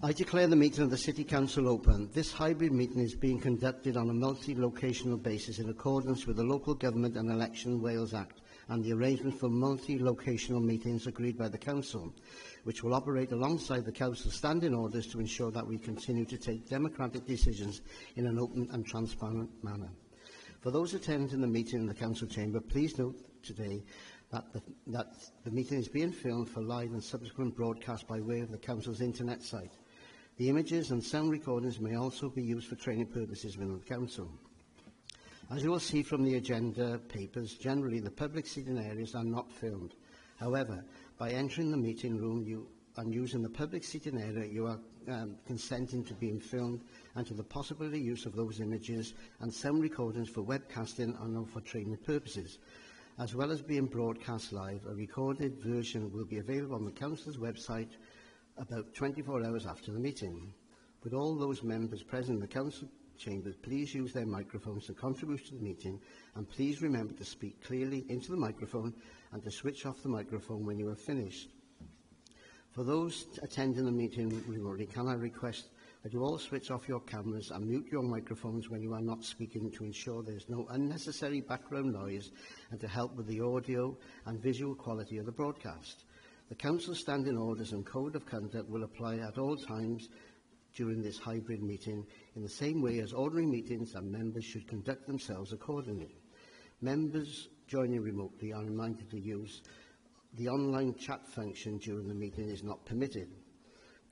I declare the meeting of the City Council open. This hybrid meeting is being conducted on a multi-locational basis in accordance with the Local Government and Election Wales Act and the arrangement for multi-locational meetings agreed by the Council, which will operate alongside the Council's standing orders to ensure that we continue to take democratic decisions in an open and transparent manner. For those attending the meeting in the Council chamber, please note today that the meeting is being filmed for live and subsequent broadcast by way of the Council's internet site. The images and sound recordings may also be used for training purposes within the Council. As you will see from the agenda papers, generally the public seating areas are not filmed. However, by entering the meeting room and using the public seating area, you are consenting to being filmed and to the possible use of those images and sound recordings for webcasting and for training purposes. As well as being broadcast live, a recorded version will be available on the Council's website about 24 hours after the meeting. Would all those members present in the Council chambers please use their microphones to contribute to the meeting, and please remember to speak clearly into the microphone and to switch off the microphone when you are finished. For those attending the meeting remotely, can I request that you all switch off your cameras and mute your microphones when you are not speaking to ensure there is no unnecessary background noise and to help with the audio and visual quality of the broadcast. The Council's standing orders and code of conduct will apply at all times during this hybrid meeting in the same way as ordinary meetings, and members should conduct themselves accordingly. Members joining remotely are reminded to use the online chat function during the meeting is not permitted.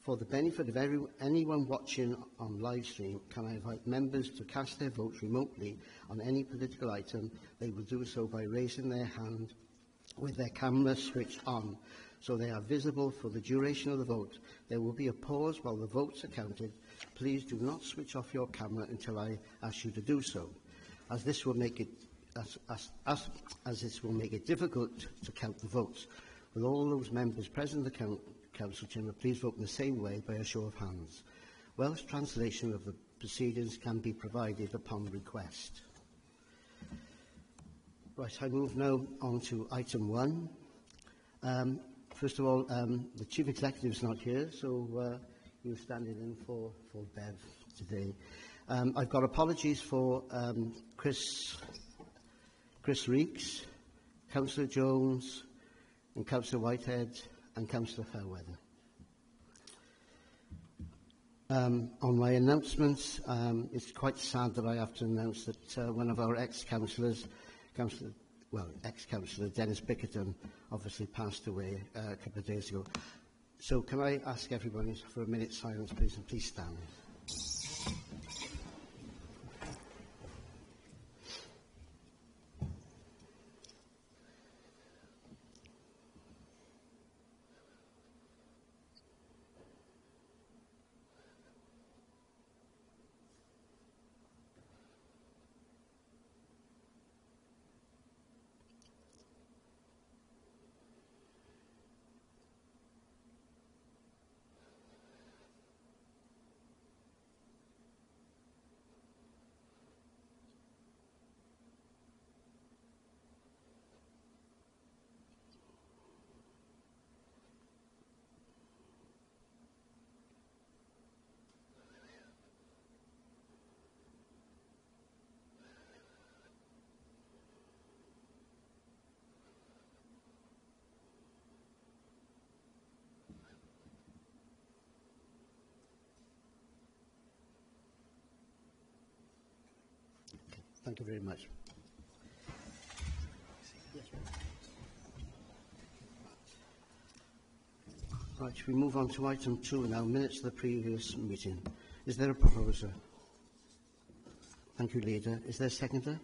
For the benefit of anyone watching on live stream, can I invite members to cast their votes remotely on any political item? They will do so by raising their hand with their camera switched on, so they are visible for the duration of the vote. There will be a pause while the votes are counted. Please do not switch off your camera until I ask you to do so, as this will make it difficult to count the votes. With all those members present in the Council chamber, please vote in the same way by a show of hands. Welsh translation of the proceedings can be provided upon request. Right, I move now on to item 1. First of all, the Chief Executive is not here, so you're standing in for Bev today. I've got apologies for Chris Reeks, Councillor Jones, and Councillor Whitehead, and Councillor Fairweather. On my announcements, it's quite sad that I have to announce that one of our ex-councillors, ex-councillor Dennis Bickerton, obviously passed away a couple of days ago. So can I ask everybody for a minute's silence, please, and please stand. Thank you very much. Right, we move on to item 2 now, minutes of the previous meeting. Is there a proposer? Thank you, Leader. Is there a seconder?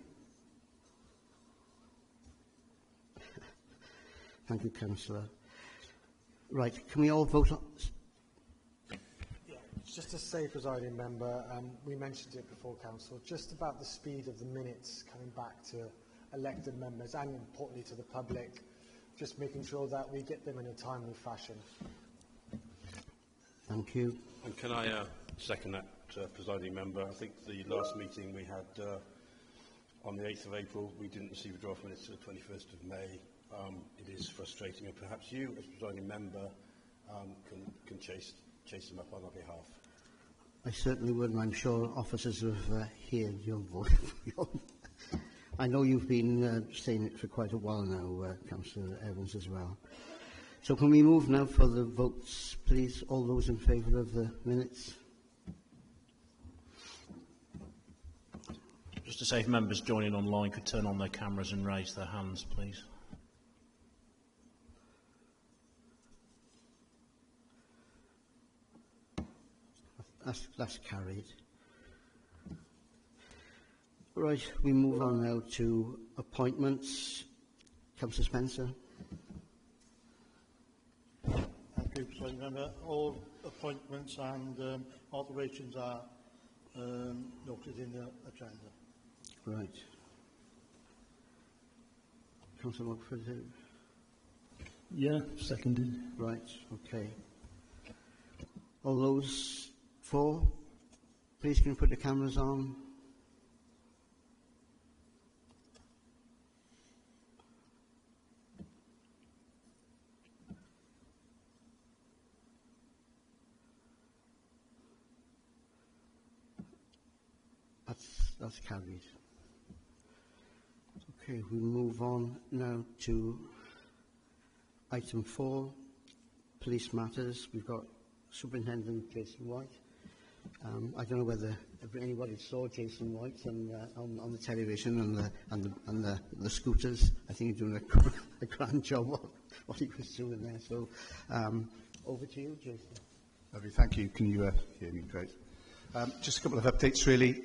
Thank you, Councillor. Right, can we all vote on... Just to say, Presiding Member, we mentioned it before Council, just about the speed of the minutes coming back to elected members and importantly to the public, just making sure that we get them in a timely fashion. Thank you. And can I second that, Presiding Member? I think the last meeting we had on the 8th of April, we didn't receive a draft minutes to the 21st of May. It is frustrating, and perhaps you, as Presiding Member, chase them up on our behalf. I certainly would, and I'm sure officers have heard your voice. I know you've been saying it for quite a while now, Councillor Evans, as well. So can we move now for the votes, please? All those in favour of the minutes? Just to say, if members joining online could turn on their cameras and raise their hands, please. That's carried. Right, we move on now to appointments. Councillor Spencer. Thank you, President Member. All appointments and alterations are noted in the agenda. Right. Councillor Watford. Yeah, seconded. Right, okay. All those for, please can you put the cameras on? That's carried. Okay, we move on now to item 4, police matters. We've got Superintendent Jason White. I don't know whether anybody saw Jason White on the television and the scooters. I think he's doing a grand job of what he was doing there. So over to you, Jason. Lovely, thank you. Can you hear me? Great. Just a couple of updates, really.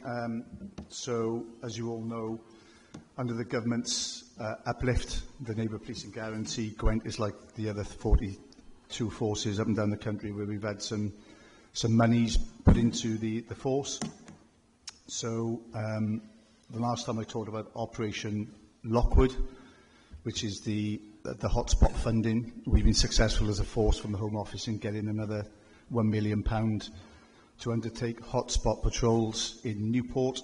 So, as you all know, under the government's uplift, the Neighbour Policing Guarantee, Gwent is like the other 42 forces up and down the country where we've had some monies put into the force. So, the last time I talked about Operation Lockwood, which is the hotspot funding, we've been successful as a force from the Home Office in getting another £1 million to undertake hotspot patrols in Newport.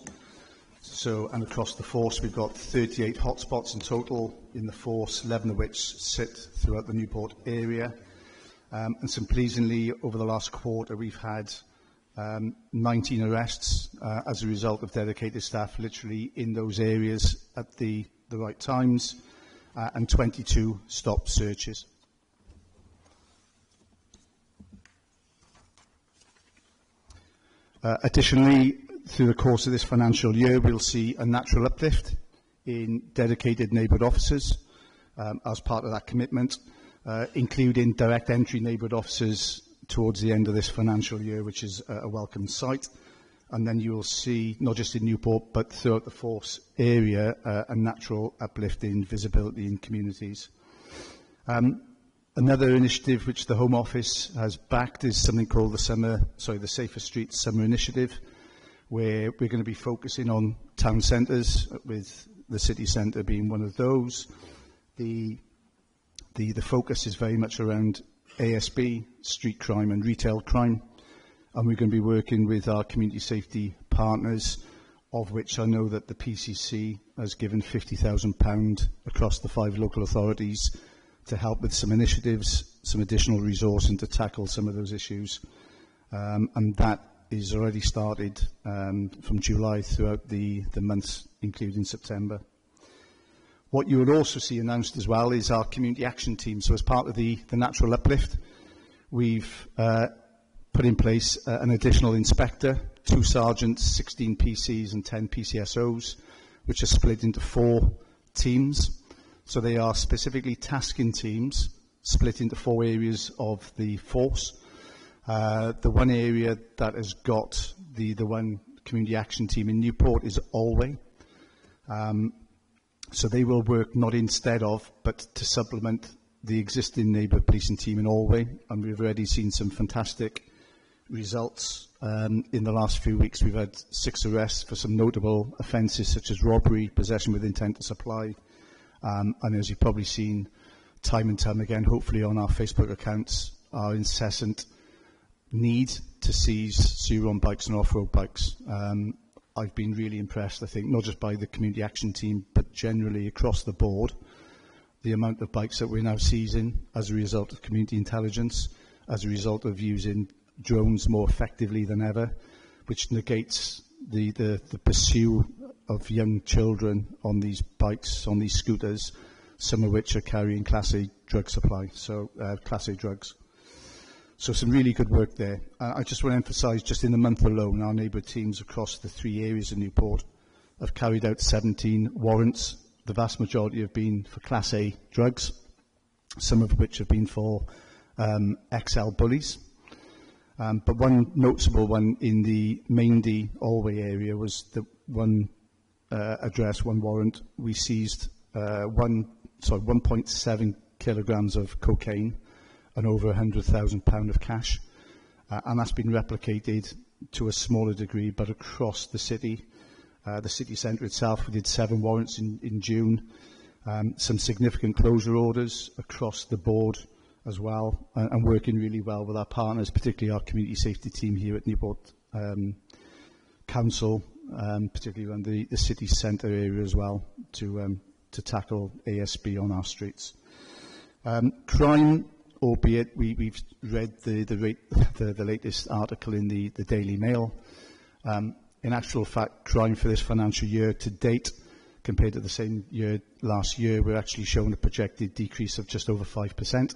So, and across the force, we've got 38 hotspots in total in the force, 11 of which sit throughout the Newport area. And some pleasingly, over the last quarter, we've had 19 arrests as a result of dedicated staff literally in those areas at the right times, and 22 stop searches. Additionally, through the course of this financial year, we'll see a natural uplift in dedicated neighbourhood officers as part of that commitment, including direct entry neighbourhood officers towards the end of this financial year, which is a welcome sight. And then you will see, not just in Newport, but throughout the force area, a natural uplift in visibility in communities. Another initiative which the Home Office has backed is something called the Safer Streets Summer Initiative, where we're going to be focusing on town centres, with the city centre being one of those. The focus is very much around ASB, street crime and retail crime, and we're going to be working with our community safety partners, of which I know that the PCC has given £50,000 across the 5 local authorities to help with some initiatives, some additional resourcing to tackle some of those issues. And that is already started from July throughout the months, including September. What you will also see announced as well is our community action team. So as part of the natural uplift, we've put in place an additional inspector, 2 sergeants, 16 PCs and 10 PCSOs, which are split into 4 teams. So they are specifically tasking teams, split into 4 areas of the force. The one area that has got the one community action team in Newport is Alway. So they will work not instead of, but to supplement the existing neighbourhood policing team in Alway. And we've already seen some fantastic results. In the last few weeks, we've had 6 arrests for some notable offences such as robbery, possession with intent to supply. And as you've probably seen time and time again, hopefully on our Facebook accounts, our incessant need to seize zero-on bikes and off-road bikes. I've been really impressed, I think, not just by the community action team, but generally across the board, the amount of bikes that we're now seizing as a result of community intelligence, as a result of using drones more effectively than ever, which negates the pursuit of young children on these bikes, on these scooters, some of which are carrying Class A drug supply, so Class A drugs. So some really good work there. I just want to emphasise, just in the month alone, our neighbourhood teams across the 3 areas of Newport have carried out 17 warrants. The vast majority have been for Class A drugs, some of which have been for XL bullies. But one noticeable one in the Maindy Allway area was the one address, one warrant. We seized 1.7 kilograms of cocaine and over £100,000 of cash. And that's been replicated to a smaller degree, but across the city. The city centre itself, we did 7 warrants in June. Some significant closure orders across the board as well, and working really well with our partners, particularly our community safety team here at Newport Council, particularly around the city centre area as well, to tackle ASB on our streets. Crime, albeit we've read the latest article in the Daily Mail. In actual fact, crime for this financial year to date, compared to the same year last year, we're actually showing a projected decrease of just over 5%.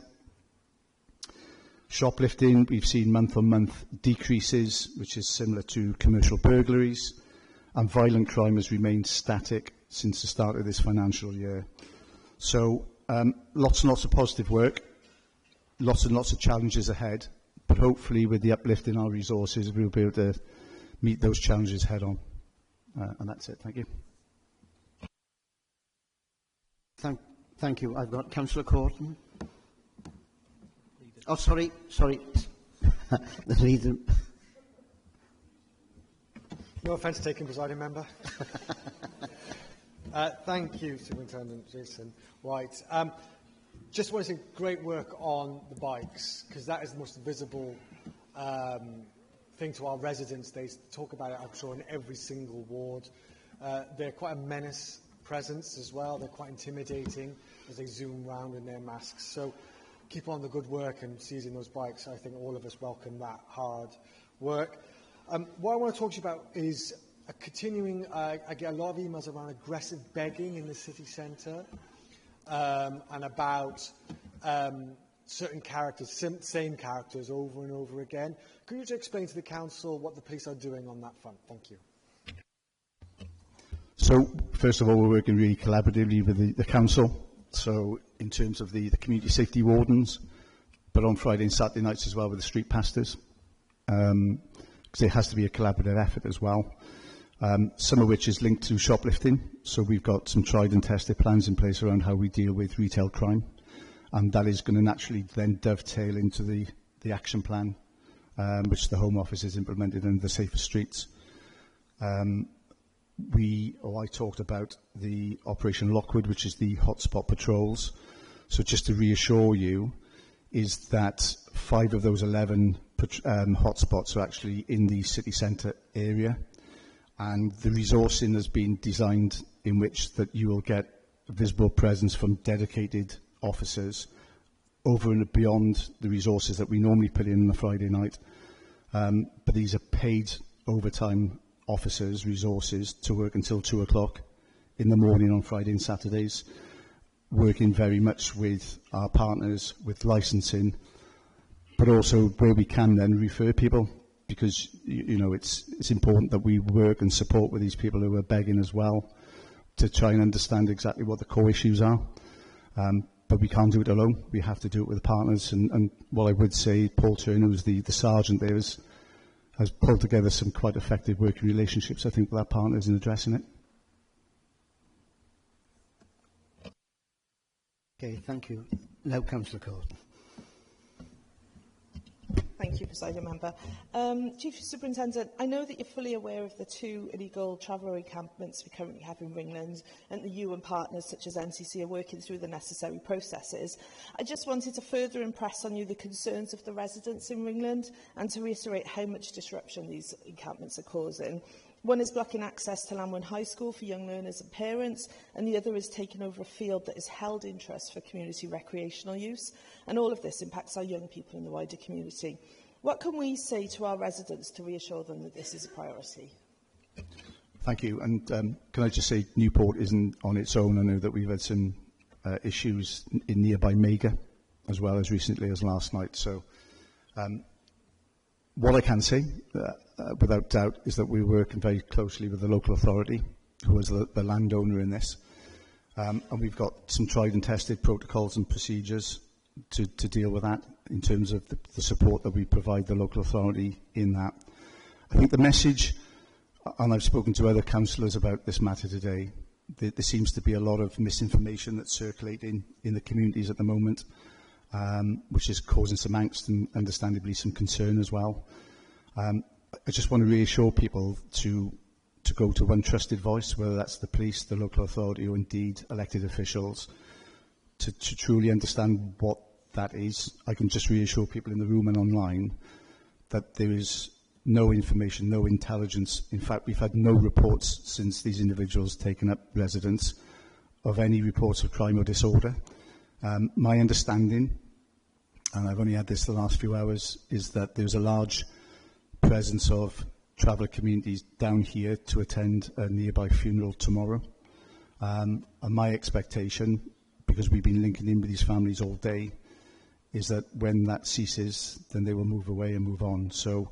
Shoplifting, we've seen month-on-month decreases, which is similar to commercial burglaries, and violent crime has remained static since the start of this financial year. So lots and lots of positive work, lots and lots of challenges ahead, but hopefully with the uplift in our resources, we'll be able to meet those challenges head on. And that's it. Thank you. Thank you. I've got Councillor Corton. Oh, sorry. The leader. No offence taken, presiding member. Thank you, Superintendent Jason White. Just want to say great work on the bikes, because that is the most visible thing to our residents. They talk about it, I'm sure, in every single ward. They're quite a menace presence as well. They're quite intimidating as they zoom round in their masks. So keep on the good work and seizing those bikes. I think all of us welcome that hard work. What I want to talk to you about is a continuing, I get a lot of emails around aggressive begging in the city centre, and about certain characters, same characters over and over again. Could you just explain to the council what the police are doing on that front? Thank you. So, first of all, we're working really collaboratively with the council. So, in terms of the community safety wardens, but on Friday and Saturday nights as well with the street pastors, because it has to be a collaborative effort as well. Some of which is linked to shoplifting. So we've got some tried and tested plans in place around how we deal with retail crime. And that is going to naturally then dovetail into the action plan, which the Home Office has implemented under the Safer Streets. I talked about the Operation Lockwood, which is the hotspot patrols. So just to reassure you, is that 5 of those 11 hotspots are actually in the city centre area. And the resourcing has been designed in which that you will get a visible presence from dedicated officers over and beyond the resources that we normally put in on a Friday night. But these are paid overtime officers' resources to work until 2 o'clock in the morning on Friday and Saturdays, working very much with our partners with licensing, but also where we can then refer people, because you know it's important that we work and support with these people who are begging as well, to try and understand exactly what the core issues are. But we can't do it alone. We have to do it with the partners. And what I would say, Paul Turner, who's the sergeant there, has pulled together some quite effective working relationships, I think, with our partners in addressing it. Okay, thank you. Now, Councillor Cole. Thank you, Presiding Member. Chief Superintendent, I know that you're fully aware of the 2 illegal traveller encampments we currently have in Ringland, and that you and partners such as NCC are working through the necessary processes. I just wanted to further impress on you the concerns of the residents in Ringland and to reiterate how much disruption these encampments are causing. One is blocking access to Lamwen High School for young learners and parents, and the other is taking over a field that is held in trust for community recreational use. And all of this impacts our young people in the wider community. What can we say to our residents to reassure them that this is a priority? Thank you. And can I just say, Newport isn't on its own. I know that we've had some issues in nearby Mega, as well as recently as last night. So what I can say, without doubt, is that we're working very closely with the local authority, who is the landowner in this. And we've got some tried and tested protocols and procedures to deal with that in terms of the support that we provide the local authority in that. I think the message, and I've spoken to other councillors about this matter today, there seems to be a lot of misinformation that's circulating in the communities at the moment, which is causing some angst and understandably some concern as well. I just want to reassure people to go to one trusted voice, whether that's the police, the local authority, or indeed elected officials, to truly understand what that is. I can just reassure people in the room and online that there is no information, no intelligence. In fact, we've had no reports since these individuals taken up residence of any reports of crime or disorder. My understanding, and I've only had this the last few hours, is that there's a large presence of traveller communities down here to attend a nearby funeral tomorrow. And my expectation, because we've been linking in with these families all day, is that when that ceases, then they will move away and move on. So,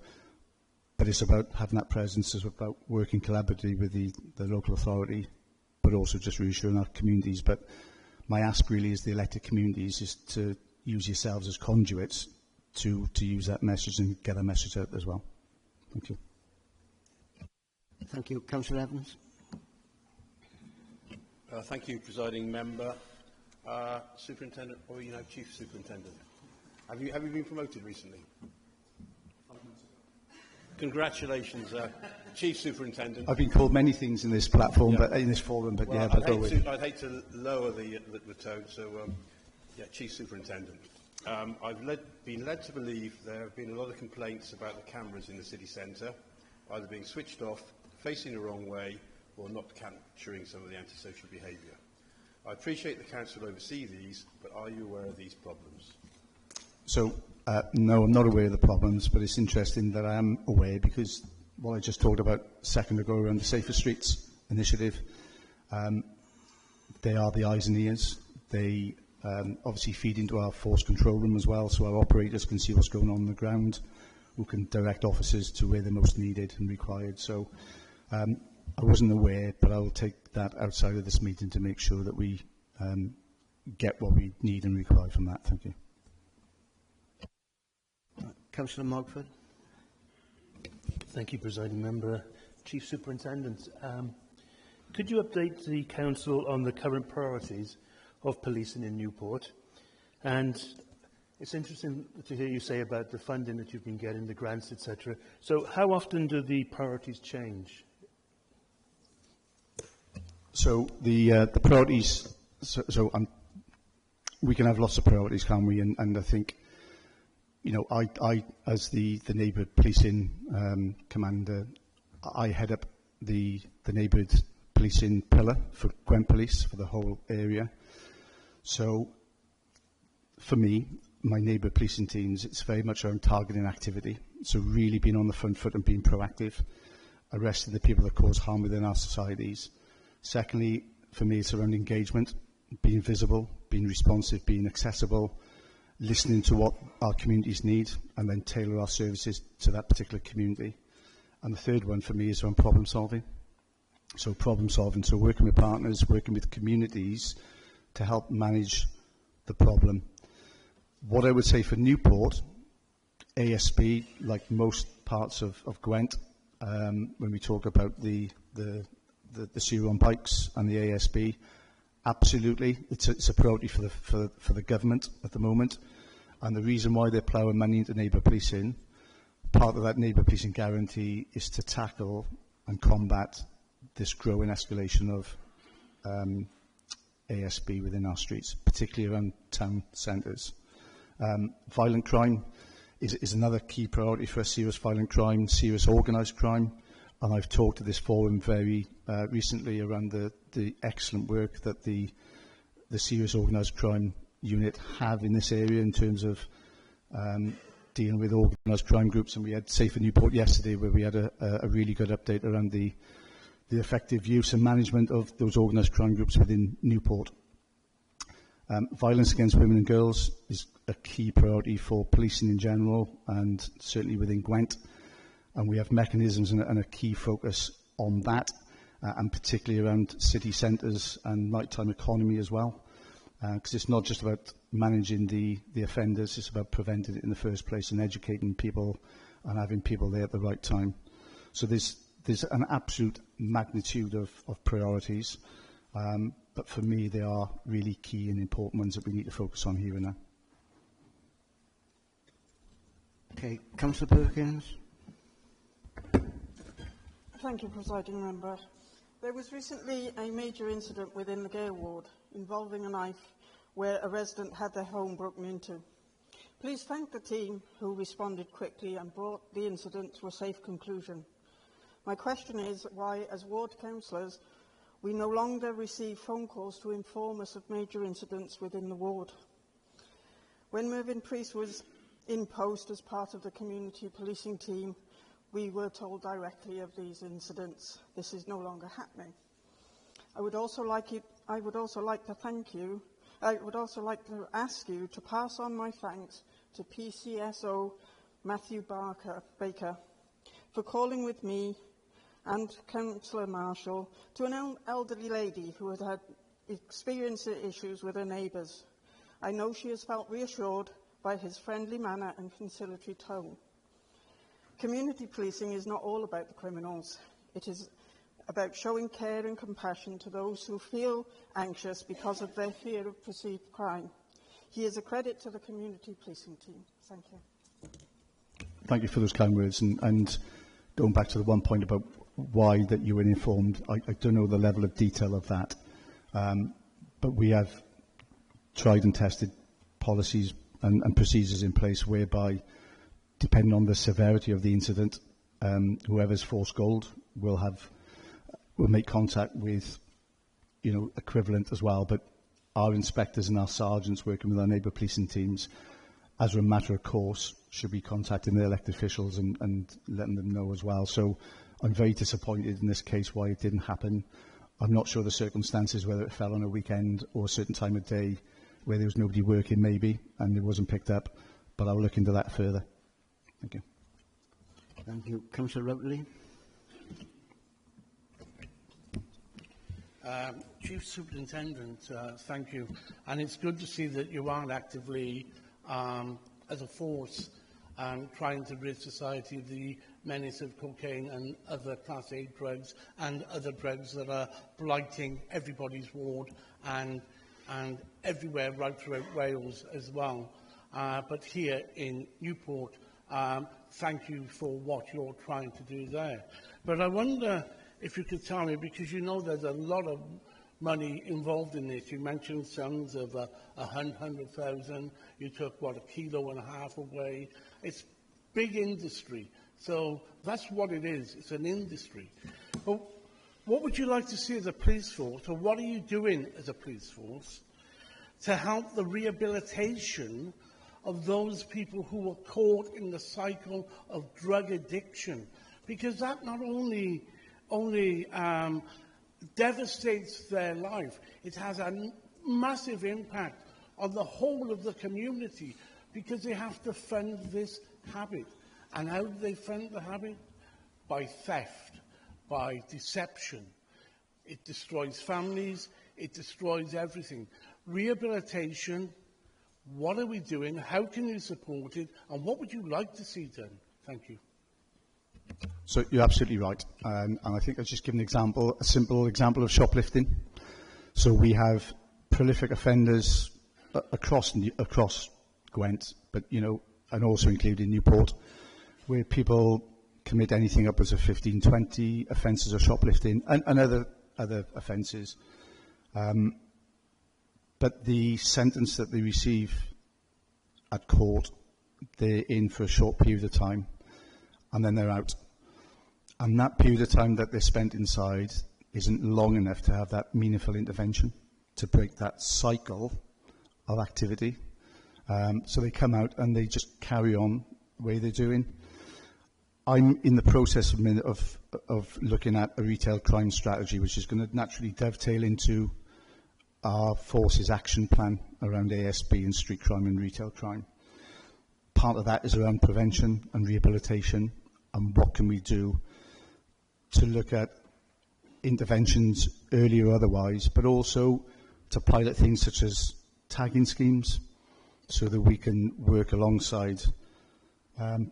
but it's about having that presence, it's about working collaboratively with the local authority, but also just reassuring our communities. But my ask really is the elected communities is to use yourselves as conduits to use that message and get a message out as well. Thank you. Thank you. Councillor Evans. Thank you, Presiding Member. Superintendent, or Chief Superintendent. Have you been promoted recently? Congratulations, Chief Superintendent. I've been called many things in this platform, but in this forum, but well, yeah, but I'd hate to lower the tone, so yeah, Chief Superintendent. I've been led to believe there have been a lot of complaints about the cameras in the city centre, either being switched off, facing the wrong way, or not capturing some of the antisocial behaviour. I appreciate the Council will oversee these, but are you aware of these problems? So, no, I'm not aware of the problems, but it's interesting that I am aware because what I just talked about a second ago around the Safer Streets initiative, they are the eyes and ears. They obviously feed into our force control room as well, so our operators can see what's going on the ground, who can direct officers to where they're most needed and required. So I wasn't aware, but I will take that outside of this meeting to make sure that we get what we need and require from that. Thank you. Councillor Mogford. Thank you, Presiding Member. Chief Superintendent, could you update the Council on the current priorities of policing in Newport? And it's interesting to hear you say about the funding that you've been getting, the grants, etc. So how often do the priorities change? So the priorities, we can have lots of priorities, can't we? And I think, you know, I as the neighbourhood policing commander, I head up the neighbourhood policing pillar for Gwent Police for the whole area. So for me, my neighbourhood policing teams, it's very much around targeting activity. So really being on the front foot and being proactive, arresting the people that cause harm within our societies. Secondly, for me, it's around engagement, being visible, being responsive, being accessible, listening to what our communities need, and then tailor our services to that particular community. And the third one for me is around problem solving. So problem solving, so working with partners, working with communities to help manage the problem. What I would say for Newport, ASB, like most parts of Gwent, when we talk about the Cyngor on bikes and the ASB, absolutely, it's a priority for the government at the moment. And the reason why they're ploughing money into neighbour policing, part of that neighbour policing guarantee is to tackle and combat this growing escalation of ASB within our streets, particularly around town centres. Violent crime is another key priority for us, serious violent crime, serious organised crime. And I've talked to this forum very recently around the excellent work that the Serious Organised Crime Unit have in this area in terms of dealing with organised crime groups. And we had Safer Newport yesterday, where we had a really good update around the effective use and management of those organised crime groups within Newport. Violence against women and girls is a key priority for policing in general, and certainly within Gwent. And we have mechanisms and a key focus on that, and particularly around city centres and nighttime economy as well. Because it's not just about managing the offenders, it's about preventing it in the first place and educating people and having people there at the right time. So there's an absolute magnitude of priorities, but for me they are really key and important ones that we need to focus on here and now. Okay, Councillor Perkins. Thank you, Presiding Member. There was recently a major incident within the Gale ward involving a knife where a resident had their home broken into. Please thank the team who responded quickly and brought the incident to a safe conclusion. My question is why, as ward councillors, we no longer receive phone calls to inform us of major incidents within the ward. When Mervyn Priest was in post as part of the community policing team, we were told directly of these incidents. This is no longer happening. I would also like to ask you to pass on my thanks to PCSO Matthew Baker for calling with me and Councillor Marshall to an elderly lady who had experienced issues with her neighbours. I know she has felt reassured by his friendly manner and conciliatory tone. Community policing is not all about the criminals. It is about showing care and compassion to those who feel anxious because of their fear of perceived crime. He is a credit to the community policing team. Thank you. Thank you for those kind words. And going back to the one point about why that you were informed, I don't know the level of detail of that. But we have tried and tested policies and procedures in place whereby, depending on the severity of the incident, whoever's force gold will make contact with, equivalent as well. But our inspectors and our sergeants working with our neighbour policing teams, as a matter of course, should be contacting their elected officials and letting them know as well. So I'm very disappointed in this case why it didn't happen. I'm not sure the circumstances, whether it fell on a weekend or a certain time of day where there was nobody working maybe and it wasn't picked up, but I'll look into that further. Thank you. Thank you. Councillor Rheoli'r. Chief Superintendent, thank you. And it's good to see that you aren't actively, as a force, trying to rid society of the menace of cocaine and other Class A drugs and other drugs that are blighting everybody's ward and everywhere right throughout Wales as well. But here in Newport, thank you for what you're trying to do there. But I wonder if you could tell me, because you know there's a lot of money involved in this. You mentioned sums of 100,000. You took, what, 1.5 kilos away. It's big industry. So that's what it is. It's an industry. But what would you like to see as a police force, or what are you doing as a police force to help the rehabilitation of those people who were caught in the cycle of drug addiction? Because that not only devastates their life, it has a massive impact on the whole of the community, because they have to fund this habit. And how do they fund the habit? By theft, by deception. It destroys families, it destroys everything. Rehabilitation, what are we doing? How can you support it? And what would you like to see done? Thank you. So you're absolutely right. And I think I'll just give an example, a simple example of shoplifting. So we have prolific offenders across Gwent, but, and also including Newport, where people commit anything upwards of 15, 20 offences of shoplifting and other offences. But the sentence that they receive at court, they're in for a short period of time, and then they're out. And that period of time that they're spent inside isn't long enough to have that meaningful intervention to break that cycle of activity. So they come out and they just carry on the way they're doing. I'm in the process of looking at a retail crime strategy, which is going to naturally dovetail into our forces action plan around ASB and street crime and retail crime. Part of that is around prevention and rehabilitation, and what can we do to look at interventions early or otherwise, but also to pilot things such as tagging schemes so that we can work alongside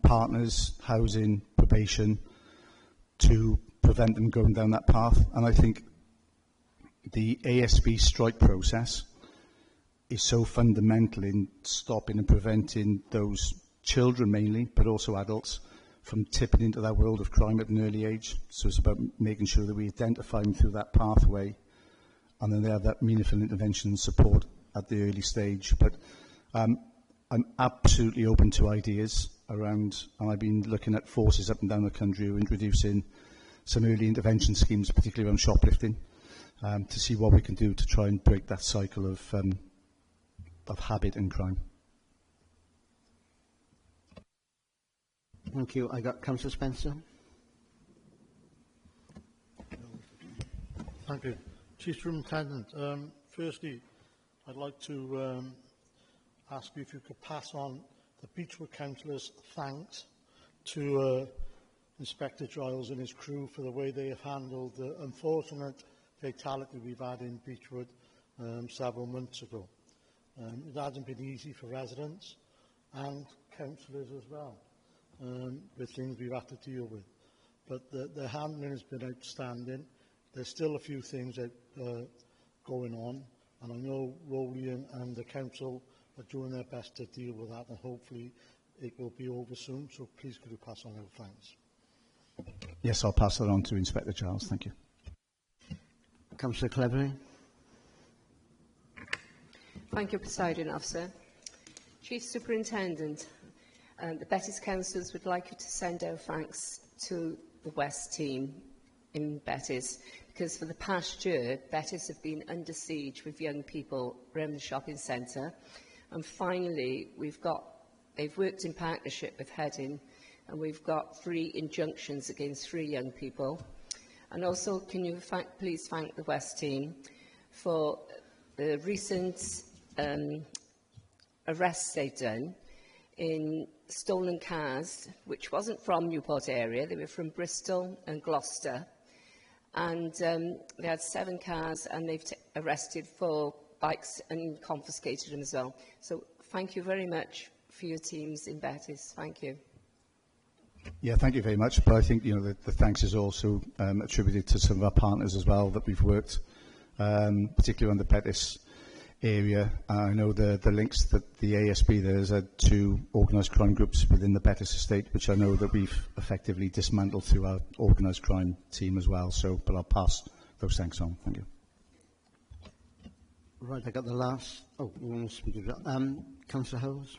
partners, housing, probation, to prevent them going down that path. And I think the ASB strike process is so fundamental in stopping and preventing those children mainly, but also adults, from tipping into that world of crime at an early age. So it's about making sure that we identify them through that pathway, and then they have that meaningful intervention and support at the early stage. But I'm absolutely open to ideas around, and I've been looking at forces up and down the country who are introducing some early intervention schemes, particularly around shoplifting, to see what we can do to try and break that cycle of habit and crime. Thank you. I got Councillor Spencer. Thank you. Chief Superintendent, firstly, I'd like to ask you if you could pass on the Beechwood Councillors' thanks to Inspector Giles and his crew for the way they have handled the unfortunate fatality we've had in Beechwood several months ago. It hasn't been easy for residents and councillors as well, with things we've had to deal with. But the handling has been outstanding. There's still a few things that going on, and I know Rheoli'r and the council are doing their best to deal with that, and hopefully it will be over soon. So please could you pass on our thanks. Yes, I'll pass that on to Inspector Giles. Thank you. Councillor Cleverly. Thank you, Presiding Officer. Chief Superintendent, the Bettis Councillors would like you to send our thanks to the West team in Bettis, because for the past year, Bettis have been under siege with young people around the shopping centre, and finally they've worked in partnership with Heddlu, and we've got 3 injunctions against 3 young people. And also, can you please thank the West team for the recent arrests they've done in stolen cars, which wasn't from Newport area, they were from Bristol and Gloucester. And they had 7 cars, and they've arrested 4 bikes and confiscated them as well. So thank you very much for your teams in Bettis. Thank you. Yeah, thank you very much. But I think the thanks is also attributed to some of our partners as well that we've worked, particularly on the Bettis area. I know the links that the ASB there has had to organised crime groups within the Bettis estate, which I know that we've effectively dismantled through our organised crime team as well. So, but I'll pass those thanks on. Thank you. Right, I got the last. Oh, you want to speak to that? Councillor Howes.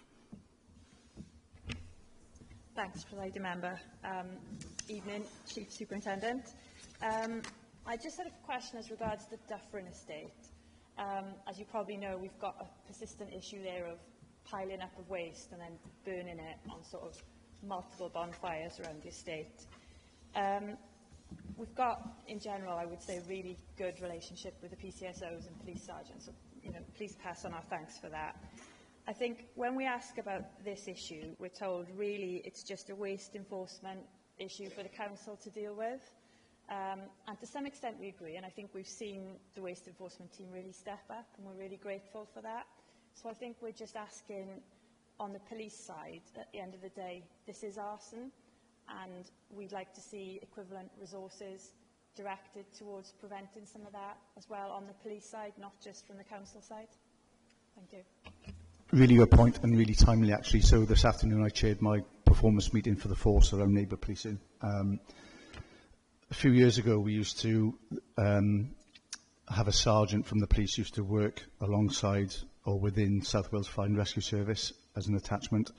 Thanks, Presiding Member. Evening, Chief Superintendent. I just had a question as regards the Dufferin estate. As you probably know, we've got a persistent issue there of piling up of waste and then burning it on sort of multiple bonfires around the estate. We've got, in general, I would say, a really good relationship with the PCSOs and police sergeants. So, please pass on our thanks for that. I think when we ask about this issue, we're told really it's just a waste enforcement issue for the council to deal with. And to some extent we agree, and I think we've seen the waste enforcement team really step up, and we're really grateful for that. So I think we're just asking on the police side, at the end of the day, this is arson, and we'd like to see equivalent resources directed towards preventing some of that as well on the police side, not just from the council side. Thank you. Really good point, and really timely actually. So this afternoon I chaired my performance meeting for the force around neighbour policing. A few years ago we used to have a sergeant from the police used to work alongside or within South Wales Fire and Rescue Service as an attachment.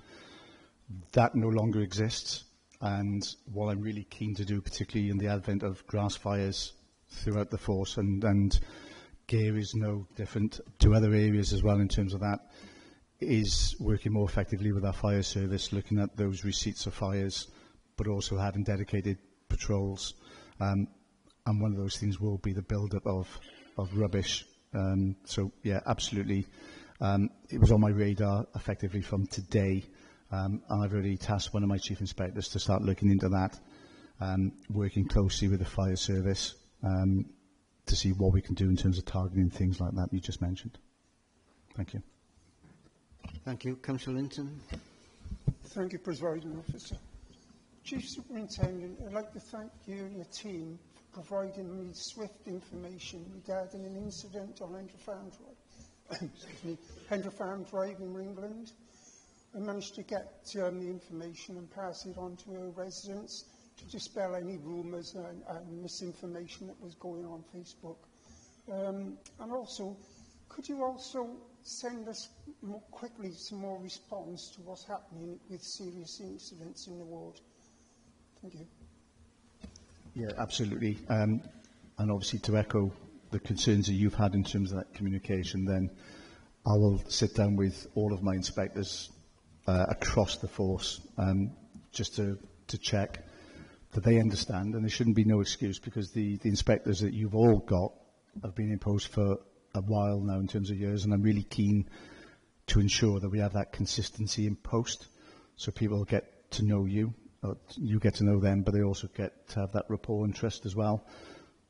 That no longer exists. And what I'm really keen to do, particularly in the advent of grass fires throughout the force, and gear is no different to other areas as well in terms of that, is working more effectively with our fire service, looking at those receipts of fires, but also having dedicated patrols. And one of those things will be the build-up of rubbish. So, yeah, absolutely. It was on my radar effectively from today. And I've already tasked one of my chief inspectors to start looking into that, working closely with the fire service to see what we can do in terms of targeting things like that you just mentioned. Thank you. Thank you. Councillor Linton. Thank you, Presiding Officer. Chief Superintendent, I'd like to thank you and your team for providing me swift information regarding an incident on Hendra Farm Drive in Ringland. I managed to get the information and pass it on to our residents to dispel any rumours and misinformation that was going on Facebook. And also, could you also send us more quickly some more response to what's happening with serious incidents in the ward? Thank you. Yeah, absolutely. And obviously to echo the concerns that you've had in terms of that communication, then I will sit down with all of my inspectors across the force just to check that they understand, and there shouldn't be no excuse, because the inspectors that you've all got have been in post for a while now in terms of years, and I'm really keen to ensure that we have that consistency in post so people get to know you, or you get to know them, but they also get to have that rapport and trust as well.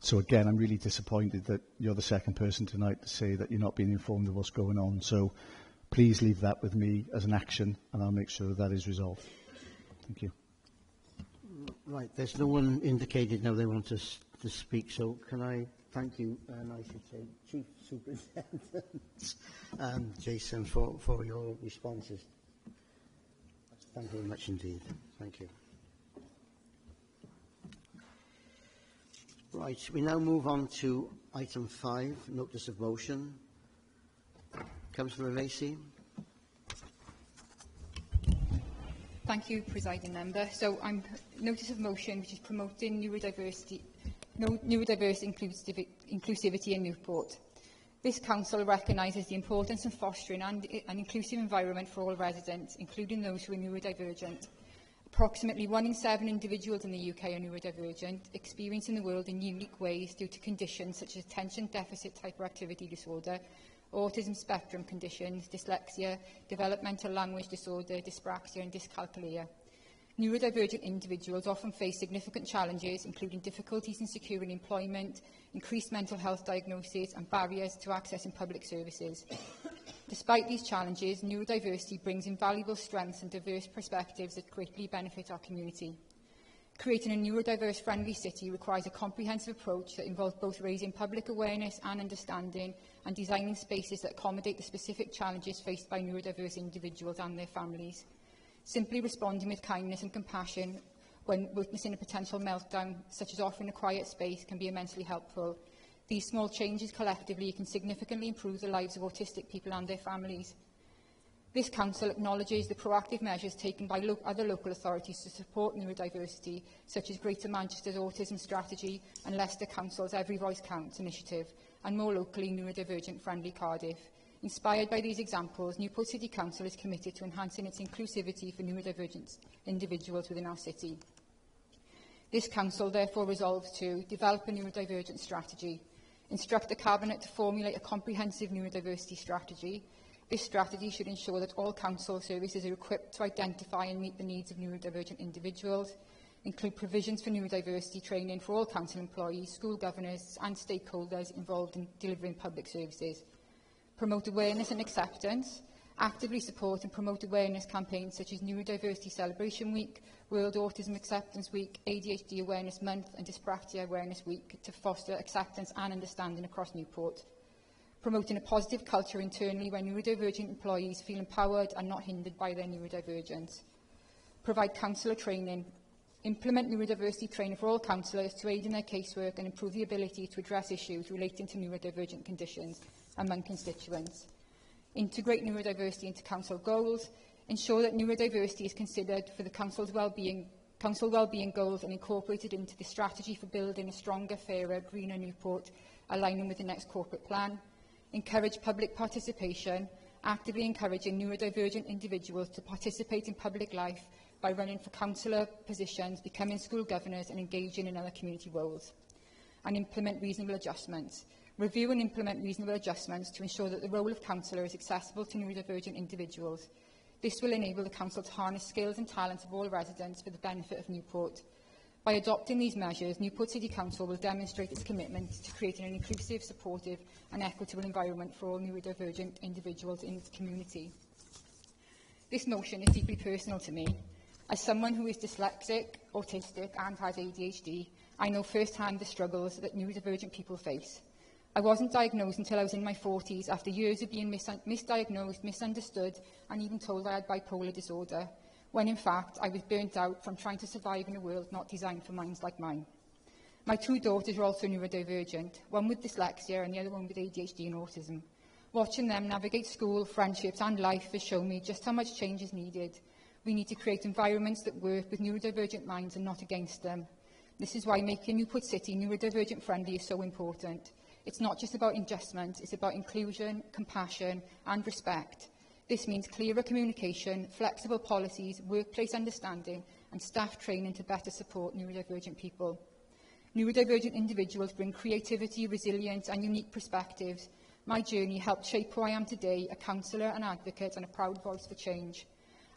So again, I'm really disappointed that you're the second person tonight to say that you're not being informed of what's going on. So please leave that with me as an action, and I'll make sure that is resolved. Thank you. Right, there's no one indicated now they want to speak, so can I thank you, and I should say Chief Superintendent Jason, for your responses. Thank you very much indeed. Thank you. Right, we now move on to item 5, notice of motion. Councillor Lacey. Thank you, Presiding Member. So I'm notice of motion which is promoting neurodiversity, inclusivity in Newport. This council recognises the importance of fostering an inclusive environment for all residents, including those who are neurodivergent. Approximately 1 in 7 individuals in the UK are neurodivergent, experiencing the world in unique ways due to conditions such as attention deficit hyperactivity disorder, autism spectrum conditions, dyslexia, developmental language disorder, dyspraxia and dyscalculia. Neurodivergent individuals often face significant challenges, including difficulties in securing employment, increased mental health diagnoses and barriers to accessing public services. Despite these challenges, neurodiversity brings invaluable strengths and diverse perspectives that greatly benefit our community. Creating a neurodiverse friendly city requires a comprehensive approach that involves both raising public awareness and understanding and designing spaces that accommodate the specific challenges faced by neurodiverse individuals and their families. Simply responding with kindness and compassion when witnessing a potential meltdown, such as offering a quiet space, can be immensely helpful. These small changes collectively can significantly improve the lives of autistic people and their families. This Council acknowledges the proactive measures taken by other local authorities to support neurodiversity, such as Greater Manchester's Autism Strategy and Leicester Council's Every Voice Counts initiative, and more locally, Neurodivergent Friendly Cardiff. Inspired by these examples, Newport City Council is committed to enhancing its inclusivity for neurodivergent individuals within our city. This Council therefore resolves to develop a neurodivergent strategy, instruct the Cabinet to formulate a comprehensive neurodiversity strategy. This strategy should ensure that all council services are equipped to identify and meet the needs of neurodivergent individuals, include provisions for neurodiversity training for all council employees, school governors and stakeholders involved in delivering public services, promote awareness and acceptance, actively support and promote awareness campaigns such as Neurodiversity Celebration Week, World Autism Acceptance Week, ADHD Awareness Month and Dyspraxia Awareness Week to foster acceptance and understanding across Newport. Promoting a positive culture internally where neurodivergent employees feel empowered and not hindered by their neurodivergence. Provide councillor training. Implement neurodiversity training for all councillors to aid in their casework and improve the ability to address issues relating to neurodivergent conditions among constituents. Integrate neurodiversity into council goals. Ensure that neurodiversity is considered for the council's well-being council wellbeing goals and incorporated into the strategy for building a stronger, fairer, greener Newport, aligning with the next corporate plan. Encourage public participation, actively encouraging neurodivergent individuals to participate in public life by running for councillor positions, becoming school governors and engaging in other community roles. And implement reasonable adjustments. Review and implement reasonable adjustments to ensure that the role of councillor is accessible to neurodivergent individuals. This will enable the council to harness skills and talents of all residents for the benefit of Newport. By adopting these measures, Newport City Council will demonstrate its commitment to creating an inclusive, supportive and equitable environment for all neurodivergent individuals in its community. This motion is deeply personal to me. As someone who is dyslexic, autistic and has ADHD, I know firsthand the struggles that neurodivergent people face. I wasn't diagnosed until I was in my 40s, after years of being misdiagnosed, misunderstood and even told I had bipolar disorder, when in fact I was burnt out from trying to survive in a world not designed for minds like mine. My two daughters are also neurodivergent, one with dyslexia and the other one with ADHD and autism. Watching them navigate school, friendships and life has shown me just how much change is needed. We need to create environments that work with neurodivergent minds and not against them. This is why making Newport City neurodivergent friendly is so important. It's not just about adjustment, it's about inclusion, compassion and respect. This means clearer communication, flexible policies, workplace understanding and staff training to better support neurodivergent people. Neurodivergent individuals bring creativity, resilience and unique perspectives. My journey helped shape who I am today, a councillor, an advocate and a proud voice for change.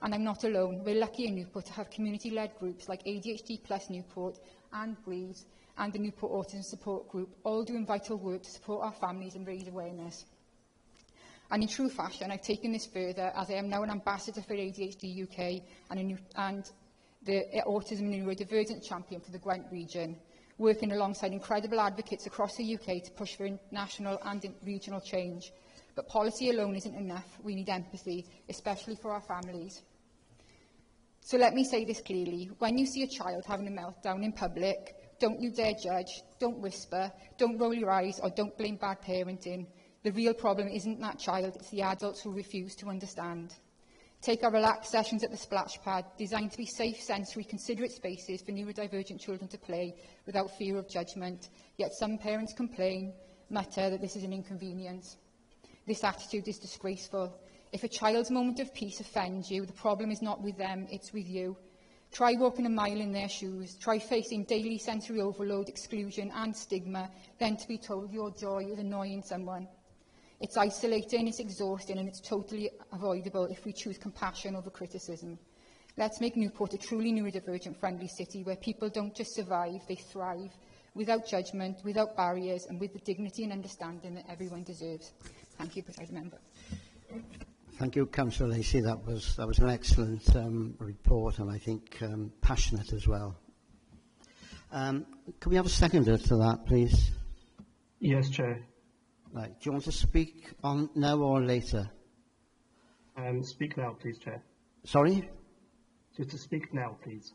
And I'm not alone. We're lucky in Newport to have community-led groups like ADHD Plus Newport and Breeze and the Newport Autism Support Group, all doing vital work to support our families and raise awareness. And in true fashion, I've taken this further as I am now an ambassador for ADHD UK and the Autism and Neurodivergent Champion for the Gwent region, working alongside incredible advocates across the UK to push for national and regional change. But policy alone isn't enough. We need empathy, especially for our families. So let me say this clearly. When you see a child having a meltdown in public, don't you dare judge, don't whisper, don't roll your eyes or don't blame bad parenting. The real problem isn't that child, it's the adults who refuse to understand. Take our relaxed sessions at the splash pad, designed to be safe, sensory, considerate spaces for neurodivergent children to play without fear of judgment. Yet some parents complain, mutter that this is an inconvenience. This attitude is disgraceful. If a child's moment of peace offends you, the problem is not with them, it's with you. Try walking a mile in their shoes. Try facing daily sensory overload, exclusion and stigma, then to be told your joy is annoying someone. It's isolating, it's exhausting and it's totally avoidable if we choose compassion over criticism. Let's make Newport a truly neurodivergent friendly city where people don't just survive, they thrive, without judgment, without barriers and with the dignity and understanding that everyone deserves. Thank you, President Member. Thank you, Councillor Lacey. That was an excellent report and I think passionate as well. Can we have a seconder to that, please? Yes, Chair. Right. Do you want to speak on now or later? Speak now, please, Chair. Sorry? Just to speak now, please.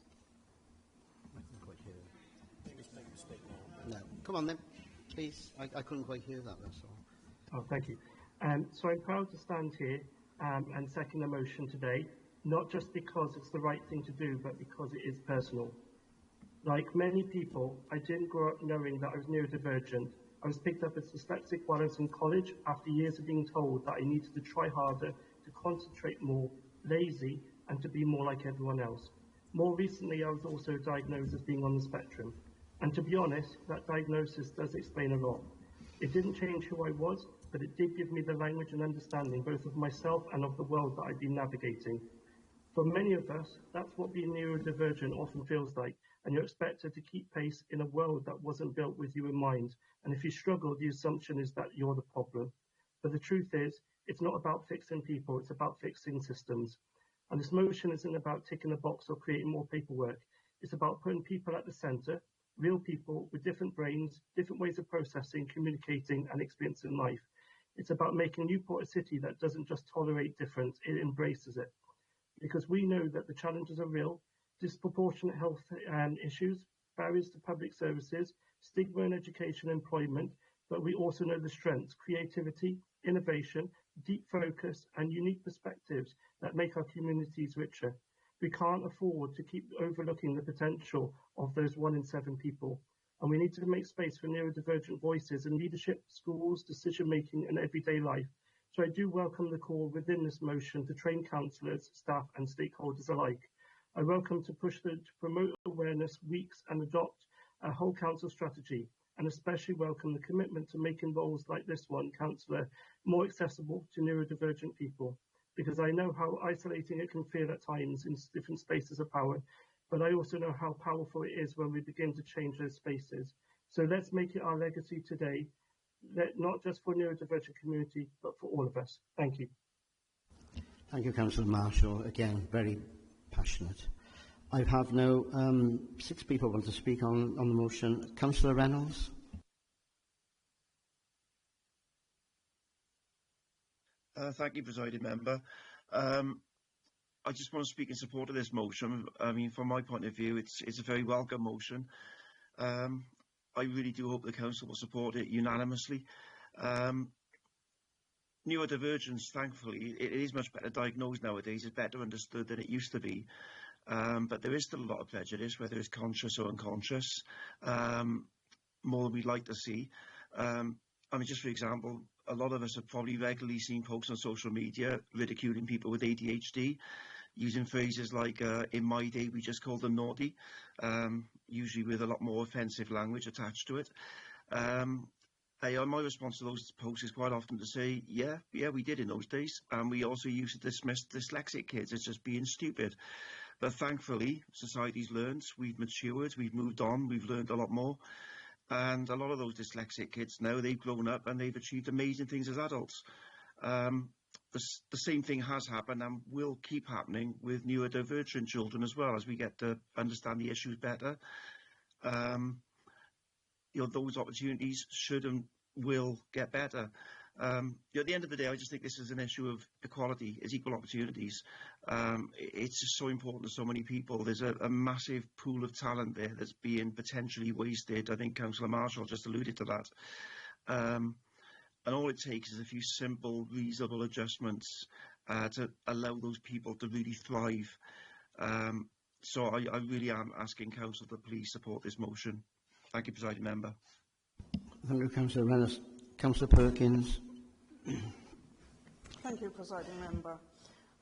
No. Come on then, please. I couldn't quite hear that, that's all. Oh, thank you. So I'm proud to stand here and second the motion today, not just because it's the right thing to do, but because it is personal. Like many people, I didn't grow up knowing that I was neurodivergent. I was picked up as dyslexic while I was in college after years of being told that I needed to try harder, to concentrate more, lazy, and to be more like everyone else. More recently, I was also diagnosed as being on the spectrum. And to be honest, that diagnosis does explain a lot. It didn't change who I was, but it did give me the language and understanding both of myself and of the world that I've been navigating. For many of us, that's what being neurodivergent often feels like, and you're expected to keep pace in a world that wasn't built with you in mind. And if you struggle, the assumption is that you're the problem. But the truth is, it's not about fixing people, it's about fixing systems. And this motion isn't about ticking a box or creating more paperwork. It's about putting people at the centre, real people with different brains, different ways of processing, communicating and experiencing life. It's about making Newport a city that doesn't just tolerate difference, it embraces it. Because we know that the challenges are real, disproportionate health issues, barriers to public services, stigma in education and employment, but we also know the strengths, creativity, innovation, deep focus and unique perspectives that make our communities richer. We can't afford to keep overlooking the potential of those 1 in 7 people. And we need to make space for neurodivergent voices in leadership, schools, decision-making and everyday life. So I do welcome the call within this motion to train councillors, staff and stakeholders alike. I welcome to promote awareness weeks and adopt a whole council strategy, and especially welcome the commitment to making roles like this one, councillor, more accessible to neurodivergent people, because I know how isolating it can feel at times in different spaces of power, but I also know how powerful it is when we begin to change those spaces. So let's make it our legacy today, not just for the neurodivergent community, but for all of us. Thank you. Thank you, Councillor Marshall. Again, very passionate. I have now 6 people want to speak on the motion. Councillor Reynolds. Thank you, Presiding Member. I just want to speak in support of this motion. I mean, from my point of view, it's a very welcome motion. I really do hope the Council will support it unanimously. Neurodivergence, thankfully, it is much better diagnosed nowadays. It's better understood than it used to be. But there is still a lot of prejudice, whether it's conscious or unconscious, more than we'd like to see. I mean, just for example, a lot of us have probably regularly seen posts on social media ridiculing people with ADHD, using phrases like, in my day, we just called them naughty, usually with a lot more offensive language attached to it. My response to those posts is quite often to say, yeah, we did in those days, and we also used to dismiss dyslexic kids as just being stupid. But thankfully, society's learned, we've matured, we've moved on, we've learned a lot more. And a lot of those dyslexic kids now, they've grown up and they've achieved amazing things as adults. The same thing has happened and will keep happening with neurodivergent children as well, as we get to understand the issues better. Those opportunities should and will get better. At the end of the day, I just think this is an issue of equality, is equal opportunities. It's just so important to so many people. There's a massive pool of talent there that's being potentially wasted. I think Councillor Marshall just alluded to that. And all it takes is a few simple, reasonable adjustments to allow those people to really thrive. So I really am asking Council to please support this motion. Thank you, Presiding Member. Thank you, Councillor Reynolds. Councillor Perkins. Thank you, Presiding Member.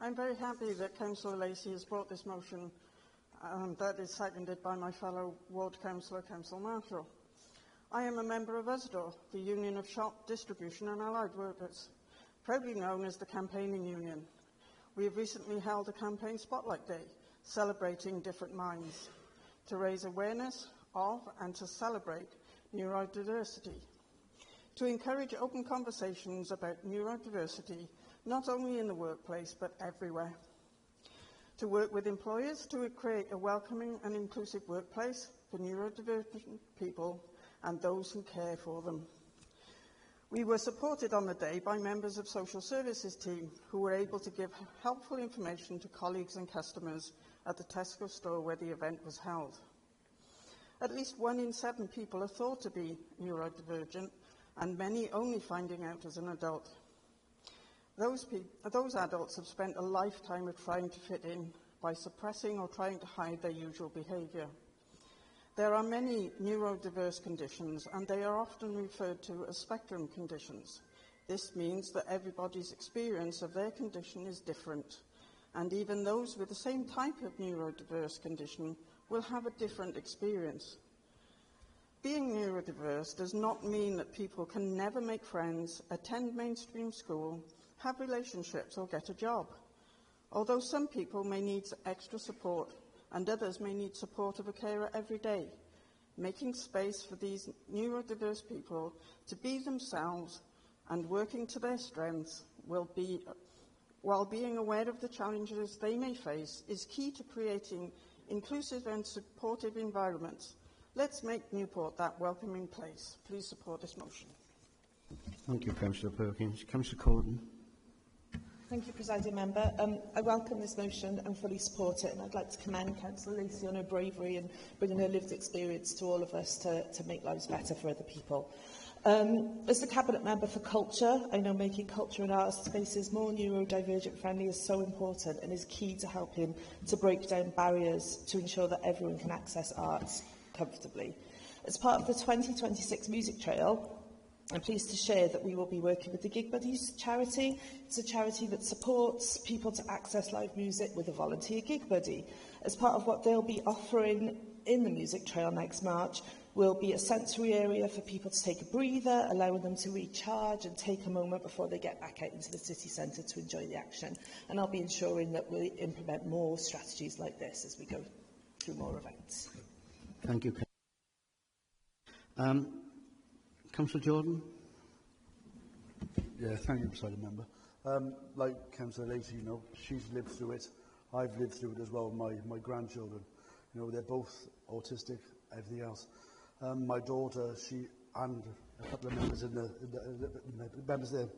I'm very happy that Councillor Lacey has brought this motion that is seconded by my fellow Ward Councillor, Councillor Marshall. I am a member of USDOR, the Union of Shop, Distribution and Allied Workers, proudly known as the Campaigning Union. We have recently held a campaign spotlight day, celebrating different minds, to raise awareness of and to celebrate neurodiversity, to encourage open conversations about neurodiversity, not only in the workplace but everywhere, to work with employers to create a welcoming and inclusive workplace for neurodivergent people and those who care for them. We were supported on the day by members of Social Services team who were able to give helpful information to colleagues and customers at the Tesco store where the event was held. At least 1 in 7 people are thought to be neurodivergent, and many only finding out as an adult. Those adults have spent a lifetime of trying to fit in by suppressing or trying to hide their usual behaviour. There are many neurodiverse conditions, and they are often referred to as spectrum conditions. This means that everybody's experience of their condition is different, and even those with the same type of neurodiverse condition will have a different experience. Being neurodiverse does not mean that people can never make friends, attend mainstream school, have relationships or get a job. Although some people may need extra support and others may need support of a carer every day, making space for these neurodiverse people to be themselves and working to their strengths while being aware of the challenges they may face is key to creating inclusive and supportive environments. Let's make Newport that welcoming place. Please support this motion. Thank you, Councillor Perkins. Councillor Corden. Thank you, Presiding Member. I welcome this motion and fully support it, and I'd like to commend Councillor Lacey on her bravery and bringing her lived experience to all of us to make lives better for other people. As the Cabinet Member for Culture, I know making culture and art spaces more neurodivergent friendly is so important and is key to helping to break down barriers to ensure that everyone can access arts comfortably. As part of the 2026 Music Trail, I'm pleased to share that we will be working with the Gig Buddies charity. It's a charity that supports people to access live music with a volunteer gig buddy. As part of what they'll be offering in the Music Trail next March, will be a sensory area for people to take a breather, allowing them to recharge and take a moment before they get back out into the city centre to enjoy the action. And I'll be ensuring that we implement more strategies like this as we go through more events. Thank you. Councillor Jordan. Yeah, thank you, President Member. Like Councillor Lacey, you know, she's lived through it. I've lived through it as well. My grandchildren, you know, they're both autistic, everything else. My daughter, she and a couple of members members there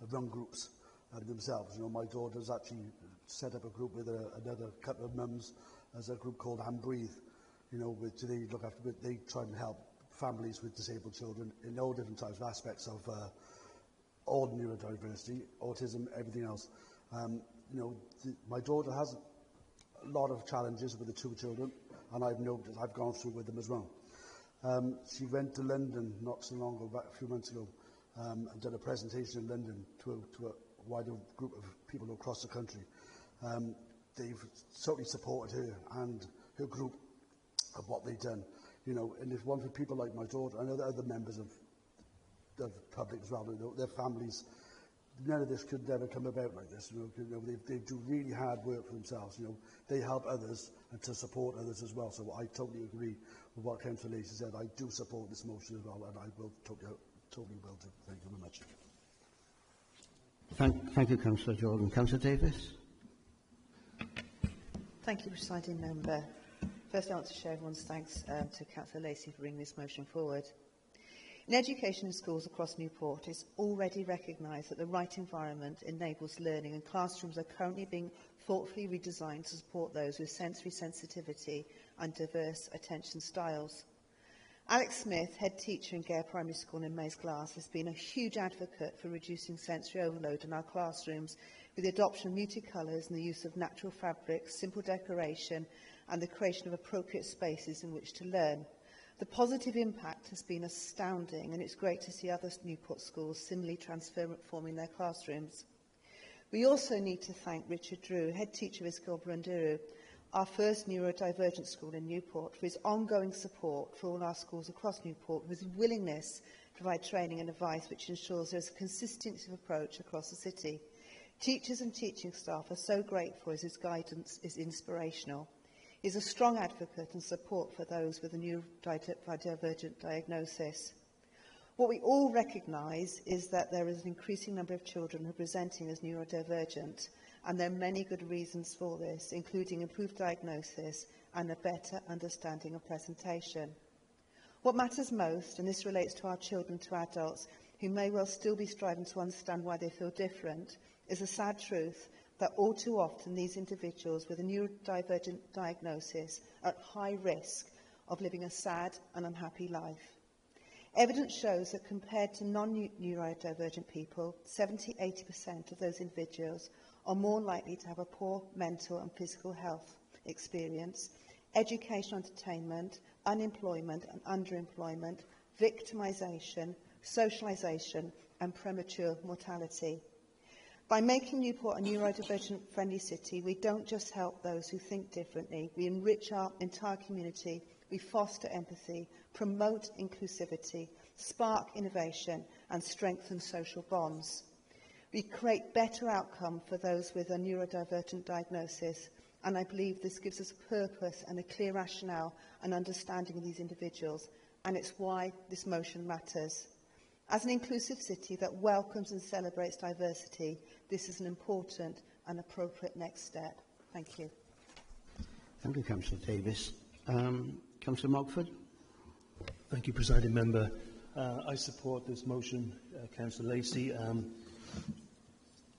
have run groups themselves. You know, my daughter's actually set up a group with another couple of mums as a group called And Breathe. You know, they look after, they try and help families with disabled children in all different types of aspects of all neurodiversity, autism, everything else. You know, my daughter has a lot of challenges with the two children, and I've gone through with them as well. She went to London not so long ago, a few months ago, and did a presentation in London to a wider group of people across the country. They've totally supported her and her group of what they've done. You know, and if one for people like my daughter, I know that other members of the public as well, you know, their families, none of this could never come about like this. You know, they do really hard work for themselves. You know, they help others and to support others as well. So I totally agree with what Councillor Lacey said. I do support this motion as well, and I will totally will do. Thank you very much. Thank you, Councillor Jordan. Councillor Davis. Thank you, Presiding Member. First, I want to share everyone's thanks to Councillor Lacey for bringing this motion forward. In education in schools across Newport, it's already recognised that the right environment enables learning, and classrooms are currently being thoughtfully redesigned to support those with sensory sensitivity and diverse attention styles. Alex Smith, head teacher in Gare Primary School in Mays Glass, has been a huge advocate for reducing sensory overload in our classrooms with the adoption of muted colours and the use of natural fabrics, simple decoration and the creation of appropriate spaces in which to learn. The positive impact has been astounding, and it's great to see other Newport schools similarly transforming their classrooms. We also need to thank Richard Drew, head teacher of Ysgol Branduru, our first neurodivergent school in Newport, for his ongoing support for all our schools across Newport, with his willingness to provide training and advice which ensures there is a consistency of approach across the city. Teachers and teaching staff are so grateful as his guidance is inspirational. He is a strong advocate and support for those with a neurodivergent diagnosis. What we all recognise is that there is an increasing number of children who are presenting as neurodivergent, and there are many good reasons for this, including improved diagnosis and a better understanding of presentation. What matters most, and this relates to our children to adults who may well still be striving to understand why they feel different, is the sad truth that all too often these individuals with a neurodivergent diagnosis are at high risk of living a sad and unhappy life. Evidence shows that compared to non-neurodivergent people, 70–80% of those individuals are more likely to have a poor mental and physical health experience, educational entertainment, unemployment and underemployment, victimisation, socialisation and premature mortality. By making Newport a neurodivergent-friendly city, we don't just help those who think differently, we enrich our entire community, we foster empathy, promote inclusivity, spark innovation and strengthen social bonds. We create better outcome for those with a neurodivergent diagnosis, and I believe this gives us a purpose and a clear rationale and understanding of these individuals, and it's why this motion matters. As an inclusive city that welcomes and celebrates diversity, this is an important and appropriate next step. Thank you. Thank you, Councillor Davis. Councillor Mogford. Thank you, Presiding Member. I support this motion, Councillor Lacey.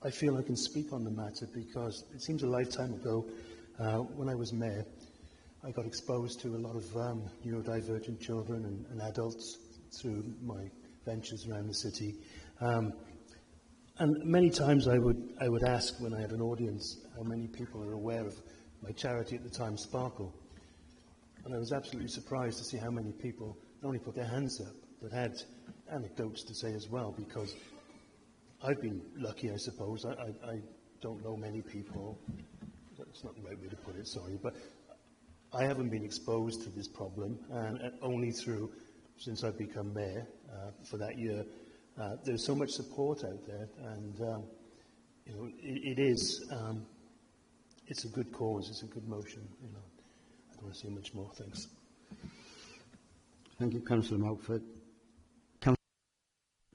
I feel I can speak on the matter because it seems a lifetime ago, when I was mayor, I got exposed to a lot of neurodivergent children and adults through my ventures around the city. And many times I would ask when I had an audience how many people are aware of my charity at the time, Sparkle. And I was absolutely surprised to see how many people not only put their hands up, but had anecdotes to say as well, because I've been lucky, I suppose. I don't know many people. That's not the right way to put it, sorry, but I haven't been exposed to this problem, and only through, since I've become mayor for that year. There's so much support out there, and you know, it's a good cause, it's a good motion. You know, I don't want to say much more. Thanks. Thank you, Councillor Mountford.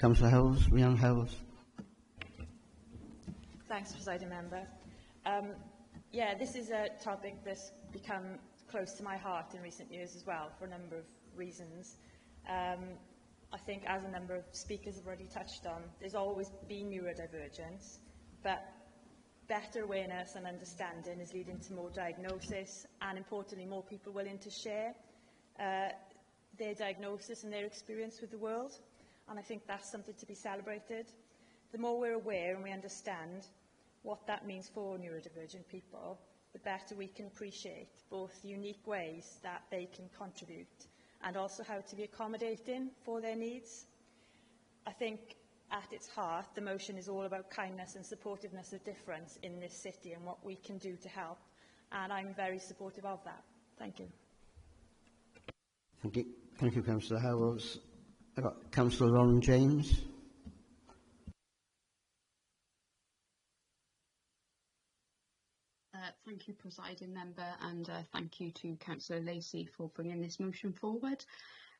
Councillor Hells, Rhiannon Hells. Thanks, Presiding Member. Yeah, this is a topic that's become close to my heart in recent years as well, for a number of reasons. I think, as a number of speakers have already touched on, there's always been neurodivergence, but better awareness and understanding is leading to more diagnosis and, importantly, more people willing to share their diagnosis and their experience with the world. And I think that's something to be celebrated. The more we're aware and we understand what that means for neurodivergent people, the better we can appreciate both the unique ways that they can contribute and also how to be accommodating for their needs. I think at its heart, the motion is all about kindness and supportiveness of difference in this city and what we can do to help. And I'm very supportive of that. Thank you. Thank you. Thank you, Councillor Howells. I've got Councillor Ron James. Thank you, Presiding Member, and thank you to Councillor Lacey for bringing this motion forward.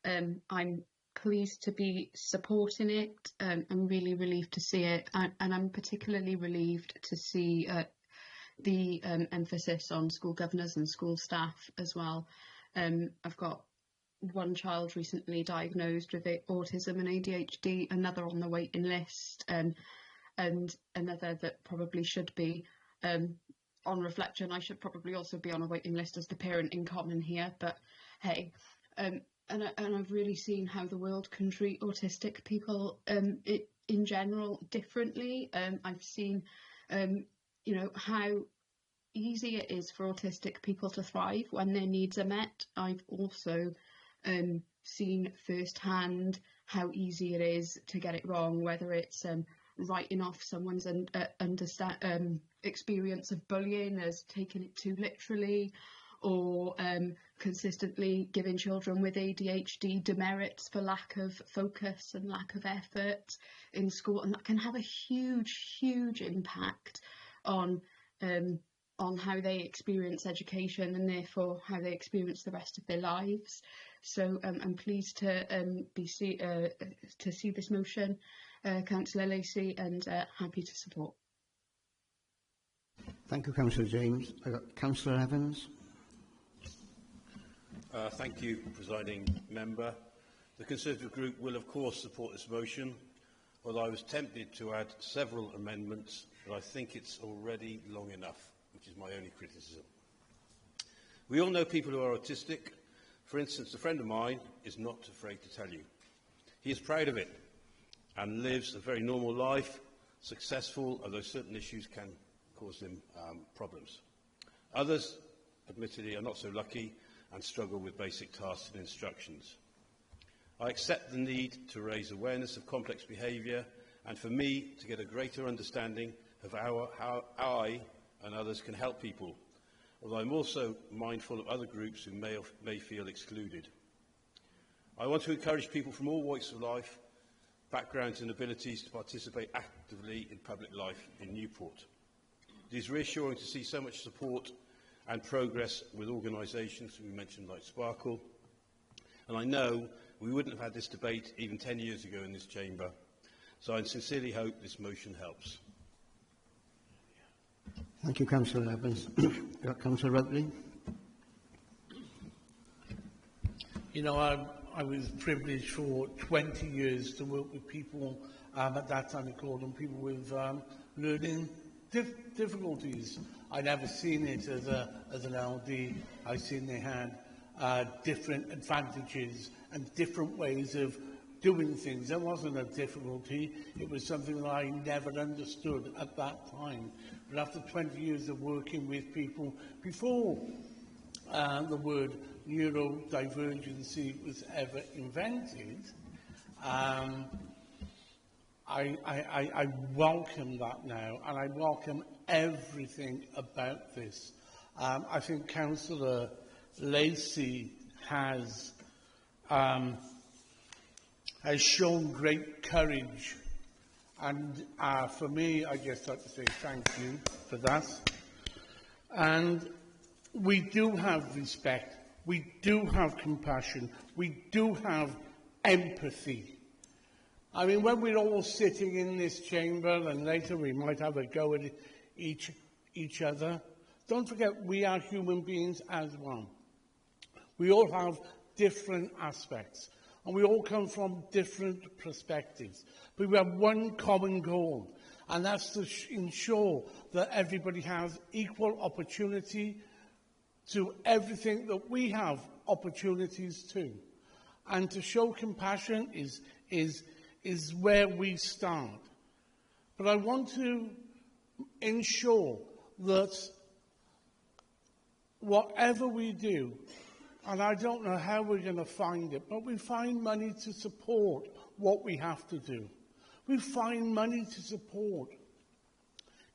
I'm pleased to be supporting it. I'm really relieved to see it, and I'm particularly relieved to see the emphasis on school governors and school staff as well. I've got one child recently diagnosed with autism and ADHD, another on the waiting list, and another that probably should be. On reflection, I should probably also be on a waiting list as the parent in common here, but hey, and I've really seen how the world can treat autistic people in general differently. I've seen, you know, how easy it is for autistic people to thrive when their needs are met. I've also seen firsthand how easy it is to get it wrong, whether it's writing off someone's experience of bullying as taking it too literally, or consistently giving children with ADHD demerits for lack of focus and lack of effort in school, and that can have a huge impact on how they experience education and therefore how they experience the rest of their lives. So I'm pleased to see this motion, Councillor Lacey, and happy to support. Thank you, Councillor James. I've got Councillor Evans. Thank you, Presiding Member. The Conservative Group will, of course, support this motion, although I was tempted to add several amendments, but I think it's already long enough, which is my only criticism. We all know people who are autistic. For instance, a friend of mine is not afraid to tell you. He is proud of it and lives a very normal life, successful, although certain issues can cause him problems. Others, admittedly, are not so lucky and struggle with basic tasks and instructions. I accept the need to raise awareness of complex behaviour and for me to get a greater understanding of how I and others can help people, although I'm also mindful of other groups who may feel excluded. I want to encourage people from all walks of life, backgrounds and abilities to participate actively in public life in Newport. It is reassuring to see so much support and progress with organisations we mentioned like Sparkle, and I know we wouldn't have had this debate even 10 years ago in this chamber, so I sincerely hope this motion helps. Thank you, Councillor Evans. Councillor Rheoli'r. You know, I was privileged for 20 years to work with people, at that time we called them people with learning difficulties. I'd never seen it as an LD. I've seen they had different advantages and different ways of doing things. There wasn't a difficulty. It was something that I never understood at that time. But after 20 years of working with people before the word neurodivergency was ever invented, I welcome that now, and I welcome everything about this. I think Councillor Lacey has shown great courage, and for me, I just like to say thank you for that. And we do have respect, we do have compassion, we do have empathy. I mean, when we're all sitting in this chamber, and later we might have a go at each other, don't forget we are human beings as one. We all have different aspects, and we all come from different perspectives. But we have one common goal, and that's to ensure that everybody has equal opportunity to everything that we have opportunities to. And to show compassion is where we start. But I want to ensure that whatever we do, and I don't know how we're going to find it, but we find money to support what we have to do. We find money to support.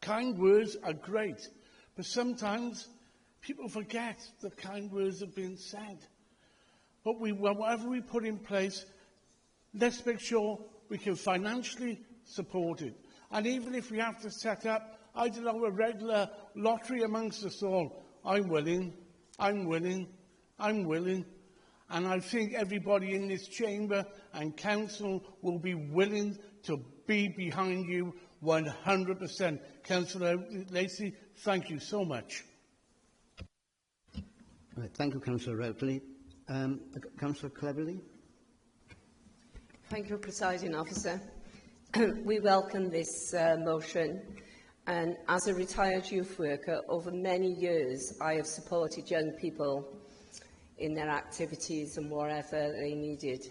Kind words are great, but sometimes people forget that kind words have been said. But whatever we put in place, let's make sure we can financially support it. And even if we have to set up, I don't know, a regular lottery amongst us all, I'm willing. And I think everybody in this chamber and council will be willing to be behind you 100%. Councillor Lacey, thank you so much. Right, thank you, Councillor Rheoli'r. Councillor Cleverly. Thank you, Presiding Officer. We welcome this motion, and as a retired youth worker, over many years I have supported young people in their activities and whatever they needed.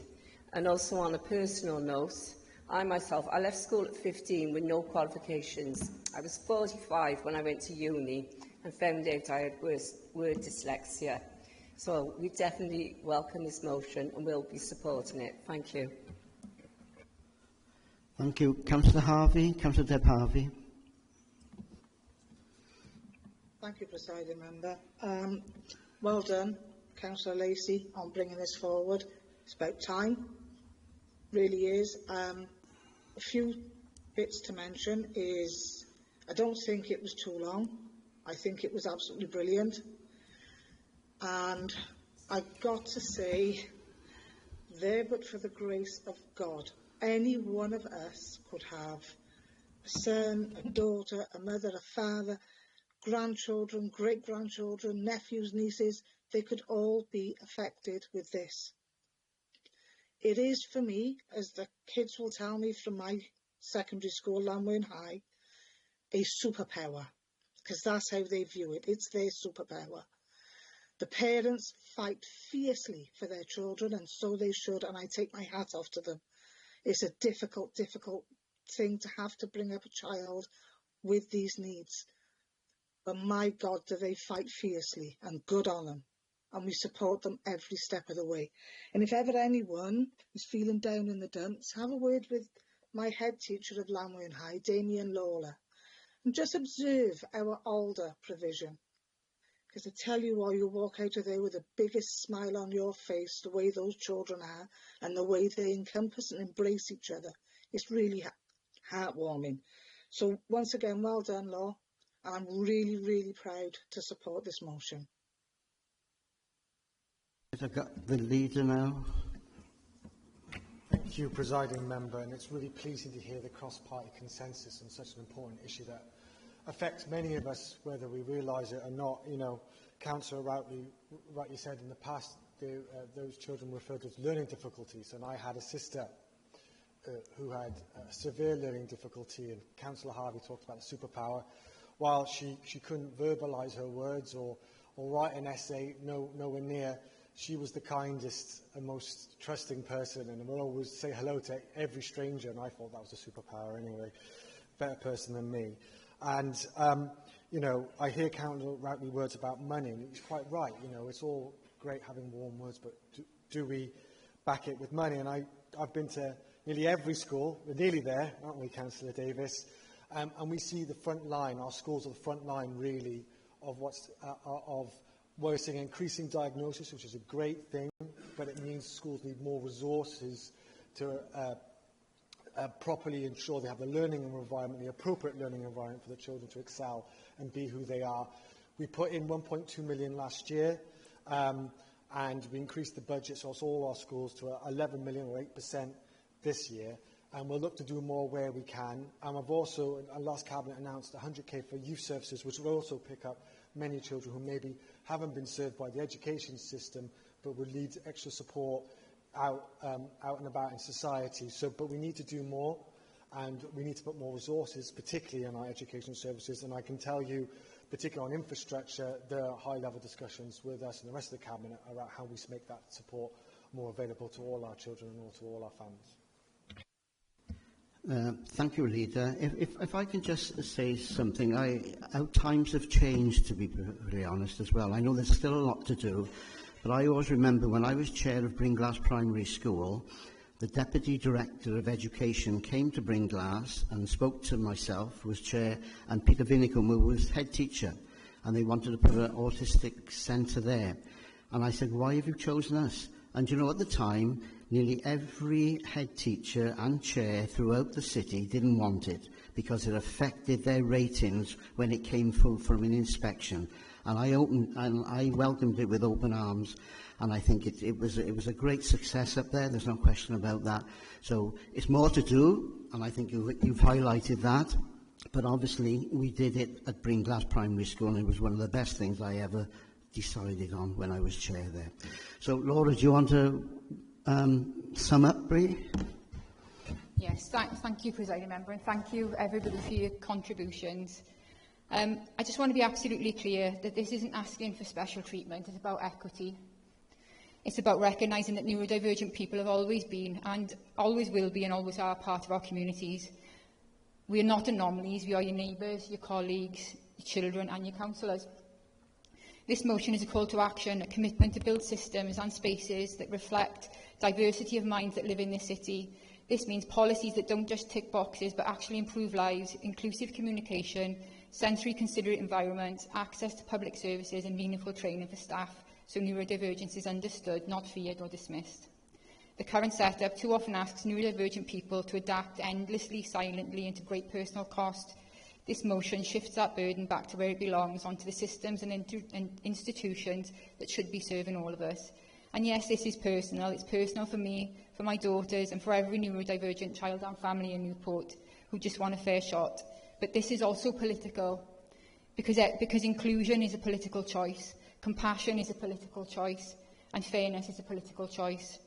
And also on a personal note, I left school at 15 with no qualifications. I was 45 when I went to uni and found out I had word dyslexia. So we definitely welcome this motion and will be supporting it. Thank you. Thank you. Councillor Harvey, Councillor Deb Harvey. Thank you, Presiding Member. Well done, Councillor Lacey, on bringing this forward. It's about time, really is. A few bits to mention is, I don't think it was too long. I think it was absolutely brilliant. And I've got to say, there but for the grace of God, any one of us could have a son, a daughter, a mother, a father, grandchildren, great-grandchildren, nephews, nieces. They could all be affected with this. It is, for me, as the kids will tell me from my secondary school, Lamwyn High, a superpower, because that's how they view it. It's their superpower. The parents fight fiercely for their children, and so they should, and I take my hat off to them. It's a difficult, difficult thing to have to bring up a child with these needs. But my God, do they fight fiercely, and good on them. And we support them every step of the way. And if ever anyone is feeling down in the dumps, have a word with my head teacher of Lamwyn High, Damien Lawler, and just observe our older provision. Because I tell you what, you walk out of there with the biggest smile on your face, the way those children are, and the way they encompass and embrace each other. It's really heartwarming. So once again, well done, Law. And I'm really, really proud to support this motion. I've got the leader now. Thank you, Presiding Member, and it's really pleasing to hear the cross-party consensus on such an important issue that affects many of us, whether we realise it or not. You know, Councillor rightly said in the past, those children were referred to as learning difficulties, and I had a sister who had severe learning difficulty, and Councillor Harvey talked about the superpower. While she couldn't verbalise her words or write an essay nowhere near, she was the kindest and most trusting person, and would always say hello to every stranger, and I thought that was a superpower anyway. Better person than me. And, you know, I hear Councillor Rowley words about money, and he's quite right. You know, it's all great having warm words, but do we back it with money? And I've been to nearly every school. We're nearly there, aren't we, Councillor Davis? And we see the front line. Our schools are the front line, really, of we're seeing increasing diagnosis, which is a great thing, but it means schools need more resources to properly ensure they have the learning environment, the appropriate learning environment for the children to excel and be who they are. We put in 1.2 million last year, and we increased the budget across all our schools to 11 million or 8% this year, and we'll look to do more where we can. And we've also, in last Cabinet, announced 100k for youth services, which will also pick up many children who maybe haven't been served by the education system, but would need extra support out and about in society. But we need to do more, and we need to put more resources, particularly in our education services. And I can tell you, particularly on infrastructure, there are high-level discussions with us and the rest of the Cabinet about how we make that support more available to all our children and to all our families. Thank you, Leader. If I can just say something, our times have changed, to be very honest, as well. I know there's still a lot to do, but I always remember when I was chair of Bringlass Primary School, the Deputy Director of Education came to Bringlass and spoke to myself, who was chair, and Peter Vinicum, who was head teacher, and they wanted to put an autistic centre there. And I said, why have you chosen us? And you know, at the time, nearly every head teacher and chair throughout the city didn't want it because it affected their ratings when it came from an inspection. And I welcomed it with open arms, and I think it was a great success up there. There's no question about that. So it's more to do, and I think you've highlighted that. But obviously, we did it at Bringlass Primary School, and it was one of the best things I ever decided on when I was chair there. So, Laura, do you want to sum up, Bree? Yes, thank you, Presiding Member, and thank you, everybody, for your contributions. I just want to be absolutely clear that this isn't asking for special treatment. It's about equity. It's about recognising that neurodivergent people have always been and always will be and always are part of our communities. We are not anomalies. We are your neighbours, your colleagues, your children and your councillors. This motion is a call to action, a commitment to build systems and spaces that reflect diversity of minds that live in this city. This means policies that don't just tick boxes but actually improve lives, inclusive communication, sensory considerate environment, access to public services and meaningful training for staff so neurodivergence is understood, not feared or dismissed. The current setup too often asks neurodivergent people to adapt endlessly, silently and to great personal cost. This motion shifts that burden back to where it belongs, onto the systems and institutions that should be serving all of us. And yes, this is personal. It's personal for me, for my daughters, and for every neurodivergent child and family in Newport who just want a fair shot. But this is also political, because inclusion is a political choice, compassion is a political choice, and fairness is a political choice.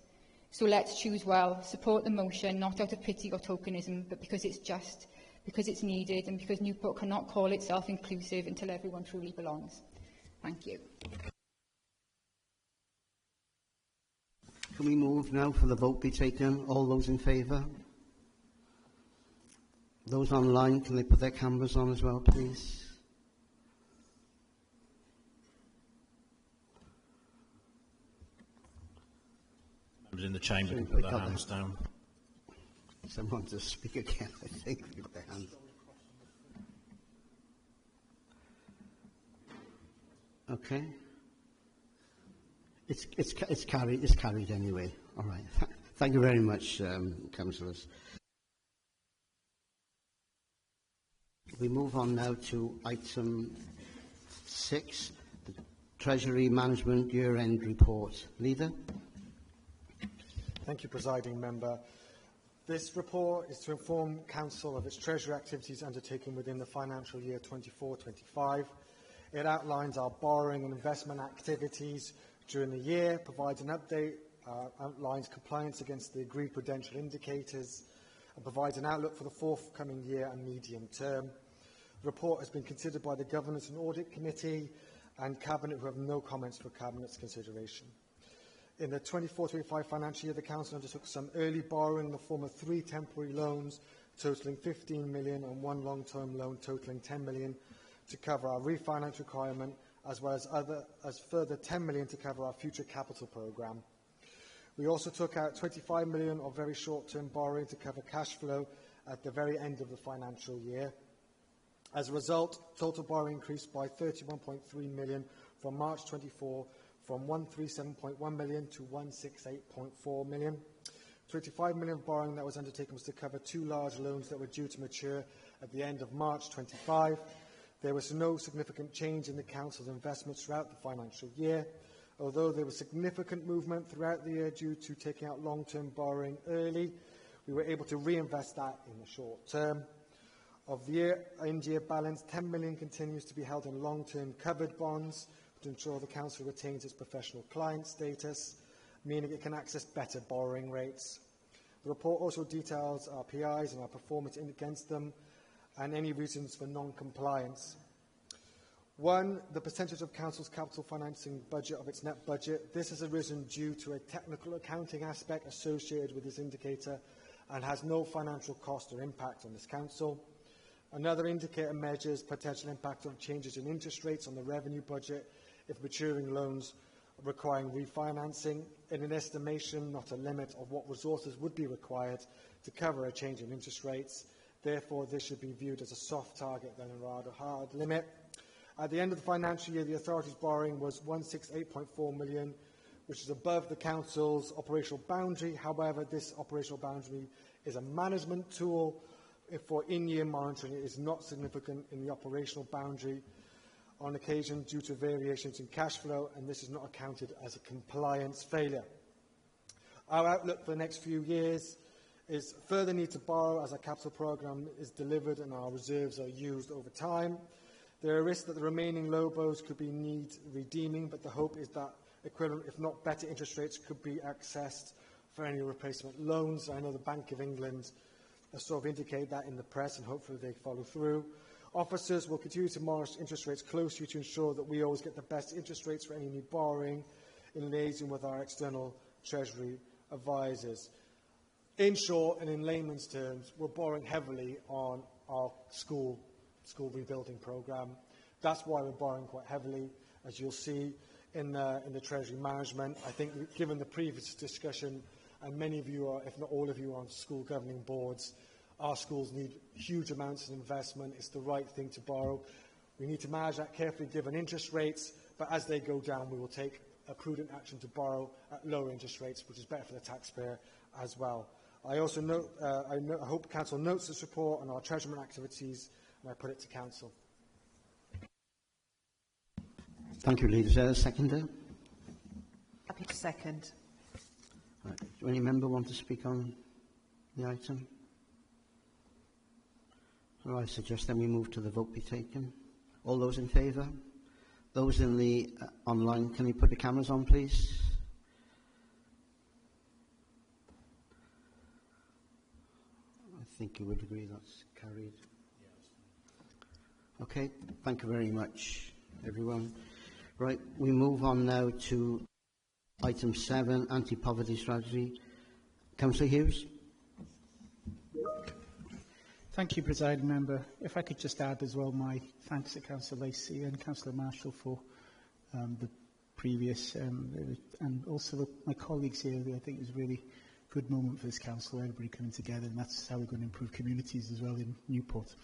So let's choose well, support the motion, not out of pity or tokenism, but because it's just, because it's needed, and because Newport cannot call itself inclusive until everyone truly belongs. Thank you. Can we move now for the vote be taken? All those in favour? Those online, can they put their cameras on as well, please? Members in the chamber can put their hands down. Someone to speak again, I think, with their hands. Okay. It's carried anyway. All right. Thank you very much, councillors. We move on now to item 6, the Treasury Management Year-End Report. Leader. Thank you, Presiding Member. This report is to inform Council of its Treasury activities undertaken within the financial year 24-25. It outlines our borrowing and investment activities during the year, provides an update, outlines compliance against the agreed prudential indicators, and provides an outlook for the forthcoming year and medium term. The report has been considered by the Governance and Audit Committee and Cabinet, who have no comments for Cabinet's consideration. In the 24-25 financial year, the Council undertook some early borrowing in the form of 3 temporary loans totalling 15 million and 1 long-term loan totalling 10 million to cover our refinance requirement, as well as further 10 million to cover our future capital programme. We also took out 25 million of very short-term borrowing to cover cash flow at the very end of the financial year. As a result, total borrowing increased by 31.3 million from March 24 from 137.1 million to 168.4 million. 25 million of borrowing that was undertaken was to cover 2 large loans that were due to mature at the end of March 25. There was no significant change in the Council's investments throughout the financial year, although there was significant movement throughout the year due to taking out long-term borrowing early. We were able to reinvest that in the short term. Of the year-end-year balance, 10 million continues to be held in long-term covered bonds to ensure the Council retains its professional client status, meaning it can access better borrowing rates. The report also details our PIs and our performance against them and any reasons for non-compliance. 1, the percentage of Council's capital financing budget of its net budget. This has arisen due to a technical accounting aspect associated with this indicator and has no financial cost or impact on this Council. Another indicator measures potential impact of changes in interest rates on the revenue budget if maturing loans requiring refinancing, in an estimation, not a limit, of what resources would be required to cover a change in interest rates. Therefore, this should be viewed as a soft target than a rather hard limit. At the end of the financial year, the authority's borrowing was 168.4 million, which is above the Council's operational boundary. However, this operational boundary is a management tool. For in-year monitoring, it is not significant in the operational boundary on occasion due to variations in cash flow, and this is not accounted as a compliance failure. Our outlook for the next few years is further need to borrow as our capital programme is delivered and our reserves are used over time. There are risks that the remaining LOBOs could be need redeeming, but the hope is that equivalent, if not better, interest rates could be accessed for any replacement loans. I know the Bank of England has sort of indicated that in the press, and hopefully they follow through. Officers will continue to monitor interest rates closely to ensure that we always get the best interest rates for any new borrowing in liaison with our external Treasury advisors. In short, and in layman's terms, we're borrowing heavily on our school rebuilding programme. That's why we're borrowing quite heavily, as you'll see in the Treasury management. I think, given the previous discussion, and many of you are, if not all of you, are on school governing boards, our schools need huge amounts of investment. It's the right thing to borrow. We need to manage that carefully given interest rates, but as they go down, we will take a prudent action to borrow at lower interest rates, which is better for the taxpayer as well. I also note, I hope Council notes this report on our treasurement activities, and I put it to Council. Thank you, Leader. Is there a seconder? Happy to second. Right. Do any member want to speak on the item? So I suggest then we move to the vote be taken. All those in favour? Those in the online, can you put the cameras on, please? I think you would agree that's carried. Okay, thank you very much, everyone. Right, we move on now to item 7, anti-poverty strategy. Councillor Hughes. Thank you, Presiding Member. If I could just add as well my thanks to Councillor Lacey and Councillor Marshall for the previous, and also my colleagues here. I think it was a really good moment for this Council, everybody coming together, and that's how we're going to improve communities as well in Newport.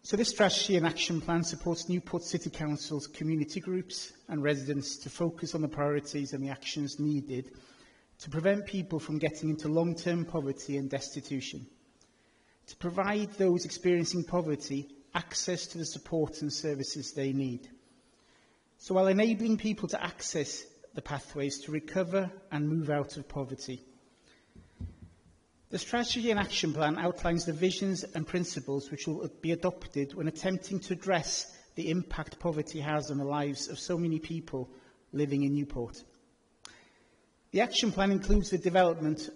So this strategy and action plan supports Newport City Council's community groups and residents to focus on the priorities and the actions needed to prevent people from getting into long-term poverty and destitution, to provide those experiencing poverty access to the support and services they need. So while enabling people to access the pathways to recover and move out of poverty. The strategy and action plan outlines the visions and principles which will be adopted when attempting to address the impact poverty has on the lives of so many people living in Newport. The action plan includes the development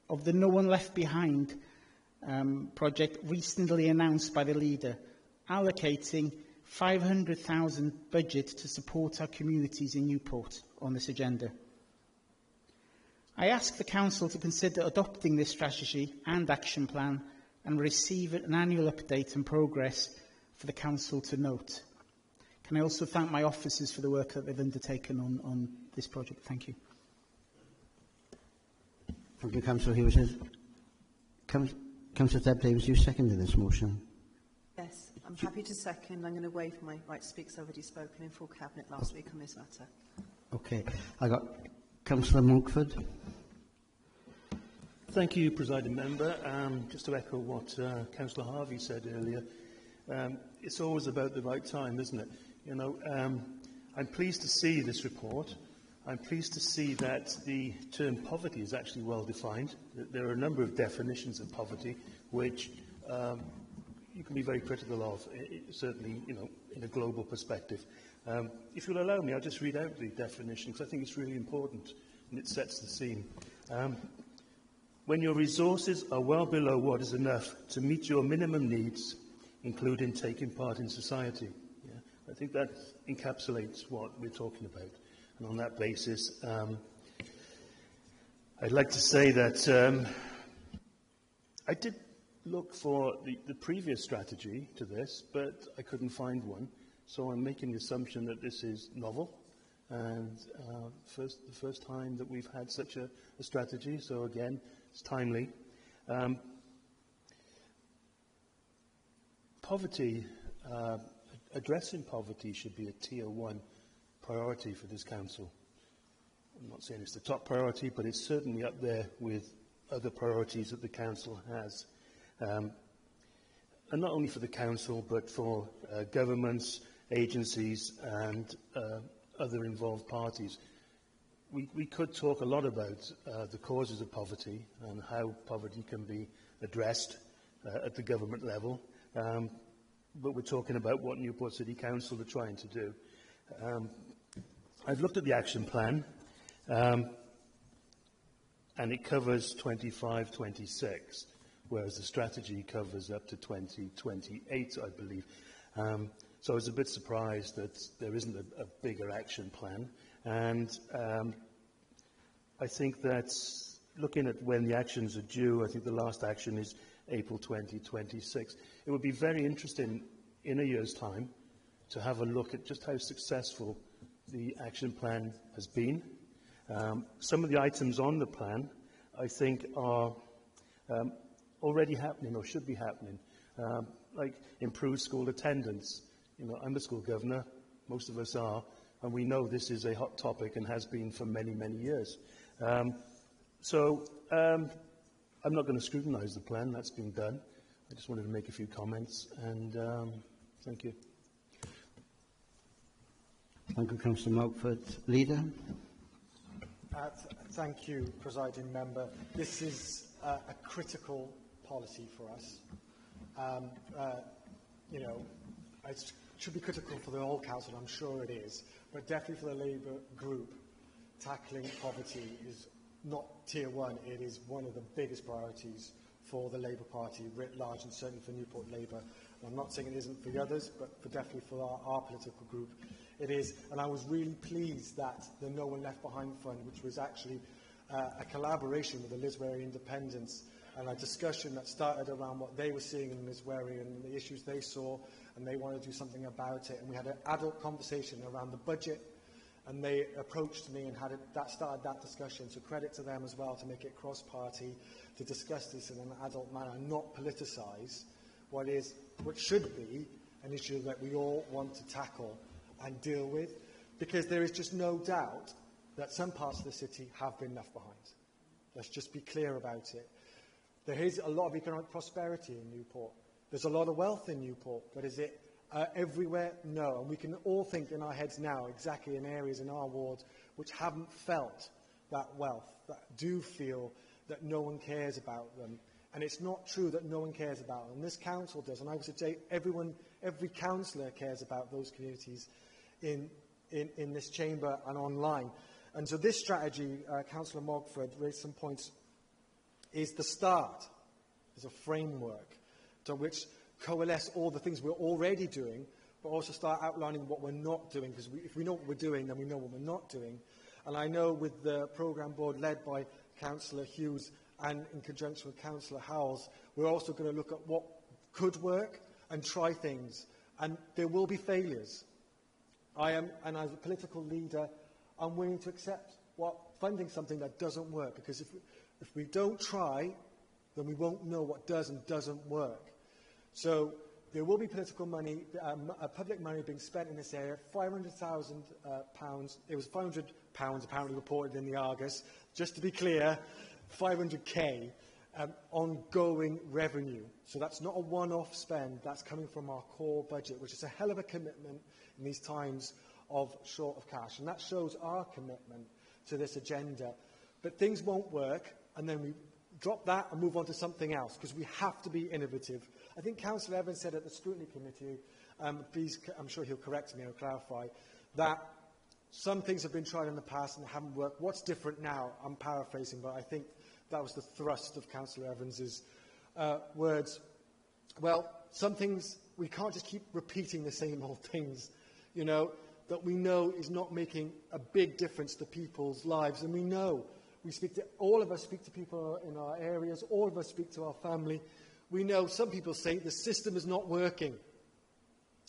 of the No One Left Behind project recently announced by the leader, allocating 500,000 budget to support our communities in Newport on this agenda. I ask the Council to consider adopting this strategy and action plan and receive an annual update and progress for the Council to note. Can I also thank my officers for the work that they've undertaken on this project? Thank you. Thank you, Councillor Hughes. Councillor Deb Davies, you seconded this motion. Yes, I'm happy to second. I'm going to waive my right to speak. I've already spoken in full Cabinet last week on this matter. Okay. I got Councillor Monkford. Thank you, Presiding Member. Just to echo what Councillor Harvey said earlier, it's always about the right time, isn't it? You know, I'm pleased to see this report. I'm pleased to see that the term poverty is actually well defined. There are a number of definitions of poverty which you can be very critical of, certainly, you know, in a global perspective. If you'll allow me, I'll just read out the definition because I think it's really important and it sets the scene. When your resources are well below what is enough to meet your minimum needs, including taking part in society. Yeah? I think that encapsulates what we're talking about. And on that basis, I'd like to say that I did look for the previous strategy to this, but I couldn't find one. So I'm making the assumption that this is novel and the first time that we've had such a strategy. So again, it's timely. Poverty, addressing poverty should be a Tier 1 priority for this Council. I'm not saying it's the top priority, but it's certainly up there with other priorities that the Council has. And not only for the Council, but for governments, agencies and other involved parties. We could talk a lot about the causes of poverty and how poverty can be addressed at the government level, but we're talking about what Newport City Council are trying to do. I've looked at the action plan, and it covers 25-26, whereas the strategy covers up to 2028, I believe. So I was a bit surprised that there isn't a bigger action plan, and I think that looking at when the actions are due, I think the last action is April 2026. It would be very interesting in a year's time to have a look at just how successful the action plan has been. Some of the items on the plan, I think, are already happening or should be happening, like improved school attendance. You know, I'm the school governor, most of us are, and we know this is a hot topic and has been for many, many years. I'm not going to scrutinise the plan, that's been done. I just wanted to make a few comments, and thank you. Thank you, Councillor Mountford. Leader? Thank you, Presiding Member. This is a critical policy for us. You know, it should be critical for the whole Council, I'm sure it is, but definitely for the Labour group, tackling poverty is not Tier 1, it is one of the biggest priorities for the Labour Party writ large, and certainly for Newport Labour. And I'm not saying it isn't for the others, but definitely for our political group, it is. And I was really pleased that the No One Left Behind Fund, which was actually a collaboration with the Liswery Independents, and a discussion that started around what they were seeing in Liswery and the issues they saw, and they wanted to do something about it. And we had an adult conversation around the budget, and they approached me and started that discussion. So credit to them as well to make it cross-party, to discuss this in an adult manner and not politicise what should be an issue that we all want to tackle and deal with, because there is just no doubt that some parts of the city have been left behind. Let's just be clear about it. There is a lot of economic prosperity in Newport. There's a lot of wealth in Newport, but is it everywhere? No. And we can all think in our heads now exactly in areas in our ward which haven't felt that wealth, that do feel that no one cares about them. And it's not true that no one cares about them. This council does, and I would say every councillor cares about those communities in this chamber and online. And so this strategy, Councillor Mogford raised some points, is the start, is a framework to which coalesce all the things we're already doing, but also start outlining what we're not doing, because if we know what we're doing, then we know what we're not doing. And I know with the programme board led by Councillor Hughes and in conjunction with Councillor Howells, we're also going to look at what could work and try things. And there will be failures. And as a political leader, I'm willing to accept funding something that doesn't work, because if we don't try, then we won't know what does and doesn't work. So there will be political money, public money being spent in this area, £500,000. It was £500 apparently reported in the Argus. Just to be clear, 500k ongoing revenue. So that's not a one-off spend, that's coming from our core budget, which is a hell of a commitment in these times of short of cash. And that shows our commitment to this agenda. But things won't work, and then we drop that and move on to something else, because we have to be innovative. I think Councillor Evans said at the Scrutiny Committee, please, I'm sure he'll correct me or clarify, that some things have been tried in the past and haven't worked. What's different now? I'm paraphrasing, but I think that was the thrust of Councillor Evans's words. Well, some things, we can't just keep repeating the same old things, you know, that we know is not making a big difference to people's lives. And we know, all of us speak to people in our areas, all of us speak to our family. We know some people say the system is not working.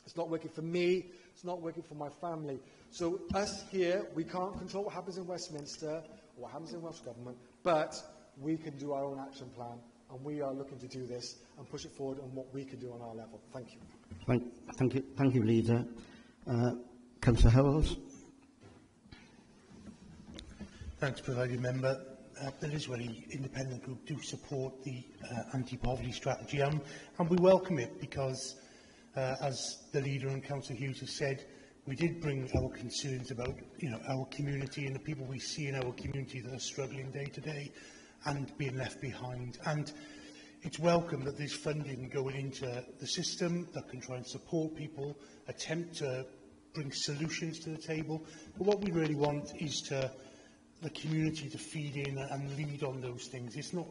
It's not working for me, it's not working for my family. So us here, we can't control what happens in Westminster, or what happens in Welsh Government, but we can do our own action plan, and we are looking to do this and push it forward on what we can do on our level. Thank you. Thank you, Leader. Councillor Howells. Thanks, Presiding Member. The Lisworry Independent Group do support the anti-poverty strategy, and we welcome it because, as the Leader and Councillor Hughes has said, we did bring our concerns about, our community and the people we see in our community that are struggling day to day and being left behind. And it's welcome that there's funding going into the system that can try and support people, attempt to bring solutions to the table. But what we really want is the community to feed in and lead on those things. It's not,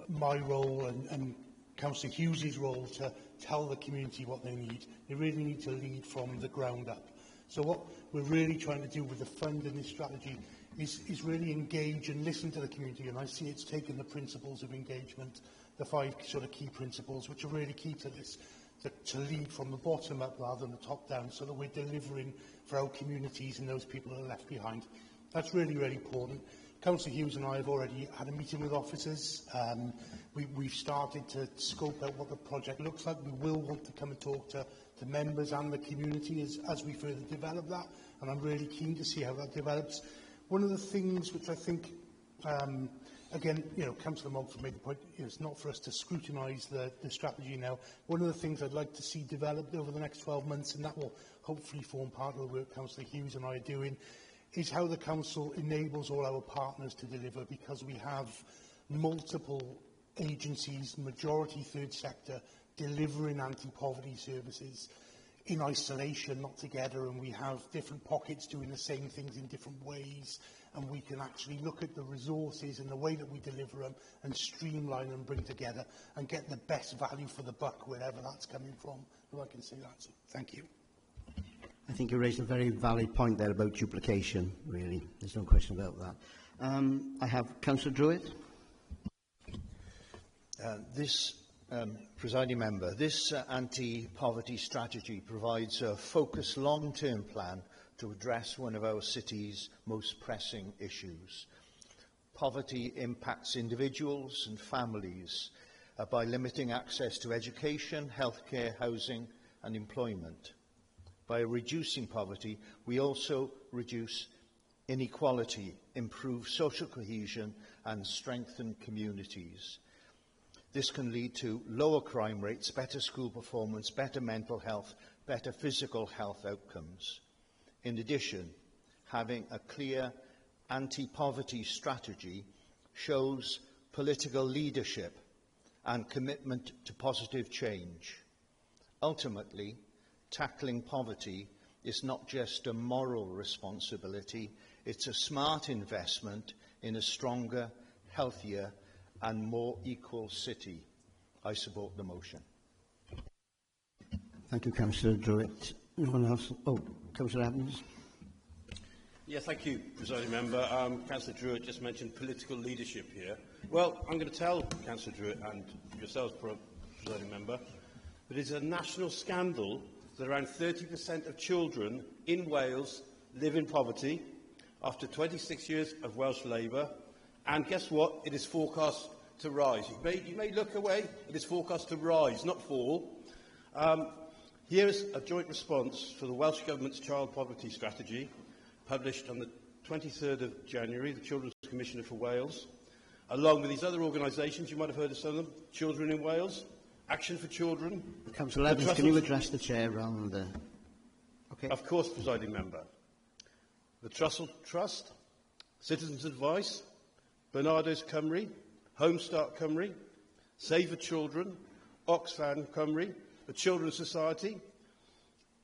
my role and Councillor Hughes' role to tell the community what they need. They really need to lead from the ground up. So what we're really trying to do with the fund and this strategy is really engage and listen to the community. And I see it's taken the principles of engagement, the 5 sort of key principles, which are really key to this, to lead from the bottom up rather than the top down, so that we're delivering for our communities and those people that are left behind. That's really, really important. Councillor Hughes and I have already had a meeting with officers. We've started to scope out what the project looks like. We will want to come and talk to members and the community as we further develop that, and I'm really keen to see how that develops. One of the things which I think, again, Councillor Mogford made the point, it's not for us to scrutinise the strategy now. One of the things I'd like to see developed over the next 12 months, and that will hopefully form part of the work Councillor Hughes and I are doing, is how the Council enables all our partners to deliver, because we have multiple agencies, majority third sector, delivering anti-poverty services in isolation, not together, and we have different pockets doing the same things in different ways, and we can actually look at the resources and the way that we deliver them and streamline and bring together and get the best value for the buck wherever that's coming from. If I can say that. So, thank you. I think you raised a very valid point there about duplication, really. There's no question about that. I have Councillor Druitt. Presiding Member, this anti-poverty strategy provides a focused long-term plan to address one of our city's most pressing issues. Poverty impacts individuals and families by limiting access to education, healthcare, housing and employment. By reducing poverty, we also reduce inequality, improve social cohesion and strengthen communities. This can lead to lower crime rates, better school performance, better mental health, better physical health outcomes. In addition, having a clear anti-poverty strategy shows political leadership and commitment to positive change. Ultimately, tackling poverty is not just a moral responsibility, it's a smart investment in a stronger, healthier and more equal city. I support the motion. Thank you, Councillor Druitt. Anyone else? Oh, Councillor Evans. Yeah, thank you, Presiding Member. Councillor Druitt just mentioned political leadership here. Well, I'm going to tell Councillor Druitt and yourselves, Presiding Member, that it's a national scandal that around 30% of children in Wales live in poverty after 26 years of Welsh Labour. And guess what? It is forecast to rise. You may look away. It is forecast to rise, not fall. Here is a joint response for the Welsh Government's Child Poverty Strategy, published on the 23rd of January, the Children's Commissioner for Wales, along with these other organisations, you might have heard of some of them, Children in Wales, Action for Children. Councillor Evans, can you address the Chair rather than Okay. Of course, Presiding Member. The Trussell Trust, Citizens Advice, Bernardo's Cymru, Home Start Cymru, Save the Children, Oxfam Cymru, the Children's Society,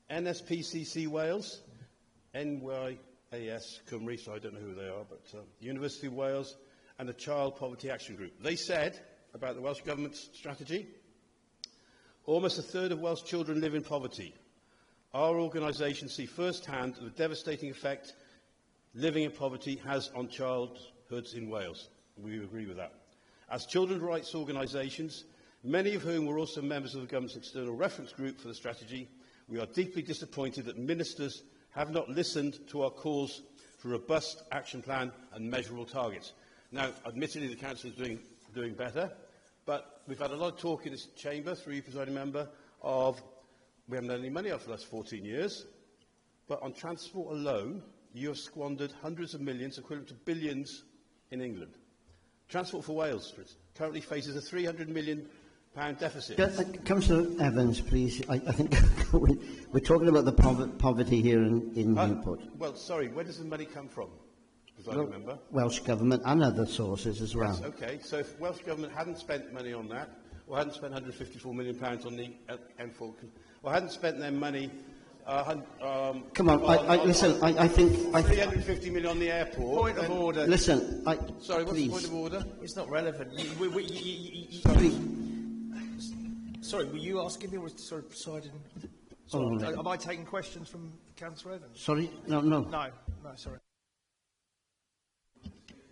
NSPCC Wales, NYAS Cymru, so I don't know who they are, but University of Wales, and the Child Poverty Action Group. They said about the Welsh Government's strategy, almost a third of Welsh children live in poverty. Our organisation see firsthand the devastating effect living in poverty has on childhoods in Wales. We agree with that. As children's rights organisations, many of whom were also members of the government's external reference group for the strategy, we are deeply disappointed that ministers have not listened to our calls for a robust action plan and measurable targets. Now, admittedly, the Council is doing better, but we've had a lot of talk in this chamber, through you, Presiding Member, of we haven't had any money out for the last 14 years, but on transport alone, you have squandered hundreds of millions, equivalent to billions, in England. Transport for Wales currently faces a £300 million deficit. Councillor Evans, please. I think we're talking about the poverty here in Newport. Well, sorry, where does the money come from, Presiding Member? Welsh Government and other sources as well. Yes, okay, so if Welsh Government hadn't spent money on that, or hadn't spent £154 million on the M4, or hadn't spent their money... Come on, I think... 350 million on the airport... Point of order. Listen, sorry, what's please. the point of order? It's not relevant. Sorry, were you asking me or was sort of presiding? Sorry, am I taking questions from Councillor Evans? Sorry? No, no. No, sorry.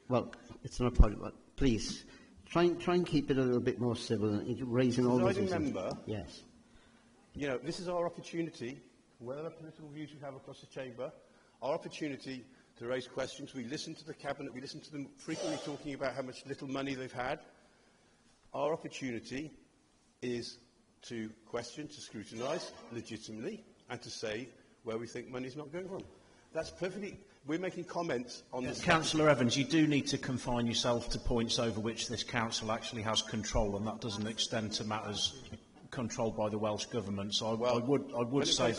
Well, it's not a point, but please, try and keep it a little bit more civil and raising all those issues. Member, yes. You know, this is our opportunity, whatever political views we have across the chamber, our opportunity to raise questions. We listen to the Cabinet, we listen to them frequently talking about how much little money they've had. Our opportunity is to question, to scrutinise legitimately, and to say where we think money is not going wrong. That's perfectly... We're making comments on this. Councillor Evans, you do need to confine yourself to points over which this council actually has control, and that doesn't extend to matters controlled by the Welsh Government. So I would say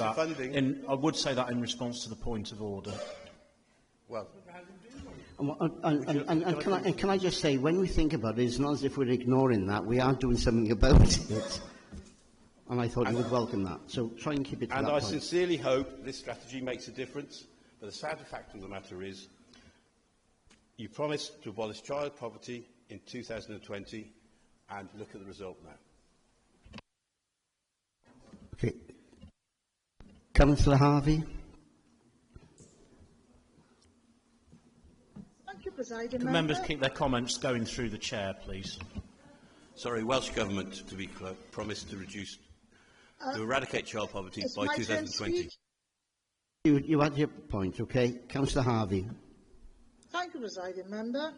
that in response to the point of order. Well, and can I just say, when we think about it, it's not as if we're ignoring that. We are doing something about it. And I thought you would welcome that. So try and keep it to that point. And I sincerely hope this strategy makes a difference. But the sad fact of the matter is, you promised to abolish child poverty in 2020, and look at the result now. Okay. Councillor Harvey. Thank you, Presiding Member. Can members keep their comments going through the chair, please? Sorry, Welsh Government, to be clear, promised to eradicate child poverty by 2020. You had your point, okay? Councillor Harvey. Thank you, Presiding Member.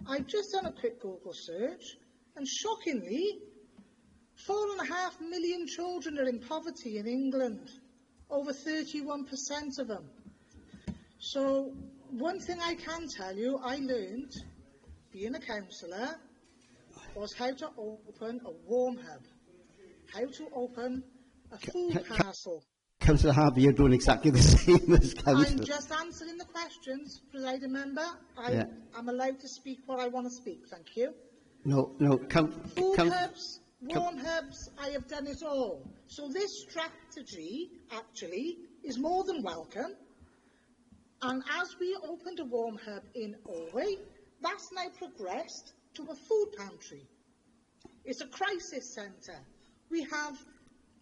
I've just done a quick Google search, and shockingly, 4.5 million children are in poverty in England, over 31% of them. So, one thing I can tell you, I learned, being a councillor, was how to open a warm hub, how to open a food parcel. Councillor Harvey, you're doing exactly the same as Councillor. I'm just answering the questions, Presiding Member. I'm allowed to speak what I want to speak, thank you. No. Food hubs, warm hubs, I have done it all. So this strategy, actually, is more than welcome. And as we opened a warm hub in Orway, that's now progressed to a food pantry. It's a crisis centre. We have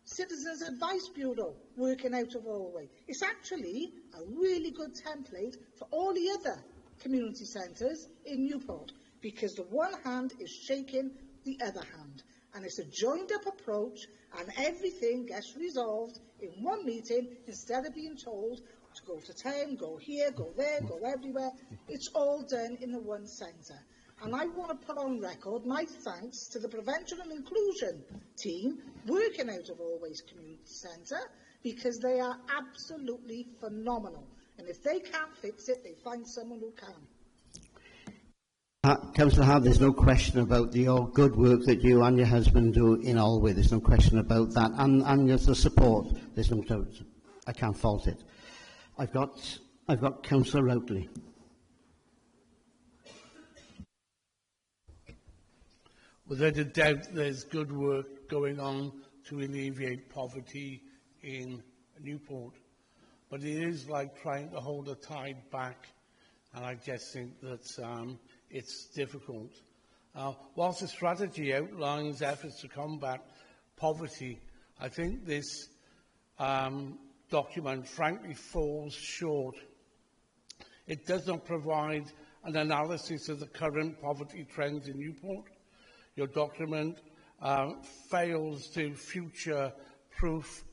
Citizens Advice Bureau working out of Allway. It's actually a really good template for all the other community centres in Newport, because the one hand is shaking the other hand, and it's a joined up approach, and everything gets resolved in one meeting instead of being told to go to town, go here, go there, go everywhere. It's all done in the one centre. And I want to put on record my thanks to the Prevention and Inclusion team working out of Always Community Centre, because they are absolutely phenomenal. And if they can't fix it, they find someone who can. Councillor Howard, there's no question about the good work that you and your husband do in Allway. There's no question about that. And there's the support. There's no doubt. I can't fault it. I've got Councillor Rheoli'r. Without a doubt, there's good work going on to alleviate poverty in Newport. But it is like trying to hold a tide back, and I just think that it's difficult. Whilst the strategy outlines efforts to combat poverty, I think this document frankly falls short. It does not provide an analysis of the current poverty trends in Newport. Your document fails to future-proof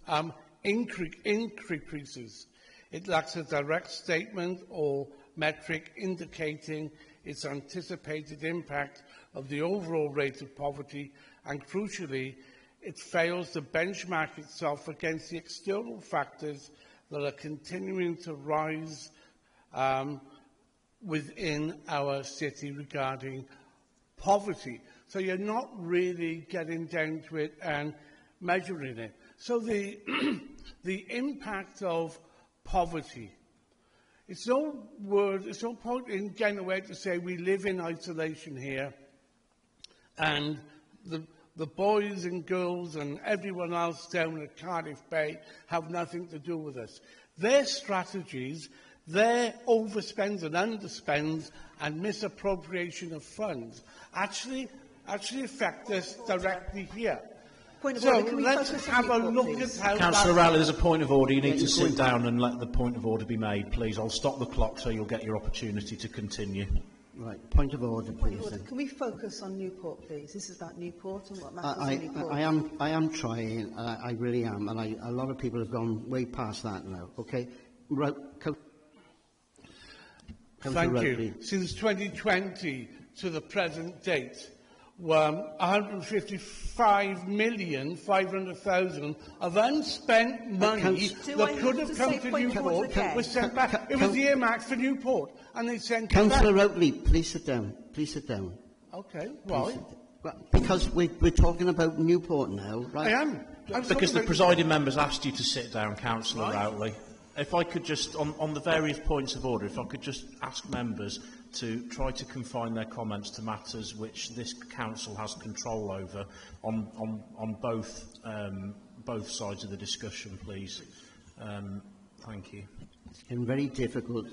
increases. It lacks a direct statement or metric indicating its anticipated impact of the overall rate of poverty, and crucially, it fails to benchmark itself against the external factors that are continuing to rise within our city regarding poverty. So you're not really getting down to it and measuring it. So the impact of poverty, it's no point in getting away to say we live in isolation here and the boys and girls and everyone else down at Cardiff Bay have nothing to do with us. Their strategies, their overspends and underspends and misappropriation of funds actually affect us directly here. So let's have a look at how... Councillor Rowley, there's a point of order. You need to sit down and let the point of order be made, please. I'll stop the clock so you'll get your opportunity to continue. Right, point of order, please. Can we focus on Newport, please? This is about Newport and what matters in Newport. I am trying, I really am, and a lot of people have gone way past that now, okay? Thank you. Since 2020 to the present date, 155,500,000 of unspent money that could have come to Newport was sent back. It was earmarked for Newport, and they sent it back. Councillor Rheoli'r, please sit down. Please sit down. Okay, why? Because we're talking about Newport now, right? I am. Because the presiding members asked you to sit down, Councillor Rheoli'r. If I could just, on the various points of order, if I could just ask members to try to confine their comments to matters which this council has control over on both sides of the discussion, please. Thank you. It's getting very difficult.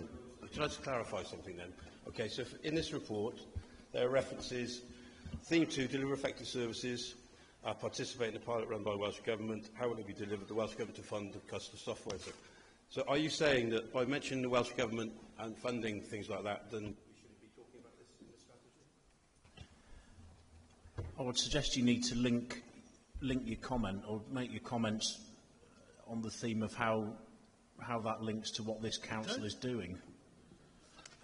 Can I just clarify something then? Okay, so in this report, there are references, theme 2, deliver effective services, participate in the pilot run by Welsh Government, how will it be delivered, the Welsh Government to fund the custom software. So are you saying that by mentioning the Welsh Government and funding things like that, then we shouldn't be talking about this in the strategy? I would suggest you need to link your comment or make your comments on the theme of how that links to what this council is doing.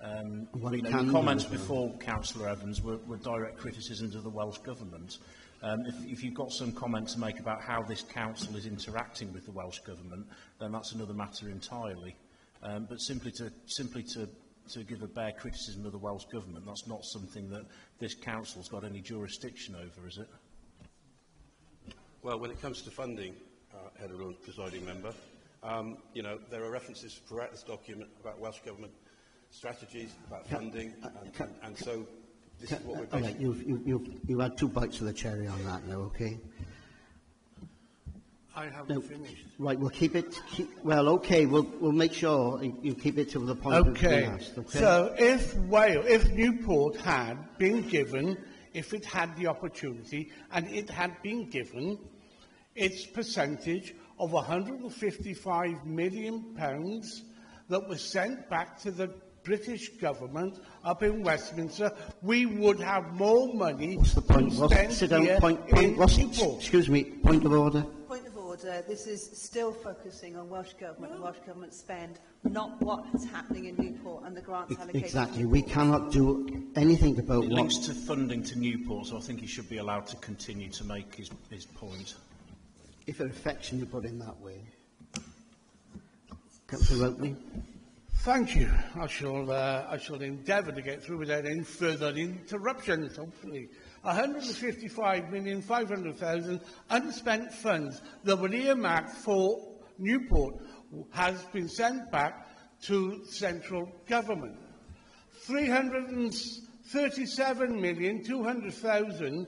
Your comments before, Councillor Evans, were direct criticisms of the Welsh Government. If you've got some comment to make about how this council is interacting with the Welsh Government, then that's another matter entirely. But simply to give a bare criticism of the Welsh Government, that's not something that this council's got any jurisdiction over, is it? Well, when it comes to funding, Heddlu and presiding member, you know, there are references throughout this document about Welsh Government strategies, about funding, and so this is what we're basically... You've had 2 bites of the cherry on that now, okay? I haven't finished. Right, we'll keep it... well, okay, we'll make sure you keep it to the point of being asked, okay? So if Newport had been given, if it had the opportunity, and it had been given, its percentage of £155 million that was sent back to the British government up in Westminster, we would have more money What's the point? to spend Sit down. here Point, in Newport. Excuse me. Point of order. Point of order. This is still focusing on Welsh Government and Welsh Government spend, not what's happening in Newport and the grants allocated. Exactly. We cannot do anything about it links to funding to Newport, so I think he should be allowed to continue to make his point. If an affection you put in that way. Councillor Rheoli'r. Thank you. I shall endeavour to get through without any further interruptions, hopefully. 155,500,000 unspent funds that were earmarked for Newport has been sent back to central government. 337,200,000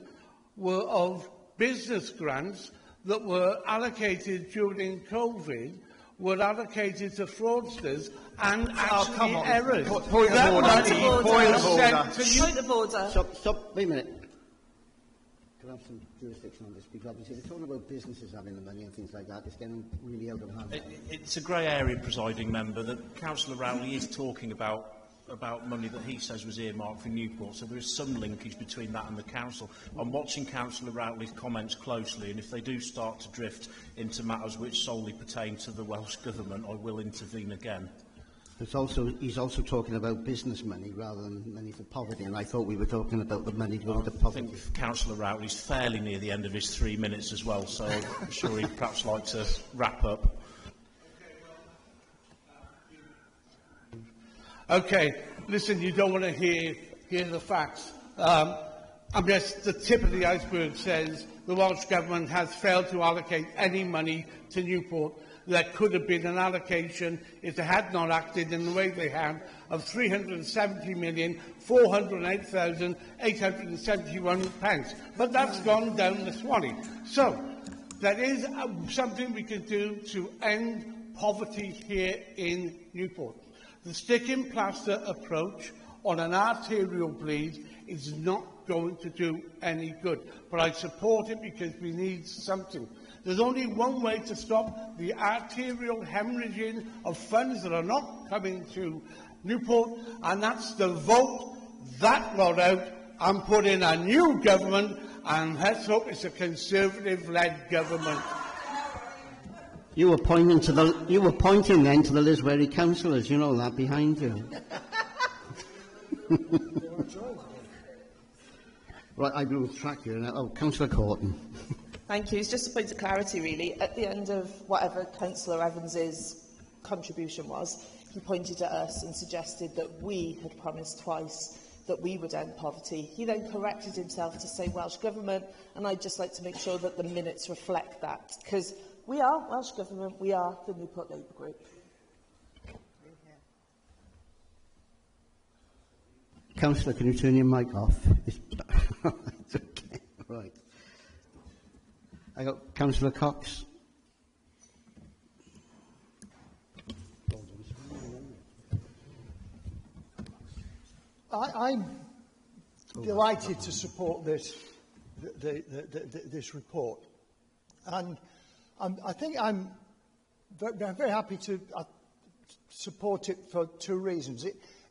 were of business grants that were allocated during COVID, were allocated to fraudsters and actually errors. Point of order. Stop. Wait a minute. Can I have some jurisdiction on this? Because obviously we're talking about businesses having the money and things like that. It's getting really out of hand. It's a grey area, presiding member, that Councillor Rheoli'r is talking about money that he says was earmarked for Newport, so there is some linkage between that and the council. I'm watching Councillor Rheoli'r's comments closely, and if they do start to drift into matters which solely pertain to the Welsh Government, I will intervene again. He's also talking about business money rather than money for poverty, and I thought we were talking about the money going to poverty. I think Councillor Rheoli'r's fairly near the end of his 3 minutes as well, so I'm sure he'd perhaps like to wrap up. Okay, listen, you don't want to hear the facts. I guess the tip of the iceberg says the Welsh Government has failed to allocate any money to Newport. There could have been an allocation, if they had not acted in the way they have, of £370,408,871. But that's gone down the Swanee. So, there is something we can do to end poverty here in Newport. The stick-in plaster approach on an arterial bleed is not going to do any good. But I support it because we need something. There's only one way to stop the arterial hemorrhaging of funds that are not coming to Newport, and that's to vote that lot out and put in a new government, and let's hope it's a Conservative-led government. You were pointing then to the Liswerry councillors, you know that, behind you. Right, I lose track here now. Oh, Councillor Corton. Thank you. It's just a point of clarity, really. At the end of whatever Councillor Evans's contribution was, he pointed at us and suggested that we had promised twice that we would end poverty. He then corrected himself to say Welsh Government, and I'd just like to make sure that the minutes reflect that, because we are Welsh Government, we are the Newport Labour Group. Councillor, can you turn your mic off? It's okay, right. I got Councillor Cox. I'm delighted to support this report, and I think I'm very happy to support it for two reasons.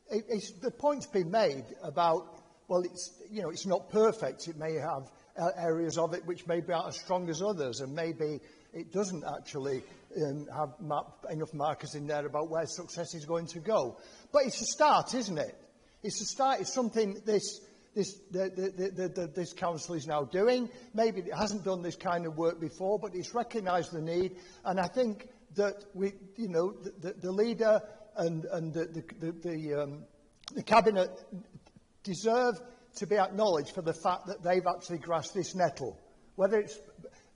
The point's been made about, well, it's not perfect. It may have areas of it which maybe aren't as strong as others, and maybe it doesn't actually have enough markers in there about where success is going to go. But it's a start, isn't it? It's a start. It's something this council is now doing. Maybe it hasn't done this kind of work before, but it's recognised the need, and I think that the leader and the cabinet deserve to be acknowledged for the fact that they've actually grasped this nettle. Whether it's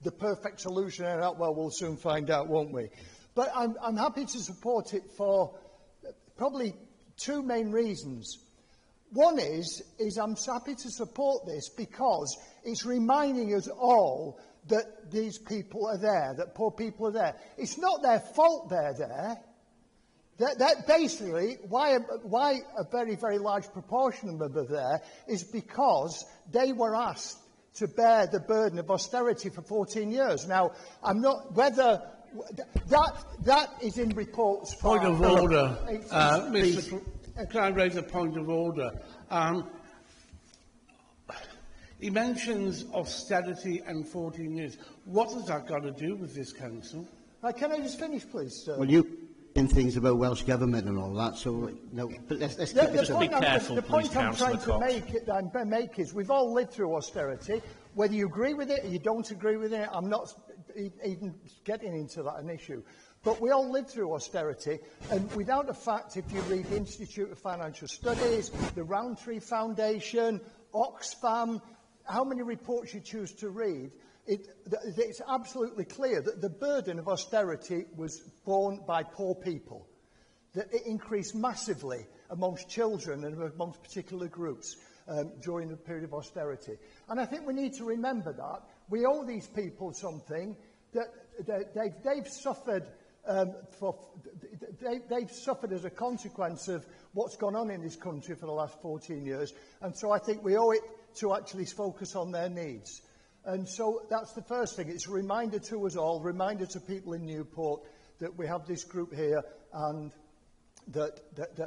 the perfect solution or not, well, we'll soon find out, won't we? But I'm happy to support it for probably two main reasons. One is I'm happy to support this because it's reminding us all that these people are there, that poor people are there. It's not their fault they're there. That basically, why a very, very large proportion of them are there is because they were asked to bear the burden of austerity for 14 years. Now, I'm not, whether that is in reports. Point of order, Mr. Can I raise a point of order? He mentions austerity and 14 years. What has that got to do with this council? Can I just finish, please, sir? Well, you in things about Welsh Government and all that, so no, but let's keep it just be careful, the point I'm trying to make is we've all lived through austerity. Whether you agree with it or you don't agree with it, I'm not even getting into that an issue. But we all lived through austerity, and without the fact, if you read the Institute of Financial Studies, the Roundtree Foundation, Oxfam, how many reports you choose to read, it's absolutely clear that the burden of austerity was borne by poor people, that it increased massively amongst children and amongst particular groups during the period of austerity. And I think we need to remember that. We owe these people something, that they've suffered they've suffered as a consequence of what's gone on in this country for the last 14 years. And so I think we owe it to actually focus on their needs. And so that's the first thing. It's a reminder to us all, reminder to people in Newport that we have this group here and that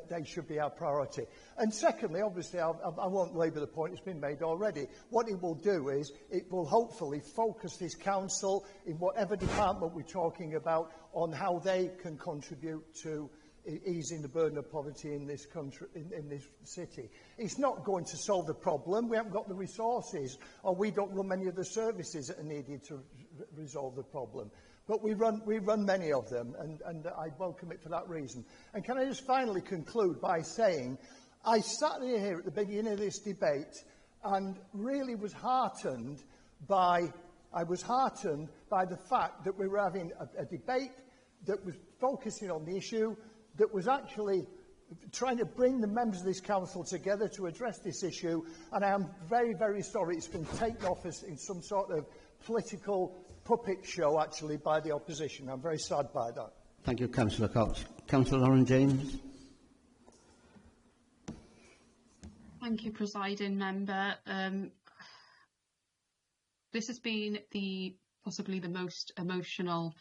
they should be our priority. And secondly, obviously, I won't labour the point, it's been made already. What it will do is it will hopefully focus this council in whatever department we're talking about on how they can contribute to easing the burden of poverty in this country, in this city. It's not going to solve the problem. We haven't got the resources, or we don't run many of the services that are needed to resolve the problem. But we run many of them, and I welcome it for that reason. And can I just finally conclude by saying, I sat here at the beginning of this debate and really was heartened by the fact that we were having a debate that was focusing on the issue, that was actually trying to bring the members of this council together to address this issue, and I am very, very sorry it's been taken off as in some sort of political puppet show, actually, by the opposition. I'm very sad by that. Thank you, Councillor Cox. Councillor Lauren James. Thank you, Presiding Member. This has been possibly the most emotional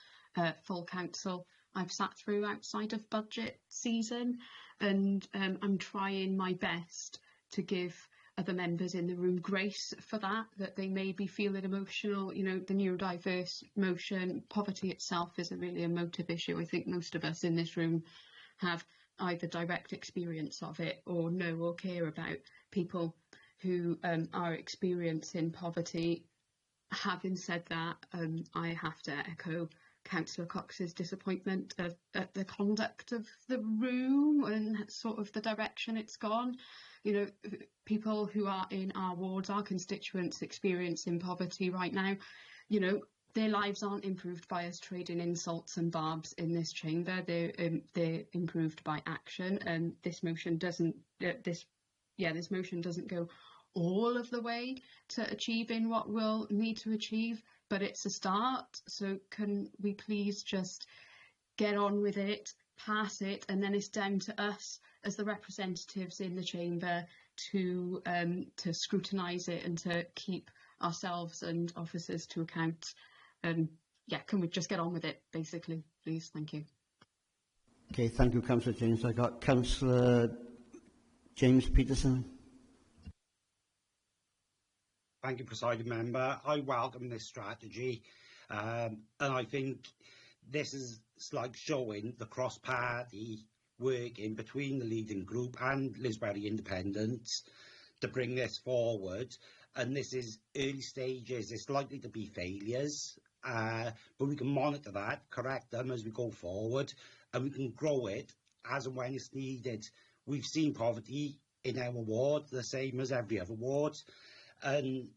full council I've sat through outside of budget season, and I'm trying my best to give other members in the room grace for that they may be feeling emotional. You know, the neurodiverse motion, poverty itself is a really emotive issue. I think most of us in this room have either direct experience of it or know or care about people who are experiencing poverty. Having said that, I have to echo Councillor Cox's disappointment at the conduct of the room and sort of the direction it's gone. You know, people who are in our wards, our constituents experiencing poverty right now, you know, their lives aren't improved by us trading insults and barbs in this chamber. They're improved by action, and this motion doesn't. This motion doesn't go all of the way to achieving what we'll need to achieve, but it's a start. So can we please just get on with it, pass it, and then it's down to us as the representatives in the chamber to scrutinise it and to keep ourselves and officers to account. Can we just get on with it, basically, please? Thank you. Okay, thank you, Councillor James. I got Councillor James Peterson. Thank you, Presiding Member. I welcome this strategy, and I think this is like showing the cross-party working between the leading group and Lisbury Independents to bring this forward. And this is early stages. It's likely to be failures, but we can monitor that, correct them as we go forward, and we can grow it as and when it's needed. We've seen poverty in our ward, the same as every other ward. And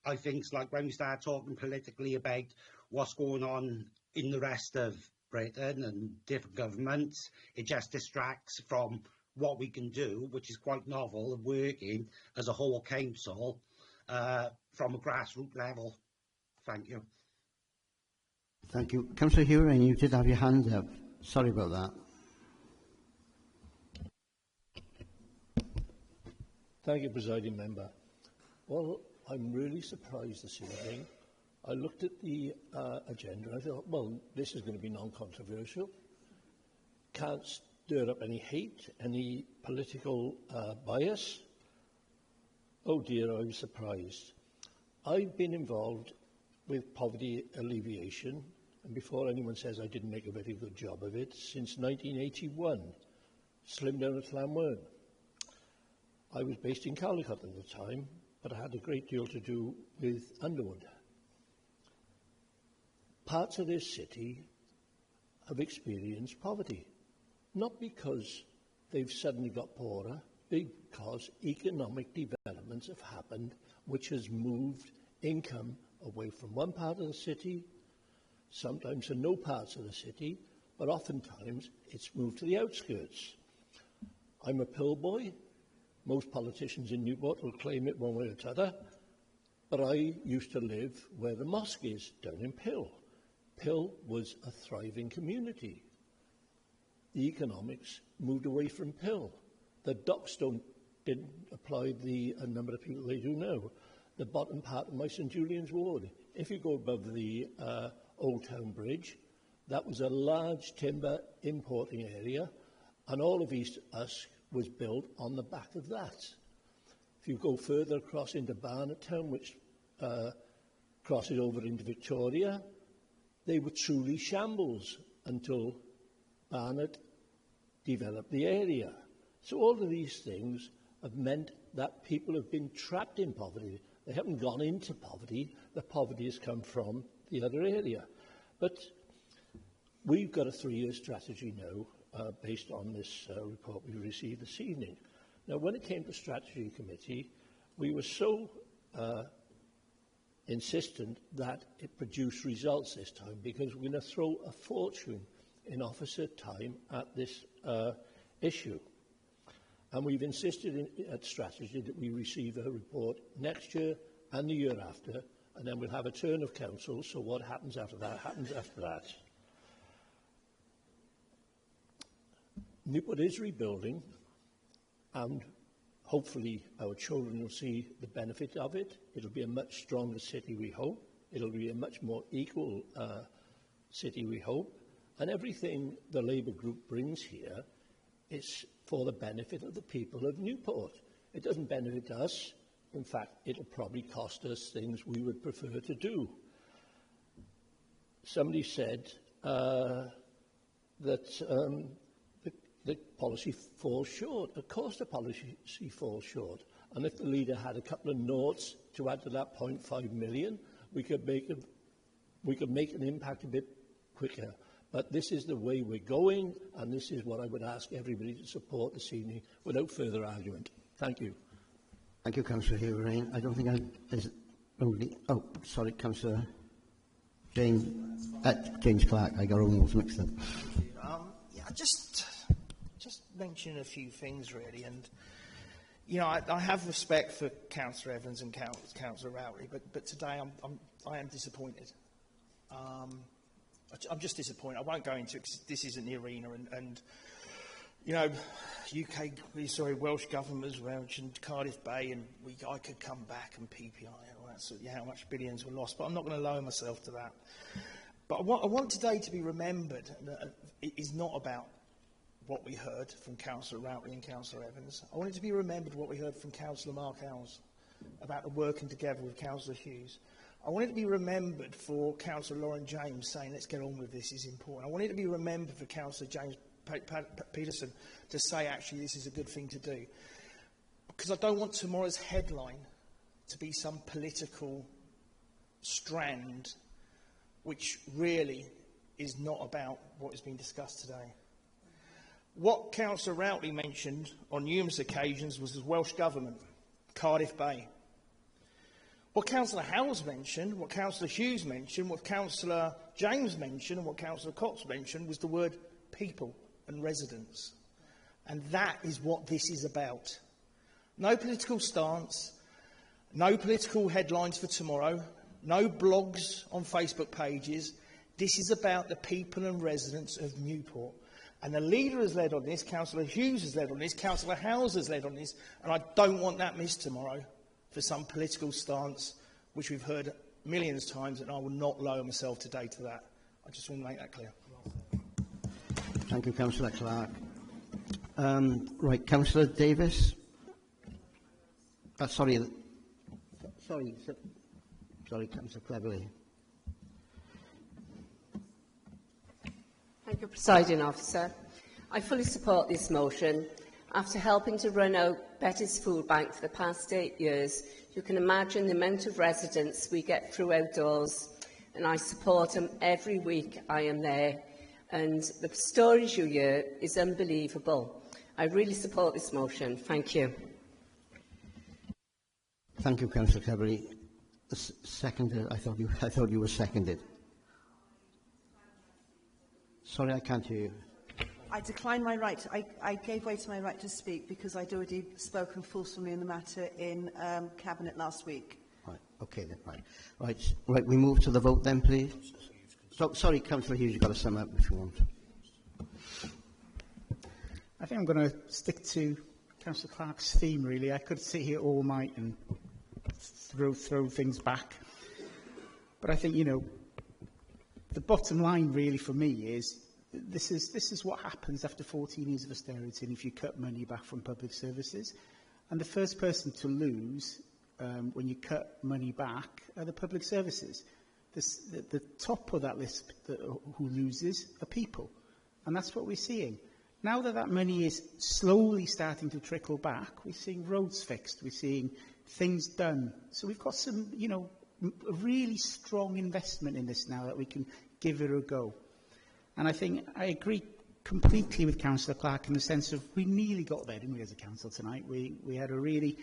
I think it's like when we start talking politically about what's going on in the rest of Britain and different governments, it just distracts from what we can do, which is quite novel, and working as a whole council from a grassroots level. Thank you. Thank you. Councillor Hyrwyddo, you did have your hand up. Sorry about that. Thank you, Presiding Member. Well, I'm really surprised this evening. I looked at the agenda and I thought, well, this is going to be non-controversial. Can't stir up any hate, any political bias. Oh dear, I was surprised. I've been involved with poverty alleviation, and before anyone says I didn't make a very good job of it, since 1981, slimmed down at Llanwern. I was based in Caldicot at the time, but I had a great deal to do with Underwood. Parts of this city have experienced poverty, not because they've suddenly got poorer, because economic developments have happened which has moved income away from one part of the city, sometimes to no parts of the city, but oftentimes it's moved to the outskirts. I'm a Pill boy. Most politicians in Newport will claim it one way or t'other, but I used to live where the mosque is, down in Pill. Pill was a thriving community. The economics moved away from Pill. The docks didn't apply the number of people they do now. The bottom part of my St Julian's ward, if you go above the Old Town Bridge, that was a large timber importing area, and all of East Usk was built on the back of that. If you go further across into Barnet Town, which crosses over into Victoria, they were truly shambles until Barnet developed the area. So all of these things have meant that people have been trapped in poverty. They haven't gone into poverty. The poverty has come from the other area. But we've got a 3-year strategy now based on this report we received this evening. Now, when it came to Strategy Committee, we were so insistent that it produced results this time because we're going to throw a fortune in officer time at this issue. And we've insisted at Strategy that we receive a report next year and the year after, and then we'll have a turn of council, so what happens after that happens after that. Newport is rebuilding, and hopefully our children will see the benefit of it. It'll be a much stronger city, we hope. It'll be a much more equal city, we hope. And everything the Labour group brings here is for the benefit of the people of Newport. It doesn't benefit us. In fact, it'll probably cost us things we would prefer to do. Somebody said that the policy falls short. Of course the policy falls short. And if the leader had a couple of noughts to add to that 0.5 million, we could make an impact a bit quicker. But this is the way we're going, and this is what I would ask everybody to support this evening without further argument. Thank you. Thank you, Councillor Heddlu. I don't think there's only... Oh, sorry, Councillor James Clark. I got almost mixed up. Yeah, just mention a few things, really. And, you know, I have respect for Councillor Evans and Councillor Rheoli'r, but today I am disappointed. I'm just disappointed. I won't go into it because this isn't the arena. And you know, Welsh government as well, and Cardiff Bay, and I could come back and PPI and all that sort of, how much billions were lost. But I'm not going to lower myself to that. But I want today to be remembered. It is not about what we heard from Councillor Rheoli'r and Councillor Evans. I want it to be remembered what we heard from Councillor Mark Howells about the working together with Councillor Hughes. I want it to be remembered for Councillor Lauren James saying, let's get on with this, is important. I want it to be remembered for Councillor James Peterson to say, actually, this is a good thing to do. Because I don't want tomorrow's headline to be some political strand which really is not about what has been discussed today. What Councillor Rheoli'r mentioned on numerous occasions was the Welsh Government, Cardiff Bay. What Councillor Howells mentioned, what Councillor Hughes mentioned, what Councillor James mentioned, and what Councillor Cox mentioned was the word people and residents. And that is what this is about. No political stance, no political headlines for tomorrow, no blogs on Facebook pages. This is about the people and residents of Newport. And the leader has led on this, Councillor Hughes has led on this, Councillor Howells has led on this, and I don't want that missed tomorrow. for some political stance, which we've heard millions of times, and I will not lower myself today to that. I just want to make that clear. Thank you, Councillor Clark. Right, Councillor Davis. Sorry, Councillor Cleverly. Thank you, Presiding Officer. I fully support this motion. After helping to run out Betty's Food Bank for the past 8 years, you can imagine the amount of residents we get through outdoors, and I support them every week I am there. And the stories you hear is unbelievable. I really support this motion. Thank you. Thank you, Councillor Cleverly. Seconded. I thought you were seconded. Sorry, I can't hear you. I decline my right. I gave way to my right to speak because I'd already spoken forcefully on the matter in Cabinet last week. Right. Okay then. Right. We move to the vote then, please. Sorry, Councillor Hughes, you've got to sum up if you want. I think I'm going to stick to Councillor Clark's theme, really. I could sit here all night and throw things back. But I think, you know, the bottom line really for me is this is what happens after 14 years of austerity and if you cut money back from public services. And the first person to lose when you cut money back are the public services. The top of that list who loses are people. And that's what we're seeing. Now that money is slowly starting to trickle back, we're seeing roads fixed, we're seeing things done. So we've got some, you know, a really strong investment in this now that we can give it a go. And I think I agree completely with Councillor Clark in the sense of we nearly got there, didn't we, as a council tonight? We had a really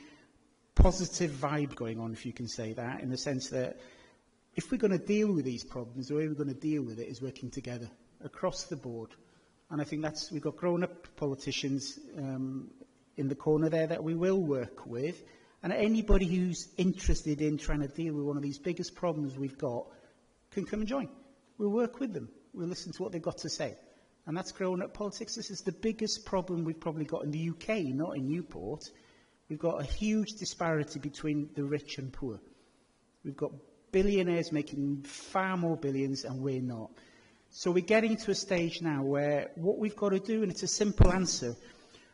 positive vibe going on, if you can say that, in the sense that if we're going to deal with these problems, the way we're going to deal with it is working together across the board. And I think we've got grown-up politicians in the corner there that we will work with. And anybody who's interested in trying to deal with one of these biggest problems we've got can come and join. We'll work with them. We'll listen to what they've got to say. And that's grown-up politics. This is the biggest problem we've probably got in the UK, not in Newport. We've got a huge disparity between the rich and poor. We've got billionaires making far more billions, and we're not. So we're getting to a stage now where what we've got to do, and it's a simple answer,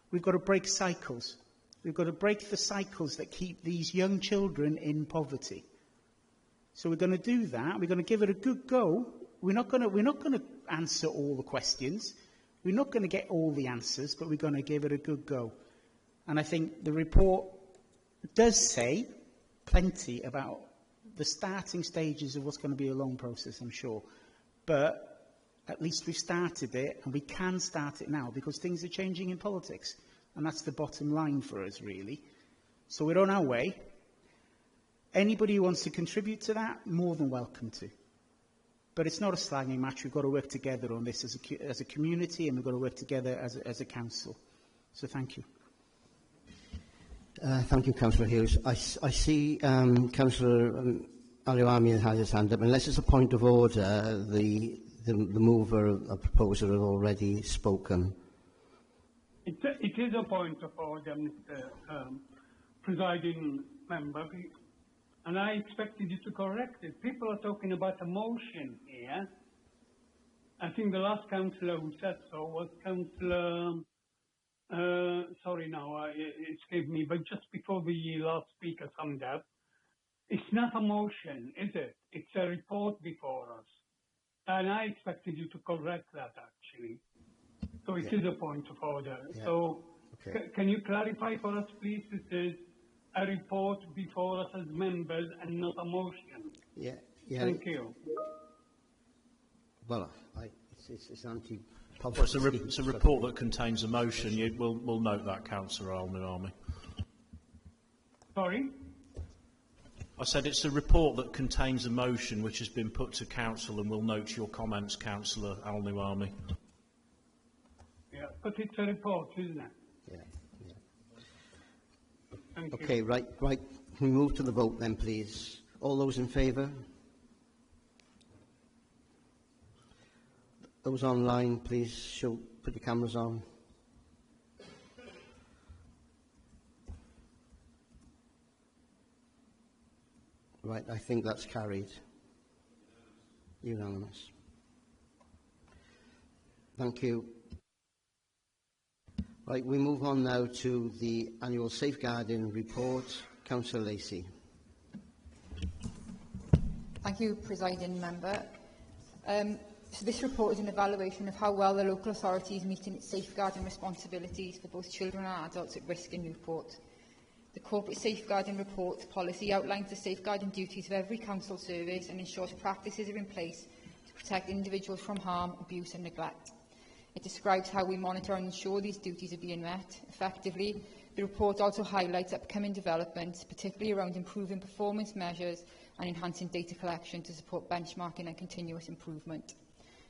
we've got to break cycles. We've got to break the cycles that keep these young children in poverty. So we're going to do that. We're going to give it a good go. We're not going to answer all the questions. We're not going to get all the answers, but we're going to give it a good go. And I think the report does say plenty about the starting stages of what's going to be a long process, I'm sure. But at least we've started it, and we can start it now, because things are changing in politics. And that's the bottom line for us, really. So we're on our way. Anybody who wants to contribute to that, more than welcome to. But it's not a slanging match. We've got to work together on this as a community, and we've got to work together as a council. So thank you. Thank you, Councillor Hughes. I see Councillor Aliwami has his hand up. Unless it's a point of order, the mover of the proposer have already spoken. It is a point of order, Mr. Presiding Member, and I expected you to correct it. People are talking about a motion here. I think the last councillor who said so was Councillor, sorry now, it escaped me, but just before the last speaker summed up, it's not a motion, is it? It's a report before us. And I expected you to correct that, actually. So it is a point of order. Yeah. So can you clarify for us, please? It is a report before us as members and not a motion. Yeah. Thank you. Well, it's anti-poverty. Well, it's a report that contains a motion. We'll note that, Councillor Almirami. Sorry? I said it's a report that contains a motion which has been put to Council, and we'll note your comments, Councillor Al-Nuami. Yeah, but it's a report, isn't it? Yeah. Thank okay, you. right. We move to the vote then, please. All those in favour? Those online, please put your cameras on. Right, I think that's carried. Unanimous. Thank you. Right, we move on now to the annual safeguarding report. Councillor Lacey. Thank you, Presiding Member. So this report is an evaluation of how well the local authority is meeting its safeguarding responsibilities for both children and adults at risk in Newport. The Corporate Safeguarding Report policy outlines the safeguarding duties of every council service and ensures practices are in place to protect individuals from harm, abuse and neglect. It describes how we monitor and ensure these duties are being met effectively. The report also highlights upcoming developments, particularly around improving performance measures and enhancing data collection to support benchmarking and continuous improvement.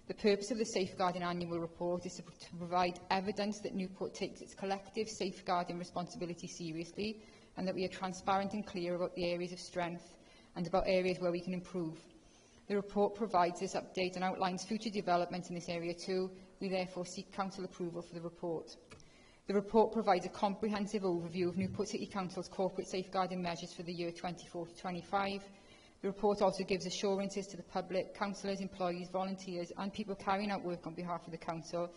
The purpose of the Safeguarding Annual Report is to provide evidence that Newport takes its collective safeguarding responsibility seriously and that we are transparent and clear about the areas of strength and about areas where we can improve. The report provides this update and outlines future developments in this area too. We therefore seek Council approval for the report. The report provides a comprehensive overview of Newport City Council's corporate safeguarding measures for the year 24-25. The report also gives assurances to the public, councillors, employees, volunteers and people carrying out work on behalf of the Council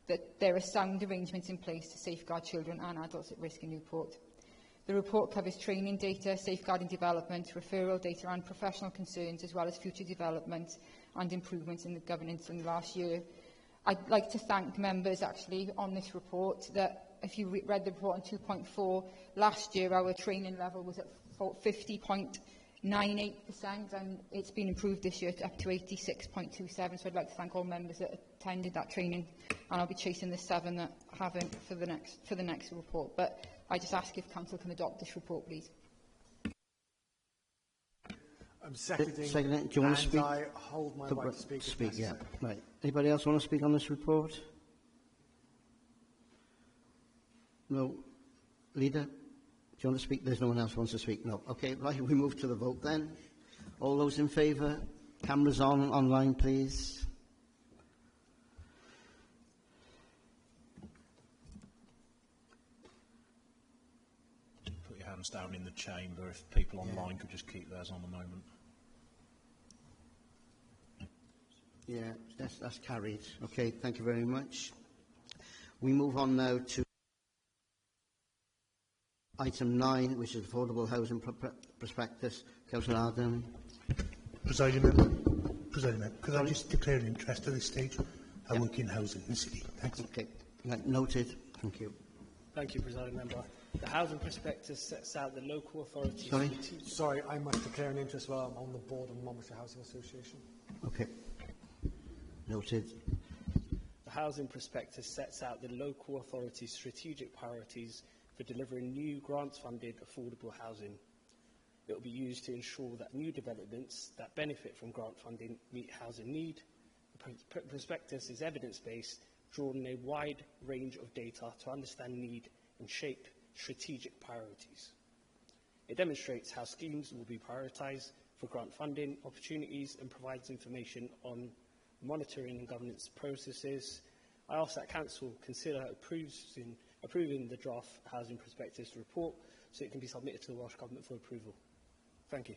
that there are sound arrangements in place to safeguard children and adults at risk in Newport. The report covers training data, safeguarding development, referral data and professional concerns, as well as future developments and improvements in the governance in the last year. I'd like to thank members actually on this report that if you read the report on 2.4, last year our training level was at 50.98% and it's been improved this year to up to 86.27. So I'd like to thank all members that attended that training, and I'll be chasing the 7 that haven't for the next report. But I just ask if Council can adopt this report, please. I'm seconding, do you want to speak? I hold my right to speak. Yeah. Right. Anybody else want to speak on this report? No. Leader? Do you want to speak? There's no one else who wants to speak. No. Okay, right. We move to the vote then. All those in favour? Cameras on, online, please. Put your hands down in the chamber if people online could just keep theirs on a moment. Yeah, that's carried. Okay, thank you very much. We move on now to item 9, which is affordable housing prospectus. Councillor Adam. Presiding Member, could I just declare an interest at this stage? I work in housing in the city. Thanks. Okay, right, noted. Thank you. Thank you, Presiding Member. The housing prospectus sets out the local authorities. Sorry, I must declare an interest while I'm on the board of the Monmouthshire Housing Association. Okay. Noted. The housing prospectus sets out the local authority's strategic priorities for delivering new grant-funded affordable housing. It will be used to ensure that new developments that benefit from grant funding meet housing need. The prospectus is evidence-based, drawing a wide range of data to understand need and shape strategic priorities. It demonstrates how schemes will be prioritised for grant funding opportunities and provides information on monitoring and governance processes. I ask that Council consider approving the draft housing prospectus report so it can be submitted to the Welsh Government for approval. Thank you.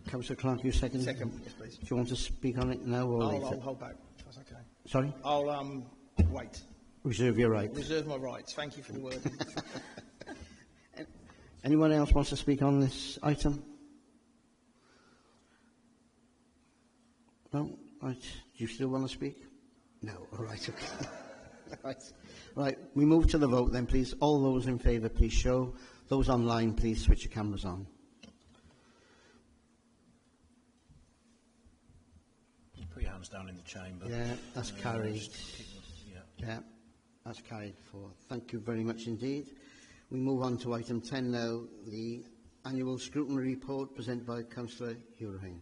Councillor Clark, you second? Second, yes, please. Do you want to speak on it now or later? I'll hold back. That's okay. Sorry? I'll wait. Reserve your right. Reserve my rights. Thank you for the word. Anyone else wants to speak on this item? No? Right. Do you still want to speak? No. All right. Okay. Right. We move to the vote then, please. All those in favour, please show. Those online, please switch your cameras on. Put your hands down in the chamber. Yeah, that's carried. Yeah, that's carried for. Thank you very much indeed. We move on to item 10 now, the annual scrutiny report presented by Councillor Rheoli'r.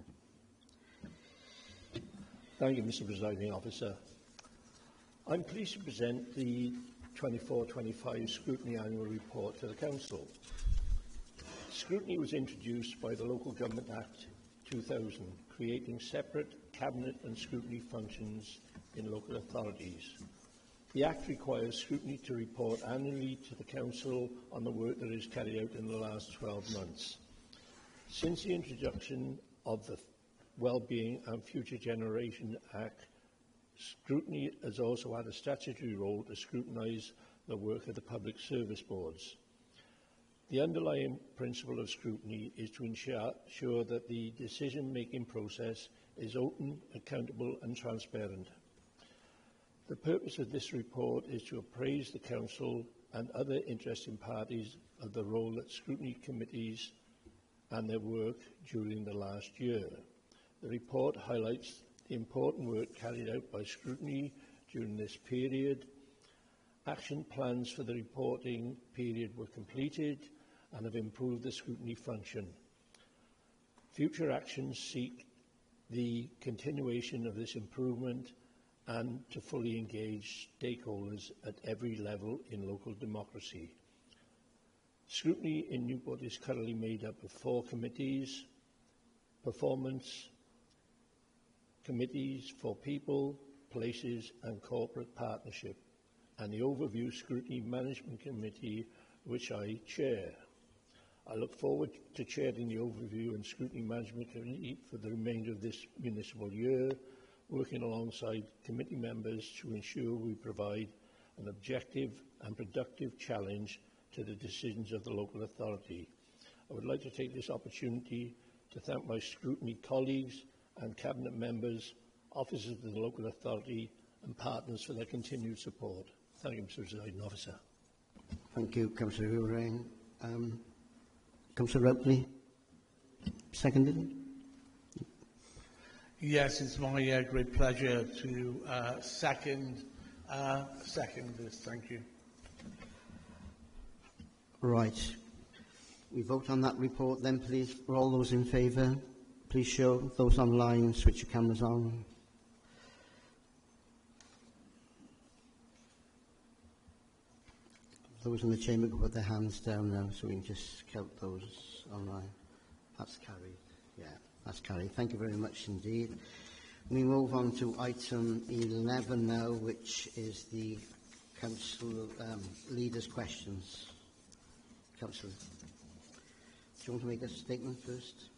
Thank you, Mr. Presiding Officer. I'm pleased to present the 24-25 Scrutiny Annual Report to the Council. Scrutiny was introduced by the Local Government Act 2000, creating separate cabinet and scrutiny functions in local authorities. The Act requires scrutiny to report annually to the Council on the work that is carried out in the last 12 months. Since the introduction of the Wellbeing and Future Generation Act, Scrutiny has also had a statutory role to scrutinise the work of the public service boards. The underlying principle of scrutiny is to ensure that the decision-making process is open, accountable and transparent. The purpose of this report is to appraise the Council and other interested parties of the role that scrutiny committees and their work during the last year. The report highlights the important work carried out by scrutiny during this period. Action plans for the reporting period were completed and have improved the scrutiny function. Future actions seek the continuation of this improvement and to fully engage stakeholders at every level in local democracy. Scrutiny in Newport is currently made up of 4 committees: performance, committees for people, places and corporate partnership, and the Overview Scrutiny Management Committee, which I chair. I look forward to chairing the Overview and Scrutiny Management Committee for the remainder of this municipal year, working alongside committee members to ensure we provide an objective and productive challenge to the decisions of the local authority. I would like to take this opportunity to thank my scrutiny colleagues and Cabinet members, officers of the local authority and partners for their continued support. Thank you, Mr. Presiding Officer. Thank you, Councillor Rheoli'r. Councillor Rheoli'r, seconded. Yes, it's my great pleasure to second this. Thank you. Right. We vote on that report then, please. For all those in favour, please show. Those online, switch your cameras on. Those in the chamber can put their hands down now so we can just count those online. That's carried. Yeah, that's carried. Thank you very much indeed. We move on to item 11 now, which is the council leaders' questions. Councillor, do you want to make a statement first?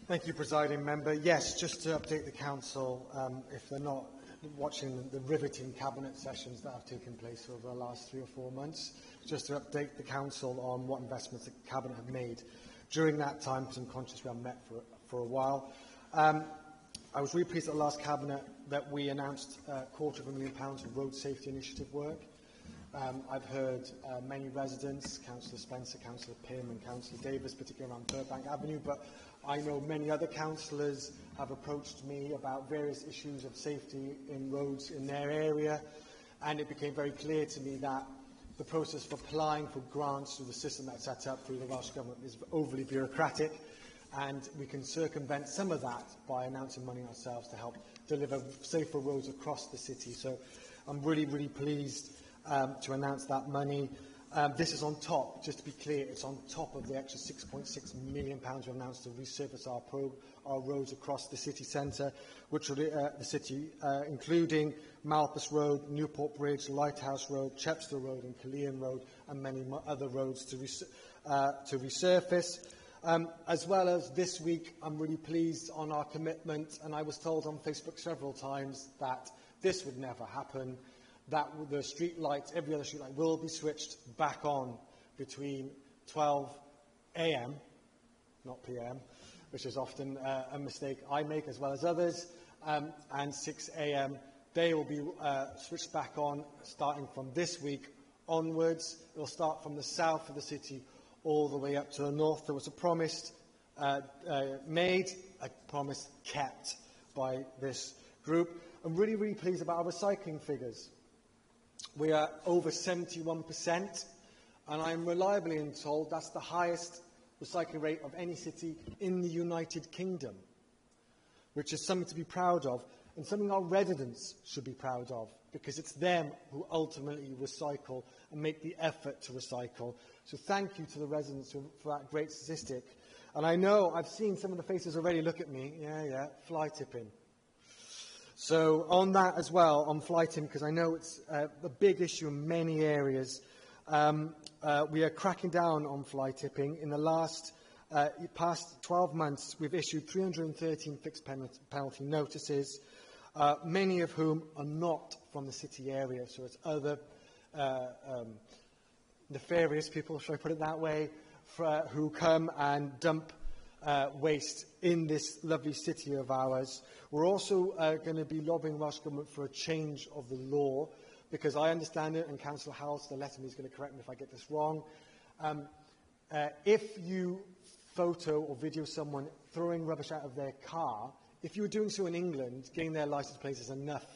Thank you, Presiding Member. Yes, just to update the Council, if they're not watching the riveting Cabinet sessions that have taken place over the last 3 or 4 months, just to update the Council on what investments the Cabinet have made during that time, because I'm conscious we haven't met for a while. I was really pleased at the last Cabinet that we announced £250,000 of road safety initiative work. I've heard many residents, Councillor Spencer, Councillor Pym and Councillor Davis, particularly around Burbank Avenue, but I know many other councillors have approached me about various issues of safety in roads in their area, and it became very clear to me that the process of applying for grants through the system that's set up through the Welsh Government is overly bureaucratic, and we can circumvent some of that by announcing money ourselves to help deliver safer roads across the city. So I'm really, really pleased to announce that money. This is on top, just to be clear, it's on top of the extra £6.6 million we've announced to resurface our roads across the city centre, which will the city, including Malpas Road, Newport Bridge, Lighthouse Road, Chepstow Road and Cullinan Road, and many other roads to resurface. As well as this week, I'm really pleased on our commitment, and I was told on Facebook several times that this would never happen, that the street lights, every other street light, will be switched back on between 12 a.m, not p.m, which is often a mistake I make as well as others, and 6 a.m. They will be switched back on starting from this week onwards. It will start from the south of the city all the way up to the north. There was a promise made, a promise kept by this group. I'm really, really pleased about our recycling figures. We are over 71%, and I'm reliably told that's the highest recycling rate of any city in the United Kingdom, which is something to be proud of, and something our residents should be proud of, because it's them who ultimately recycle and make the effort to recycle. So thank you to the residents for that great statistic. And I know I've seen some of the faces already look at me. Yeah, fly tipping. So on that as well, on fly tipping, because I know it's a big issue in many areas, we are cracking down on fly tipping. In the last past 12 months, we've issued 313 fixed penalty notices, many of whom are not from the city area, so it's other nefarious people, shall I put it that way, who come and dump waste in this lovely city of ours. We're also going to be lobbying Welsh Government for a change of the law, because I understand it, and Councillor Howells, the letter is going to correct me if I get this wrong. If you photo or video someone throwing rubbish out of their car, if you were doing so in England, getting their licence plate is enough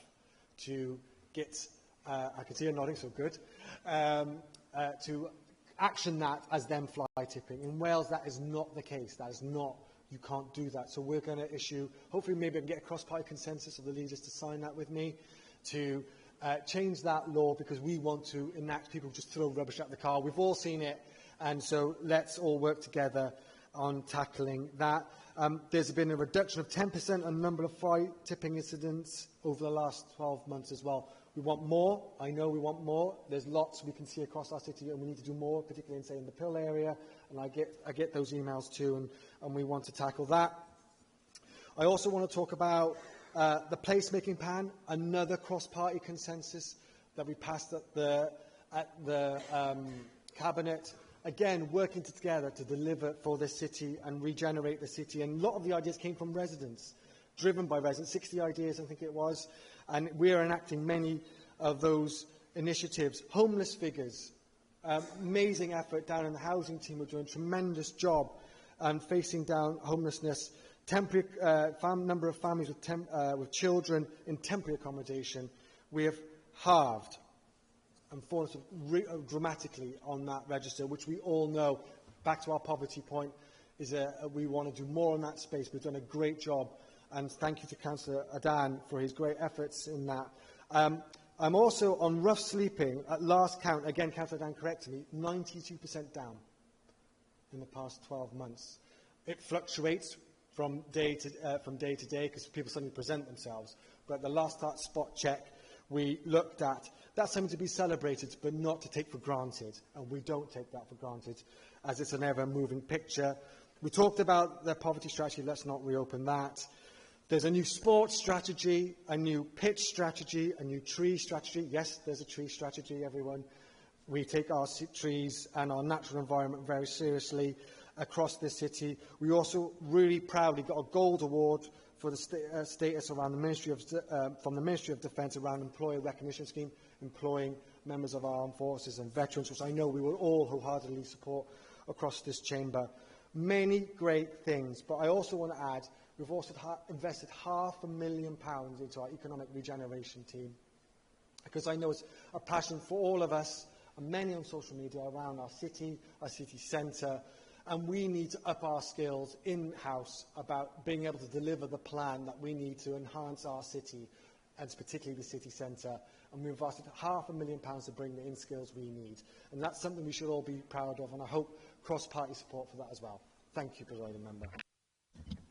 to get, I can see you nodding, so good, to action that as them fly tipping. In Wales, that is not the case. That is not, you can't do that. So we're going to issue, hopefully maybe I can get a cross-party consensus of the leaders to sign that with me, to change that law, because we want to enact people who just throw rubbish out the car. We've all seen it, and so let's all work together on tackling that. There's been a reduction of 10% on the number of fly tipping incidents over the last 12 months as well. We want more. I know we want more. There's lots we can see across our city, and we need to do more, particularly in, say, in the Pill area. And I get those emails too, and we want to tackle that. I also want to talk about the placemaking plan, another cross-party consensus that we passed at the Cabinet. Again, working together to deliver for this city and regenerate the city. And a lot of the ideas came from residents, driven by residents, 60 ideas, I think it was. And we are enacting many of those initiatives. Homeless figures, amazing effort down in the housing team. We're doing a tremendous job facing down homelessness. Temporary number of families with children in temporary accommodation, we have halved and fallen dramatically on that register, which we all know, back to our poverty point, is we want to do more in that space. We've done a great job, and thank you to Councillor Adan for his great efforts in that. I'm also on rough sleeping. At last count, again, Councillor Adan corrected me, 92% down in the past 12 months. It fluctuates from day to day because people suddenly present themselves. But the last spot check we looked at, that's something to be celebrated, but not to take for granted. And we don't take that for granted, as it's an ever-moving picture. We talked about the poverty strategy. Let's not reopen that. There's a new sports strategy, a new pitch strategy, a new tree strategy. Yes, there's a tree strategy, everyone. We take our trees and our natural environment very seriously across this city. We also really proudly got a gold award for the status around the from the Ministry of Defence around employer recognition scheme, employing members of our armed forces and veterans, which I know we will all wholeheartedly support across this chamber. Many great things, but I also want to add, we've also invested £500,000 into our economic regeneration team, because I know it's a passion for all of us, and many on social media around our city centre, and we need to up our skills in-house about being able to deliver the plan that we need to enhance our city, and particularly the city centre. And we've invested £500,000 to bring the in-skills we need. And that's something we should all be proud of, and I hope cross-party support for that as well. Thank you, Presiding Member.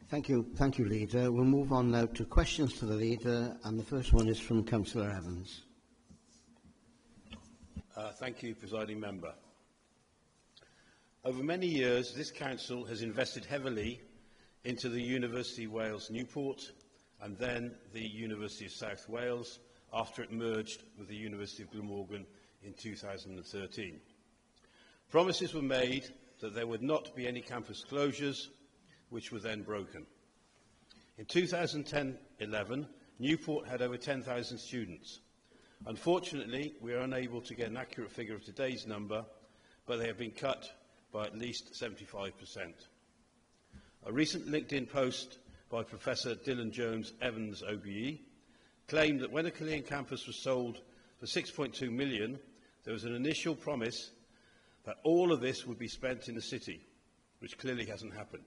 Thank you, Leader. We'll move on now to questions to the Leader, and the first one is from Councillor Evans. Thank you, Presiding Member. Over many years, this Council has invested heavily into the University of Wales Newport and then the University of South Wales after it merged with the University of Glamorgan in 2013. Promises were made that there would not be any campus closures, which were then broken. In 2010-11, Newport had over 10,000 students. Unfortunately, we are unable to get an accurate figure of today's number, but they have been cut by at least 75%. A recent LinkedIn post by Professor Dylan Jones Evans OBE claimed that when the Killeen campus was sold for £6.2 million, there was an initial promise that all of this would be spent in the city, which clearly hasn't happened.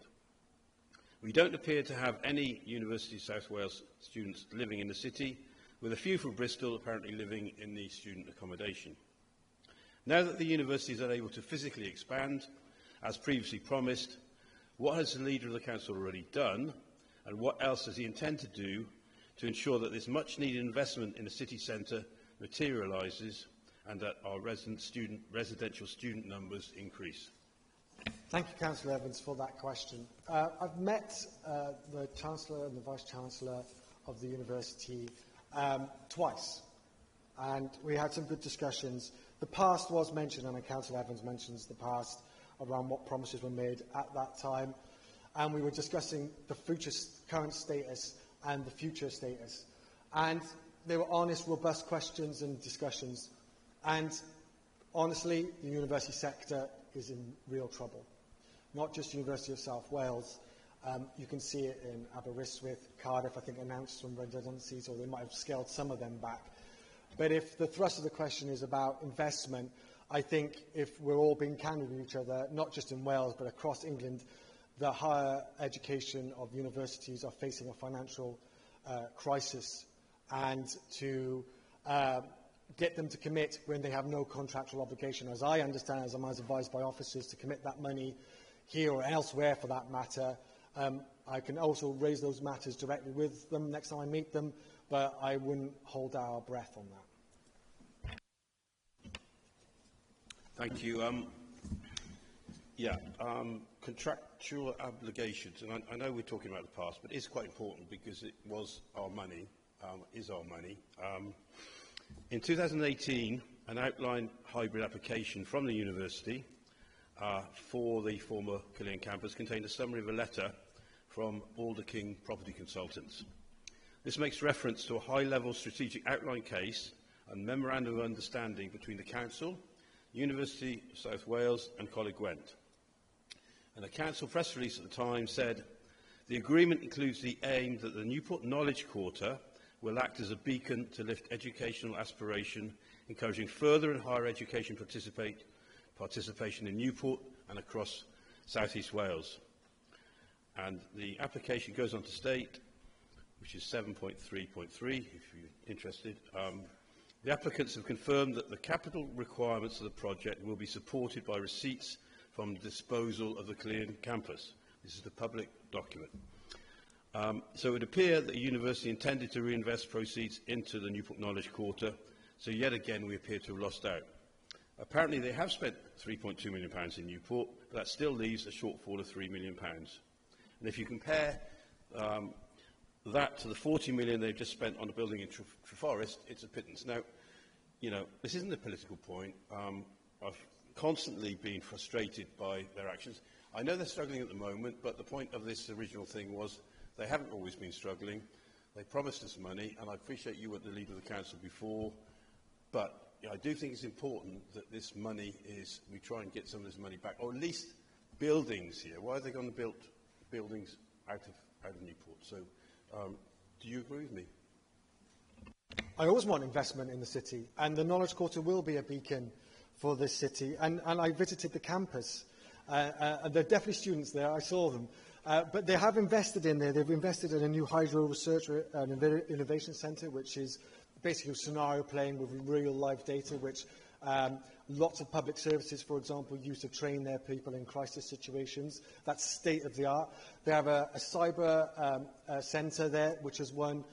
We don't appear to have any University of South Wales students living in the city, with a few from Bristol apparently living in the student accommodation. Now that the university is unable to physically expand, as previously promised, what has the Leader of the Council already done, and what else does he intend to do to ensure that this much-needed investment in the city centre materialises and that our residential student numbers increase? Thank you, Councillor Evans, for that question. I've met the Chancellor and the Vice-Chancellor of the university twice, and we had some good discussions. The past was mentioned, and Councillor Evans mentions the past around what promises were made at that time, and we were discussing the future current status and the future status. And they were honest, robust questions and discussions. And honestly, the university sector is in real trouble. Not just the University of South Wales. You can see it in Aberystwyth. Cardiff, I think, announced some redundancies, or they might have scaled some of them back. But if the thrust of the question is about investment, I think if we're all being candid with each other, not just in Wales, but across England, the higher education of universities are facing a financial crisis. And to get them to commit when they have no contractual obligation, as I understand, as I'm advised by officers, to commit that money here or elsewhere for that matter. I can also raise those matters directly with them next time I meet them, but I wouldn't hold our breath on that. Thank you. Contractual obligations, and I know we're talking about the past, but it's quite important because it was our money, is our money. In 2018, an outline hybrid application from the university for the former Killeen campus contained a summary of a letter from Alder King Property Consultants. This makes reference to a high-level strategic outline case and memorandum of understanding between the Council, University of South Wales and Coleg Gwent. And a Council press release at the time said, the agreement includes the aim that the Newport Knowledge Quarter will act as a beacon to lift educational aspiration, encouraging further and higher education participation in Newport and across South East Wales. And the application goes on to state, which is 7.3.3, if you're interested, the applicants have confirmed that the capital requirements of the project will be supported by receipts from the disposal of the Killeen campus. This is the public document. So it would appear that the university intended to reinvest proceeds into the Newport Knowledge Quarter, so yet again we appear to have lost out. Apparently they have spent £3.2 million in Newport, but that still leaves a shortfall of £3 million. And if you compare that to the £40 million they've just spent on a building in Treforest, it's a pittance. Now, you know, this isn't a political point. I've constantly been frustrated by their actions. I know they're struggling at the moment, but the point of this original thing was they haven't always been struggling. They promised us money, and I appreciate you were the leader of the council before, but I do think it's important that this money is, we try and get some of this money back, or at least buildings here. Why are they going to build buildings out of Newport? So, do you agree with me? I always want investment in the city, and the Knowledge Quarter will be a beacon for this city. And I visited the campus, and there are definitely students there, I saw them. But they have invested in there. They've invested in a new hydro research and innovation centre, which is basically scenario playing with real live data, which lots of public services, for example, use to train their people in crisis situations. That's state of the art. They have a cyber centre there, which has won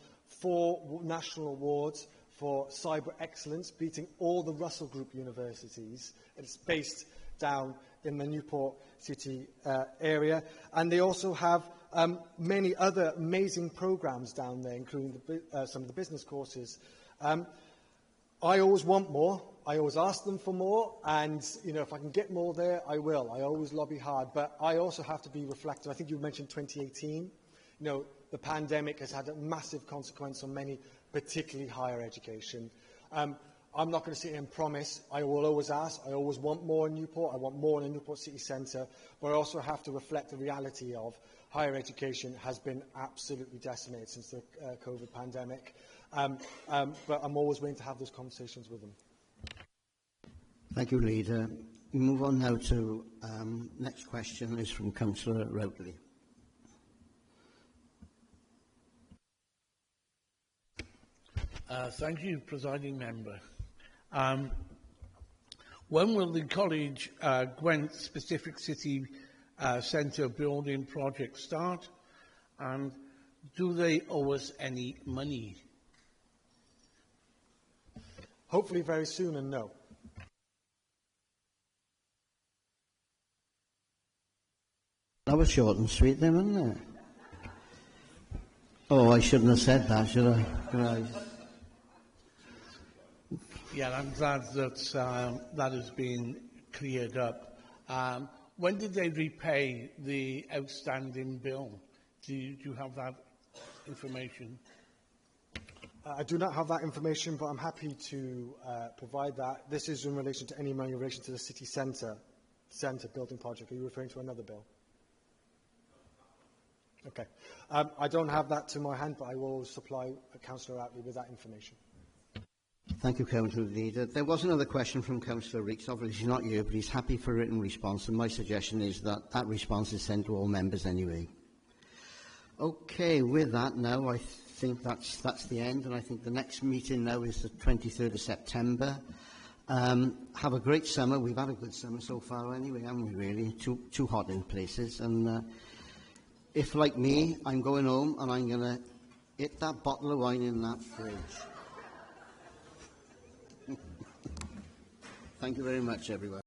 4 national awards for cyber excellence, beating all the Russell Group universities. It's based down in the Newport City area. And they also have many other amazing programmes down there, including some of the business courses. I always want more. I always ask them for more. And, you know, if I can get more there, I will. I always lobby hard. But I also have to be reflective. I think you mentioned 2018. You know, the pandemic has had a massive consequence on many, particularly higher education. I'm not going to sit here and promise. I will always ask. I always want more in Newport. I want more in the Newport City Centre. But I also have to reflect the reality of higher education has been absolutely decimated since the COVID pandemic. But I'm always willing to have those conversations with them. Thank you, Leader. We move on now to next question is from Councillor Rheoli'r. Thank you, Presiding Member. When will the College Gwent Specific City Centre building project start? And do they owe us any money? Hopefully very soon, and no. That was short and sweet then, wasn't it? Oh, I shouldn't have said that, should I? Right. Yeah, I'm glad that that has been cleared up. When did they repay the outstanding bill? Do you have that information? I do not have that information, but I'm happy to provide that. This is in relation to any money in relation to the city centre building project. Are you referring to another bill? Okay. I don't have that to my hand, but I will supply Councillor Attlee with that information. Thank you, Councillor Leader. There was another question from Councillor Reeks. Obviously, he's not here, but he's happy for a written response, and my suggestion is that that response is sent to all members anyway. Okay, with that now, I think that's the end, and I think the next meeting now is the 23rd of September. Have a great summer. We've had a good summer so far anyway, haven't we, really? Too hot in places. And if, like me, I'm going home and I'm going to hit that bottle of wine in that fridge. Thank you very much, everyone.